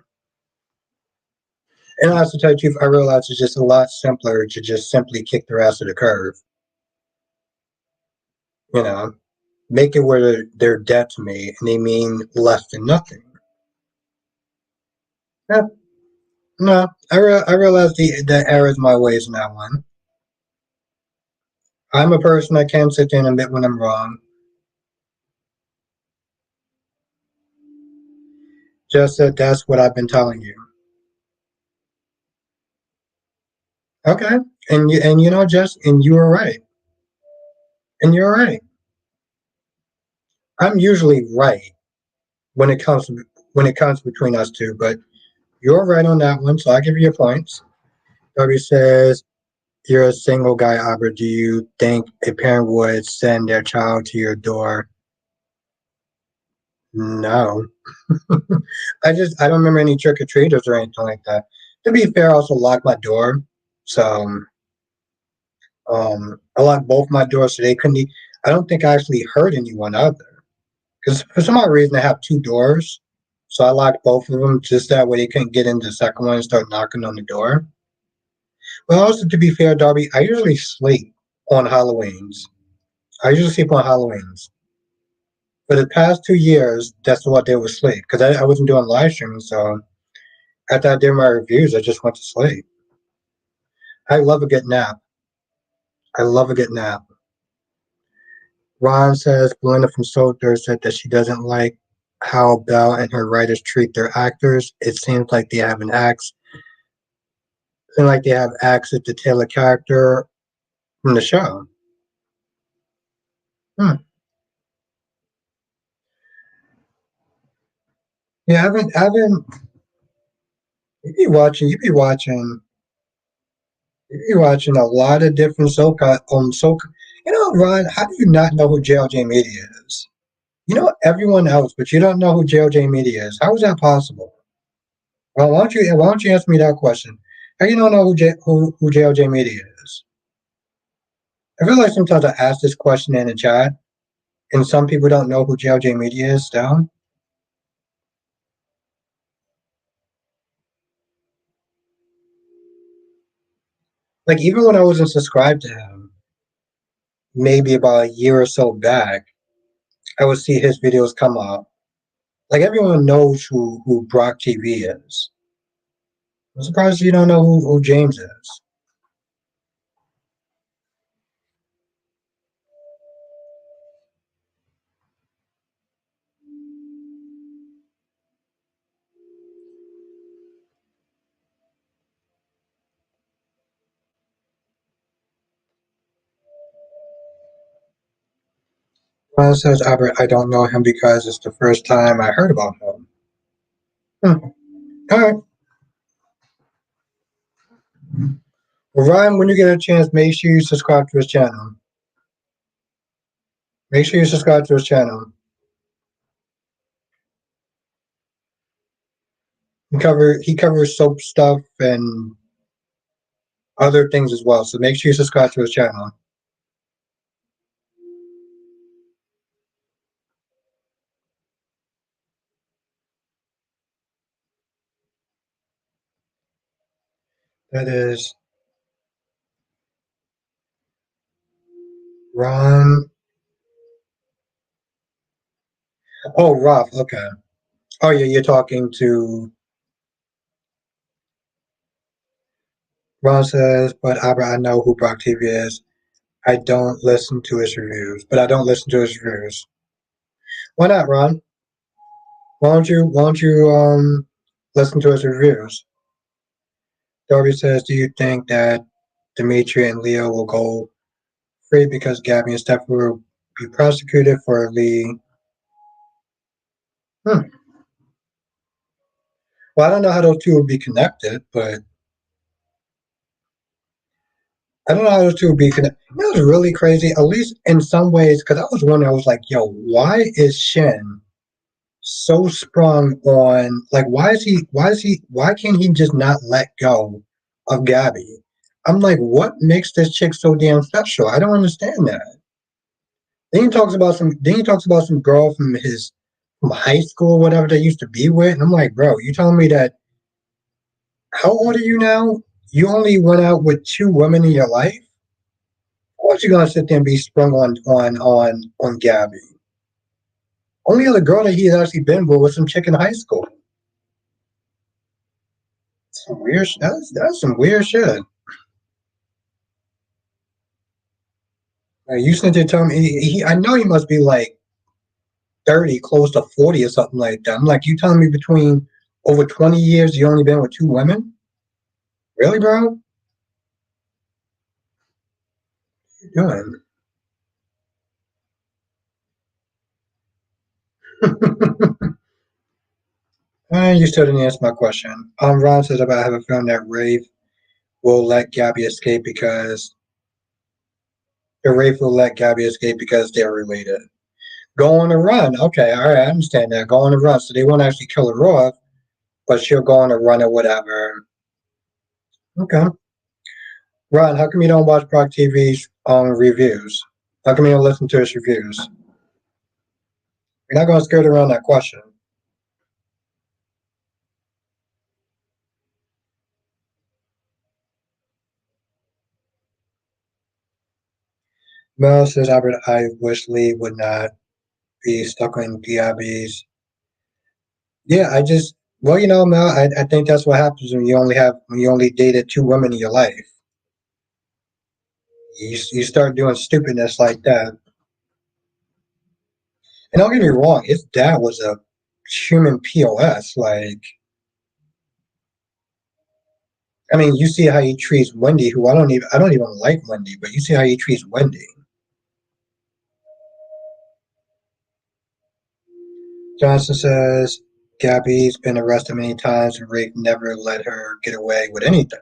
And I have to tell you the truth, I realize it's just a lot simpler to just simply kick their ass to the curb. You know, make it where they're dead to me and they mean less than nothing. Yeah, no, I realize the error is my ways in that one. I'm a person that can sit there and admit when I'm wrong. Just that that's what I've been telling you. Okay, and just and you were right, and you're right. I'm usually right when it comes between us two, but you're right on that one, so I give you your points. Darby says, you're a single guy, Albert. Do you think a parent would send their child to your door? No. I don't remember any trick or treaters or anything like that. To be fair, I also locked my door. So I locked both my doors so they couldn't I don't think I actually hurt anyone either. Because for some odd reason, I have two doors. So I locked both of them just that way they couldn't get into the second one and start knocking on the door. But also, to be fair, Darby, I usually sleep on Halloweens. I usually sleep on Halloweens. For the past 2 years, that's what I did was sleep. Because I wasn't doing live streaming, so after I did my reviews, I just went to sleep. I love a good nap. I love a good nap. Ron says Belinda from Soldier said that she doesn't like how Belle and her writers treat their actors. It seems like they have an axe, seems like they have axes to tail a character from the show. Hmm. Yeah, I haven't. You be watching a lot of different soap. Ron, how do you not know who JLJ Media is? You know everyone else, but you don't know who JLJ Media is. How is that possible? Well, why don't you answer me that question? How you don't know who JLJ Media is? I feel like sometimes I ask this question in the chat, and some people don't know who JLJ Media is still. Like even when I wasn't subscribed to him, maybe about a year or so back, I would see his videos come up. Like everyone knows who Brock TV is. I'm surprised you don't know who James is. Ron says, Albert, I don't know him because it's the first time I heard about him. Hmm. All right. Well, Ryan, when you get a chance, make sure you subscribe to his channel. Make sure you subscribe to his channel. He covers soap stuff and other things as well. So make sure you subscribe to his channel. That is Ron. Oh, Roth. Okay. Oh, yeah, you're talking to Ron says, but Albert, I know who Brock TV is. I don't listen to his reviews, but I don't listen to his reviews. Why not, Ron? Why don't you listen to his reviews? Darby says, do you think that Dimitri and Leo will go free because Gabby and Steph will be prosecuted for Lee? Hmm. Well, I don't know how those two will be connected, but I don't know how those two would be connected. It was really crazy, at least in some ways, because I was wondering, I was like, yo, why is Shin so sprung on, like, why can't he just not let go of Gabby? I'm like, what makes this chick so damn special? I don't understand that. Then he talks about some girl from high school, whatever they used to be with. And I'm like, bro, you telling me that how old are you now? You only went out with two women in your life? Of course you're gonna sit there and be sprung on Gabby. Only other girl that he has actually been with was some chick in high school. Some weird that's some weird shit. You sent it to him. I know he must be like 30, close to 40 or something like that. I'm like, you telling me between over 20 years you only been with two women? Really, bro? What you doing? And you still didn't answer my question. Ron says about I have a feeling that Rafe will let Gabby escape because Rafe will let Gabby escape because they're related. Go on a run. Okay, all right, I understand that. Go on a run. So they won't actually kill her off, but she'll go on a run or whatever. Okay. Ron, how come you don't watch Proc TV's reviews? How come you don't listen to his reviews? You're not going to skirt around that question. Mel says, Albert, I wish Lee would not be stuck on Gabby's. Yeah, well, Mel, I think that's what happens when you only dated two women in your life. You start doing stupidness like that. And don't get me wrong, his dad was a human POS. Like, I mean, you see how he treats Wendy, who I don't even like Wendy, but you see how he treats Wendy. Johnson says Gabby's been arrested many times and Rick never let her get away with anything.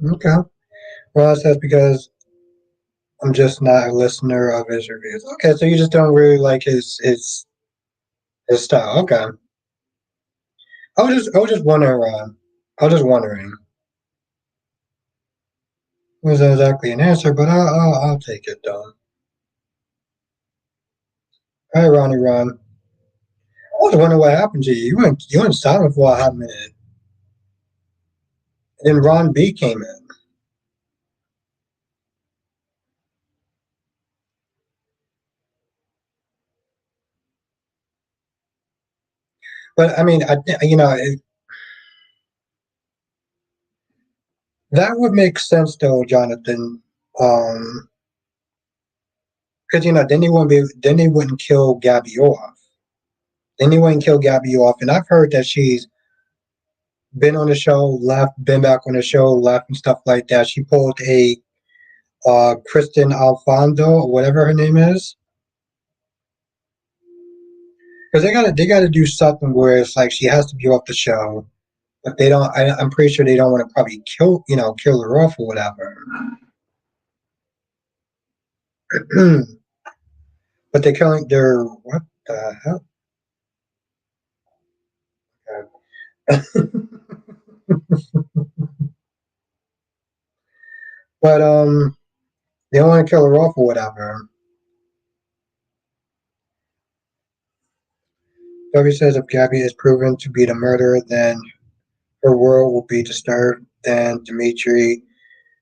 Okay. Well, says because I'm just not a listener of his reviews. Okay, so you just don't really like his style. Okay. I was just wondering. I was just wondering. Was that exactly an answer? But I'll take it though. All right, Ronnie Ron. I was wondering what happened to you. You went silent for a hot minute. And then Ron B came in. But I mean, that would make sense though, Jonathan. Um, because then they wouldn't kill Gabby off. Then they wouldn't kill Gabby off. And I've heard that she's been on the show, left, been back on the show, left, and stuff like that. She pulled a Kristen Alfonso or whatever her name is. Because they gotta do something where it's like she has to be off the show, but they don't. I'm pretty sure they don't want to probably kill her off or whatever. But they're killing. They're what the hell? But they don't want to kill her off or whatever. Toby says if Gabby is proven to be the murderer, then her world will be disturbed. Then Dimitri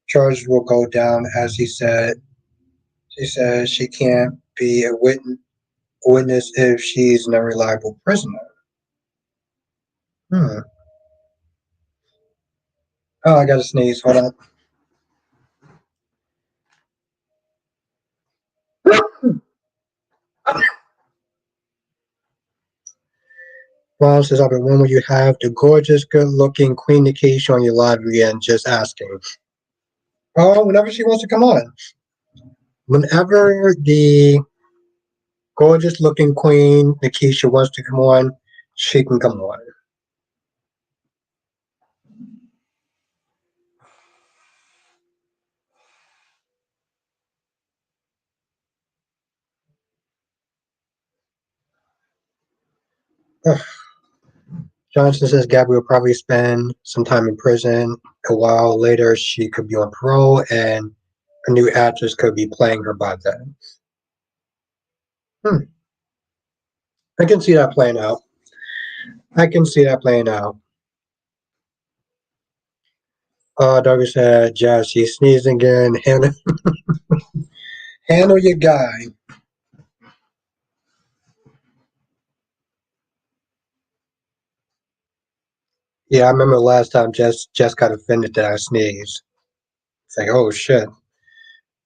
charges will go down, as he said. She says she can't be a witness if she's an unreliable prisoner. Hmm. Oh, I got to sneeze. Hold on. Ron says, Albert, when will you have the gorgeous, good-looking Queen Nikisha on your live again? Just asking. Oh, whenever she wants to come on. Whenever the gorgeous-looking Queen Nikisha wants to come on, she can come on. Johnson says Gabby will probably spend some time in prison. A while later, she could be on parole, and a new actress could be playing her by then. Hmm. I can see that playing out. I can see that playing out. Douglas said, Jazz, she's sneezing again. Handle your guy. Yeah, I remember last time Jess got offended that I sneezed. It's like, oh shit.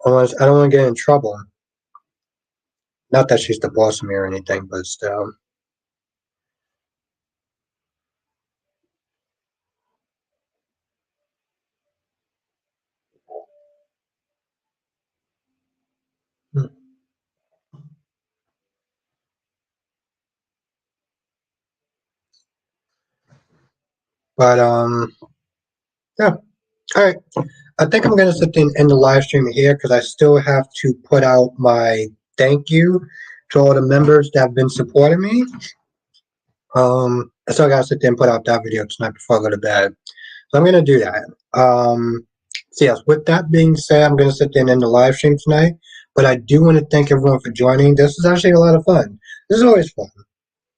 I don't want to get in trouble. Not that she's the boss of me or anything, but still. Hmm. But yeah. All right. I think I'm gonna sit in the live stream here because I still have to put out my thank you to all the members that have been supporting me. I still gotta sit there and put out that video tonight before I go to bed. So I'm gonna do that. So yes, with that being said, I'm going to sit there and end the live stream tonight. But I do want to thank everyone for joining. This is actually a lot of fun. This is always fun.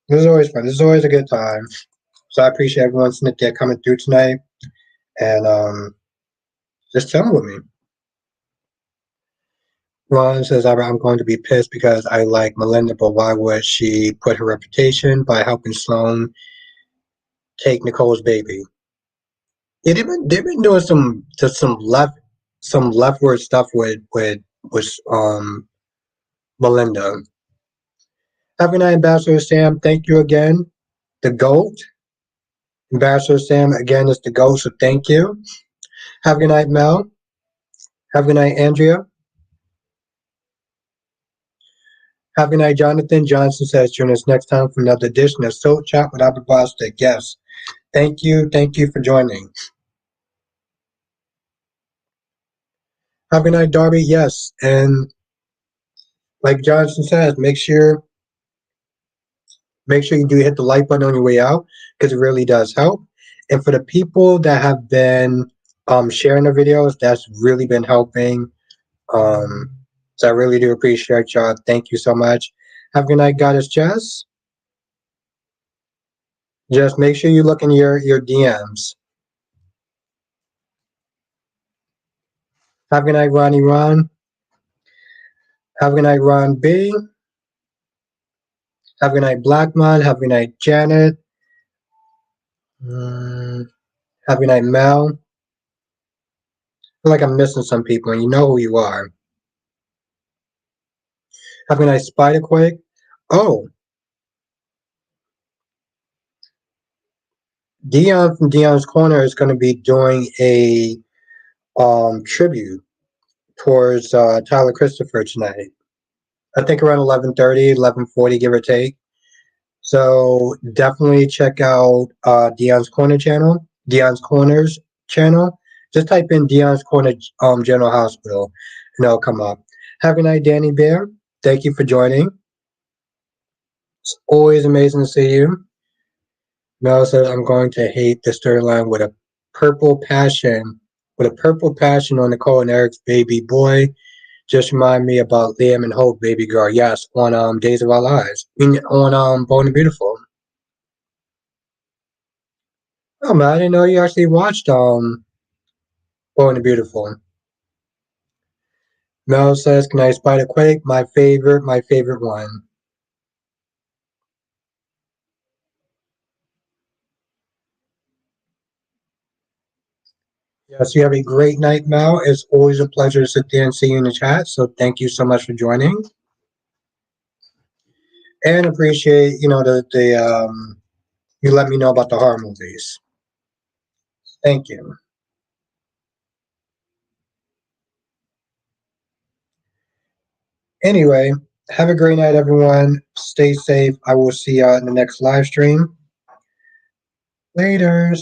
This is always fun. This is always a good time. So I appreciate everyone sitting there coming through tonight and just chilling with me. Ron says, I'm going to be pissed because I like Melinda, but why would she put her reputation by helping Sloan take Nicole's baby? Yeah, they've been doing some leftward stuff with Melinda. Have a good night, Ambassador Sam. Thank you again. The GOAT. Ambassador Sam again is the GOAT, so thank you. Have a good night, Mel. Have a good night, Andrea. Have a good night, Jonathan. Johnson says, join us next time for another edition of Soul Chat with Albert Bostic. Yes. Thank you. Thank you for joining. Have a good night, Darby. Yes. And like Johnson says, make sure you do hit the like button on your way out because it really does help. And for the people that have been sharing the videos, that's really been helping. Um, so I really do appreciate y'all. Thank you so much. Have a good night, Goddess Jess. Just make sure you look in your DMs. Have a good night, Ronnie Ron. Have a good night, Ron B. Have a good night, Blackmon. Have a good night, Janet. Have a good night, Mel. I feel like I'm missing some people, and you know who you are. Have a good night, Spiderquake. Oh, Dion from Dion's Corner is going to be doing a tribute towards Tyler Christopher tonight. I think around 11:30, 11:40, give or take. So definitely check out Dion's Corner channel, Dion's Corners channel. Just type in Dion's Corner General Hospital, and it'll come up. Have a good night, Danny Bear. Thank you for joining. It's always amazing to see you. Mel says, I'm going to hate the storyline with a purple passion. With a purple passion on Nicole and Eric's baby boy. Just remind me about Liam and Hope, baby girl. Yes, on Days of Our Lives. I mean, on Born and Beautiful. Oh man, I didn't know you actually watched Born and Beautiful. Mel says, "Can I Spider Quake? My favorite one." Yes, you have a great night, Mel. It's always a pleasure to sit there and see you in the chat. So thank you so much for joining, and appreciate the you let me know about the horror movies. Thank you. Anyway, have a great night, everyone. Stay safe. I will see you in the next live stream. Laters.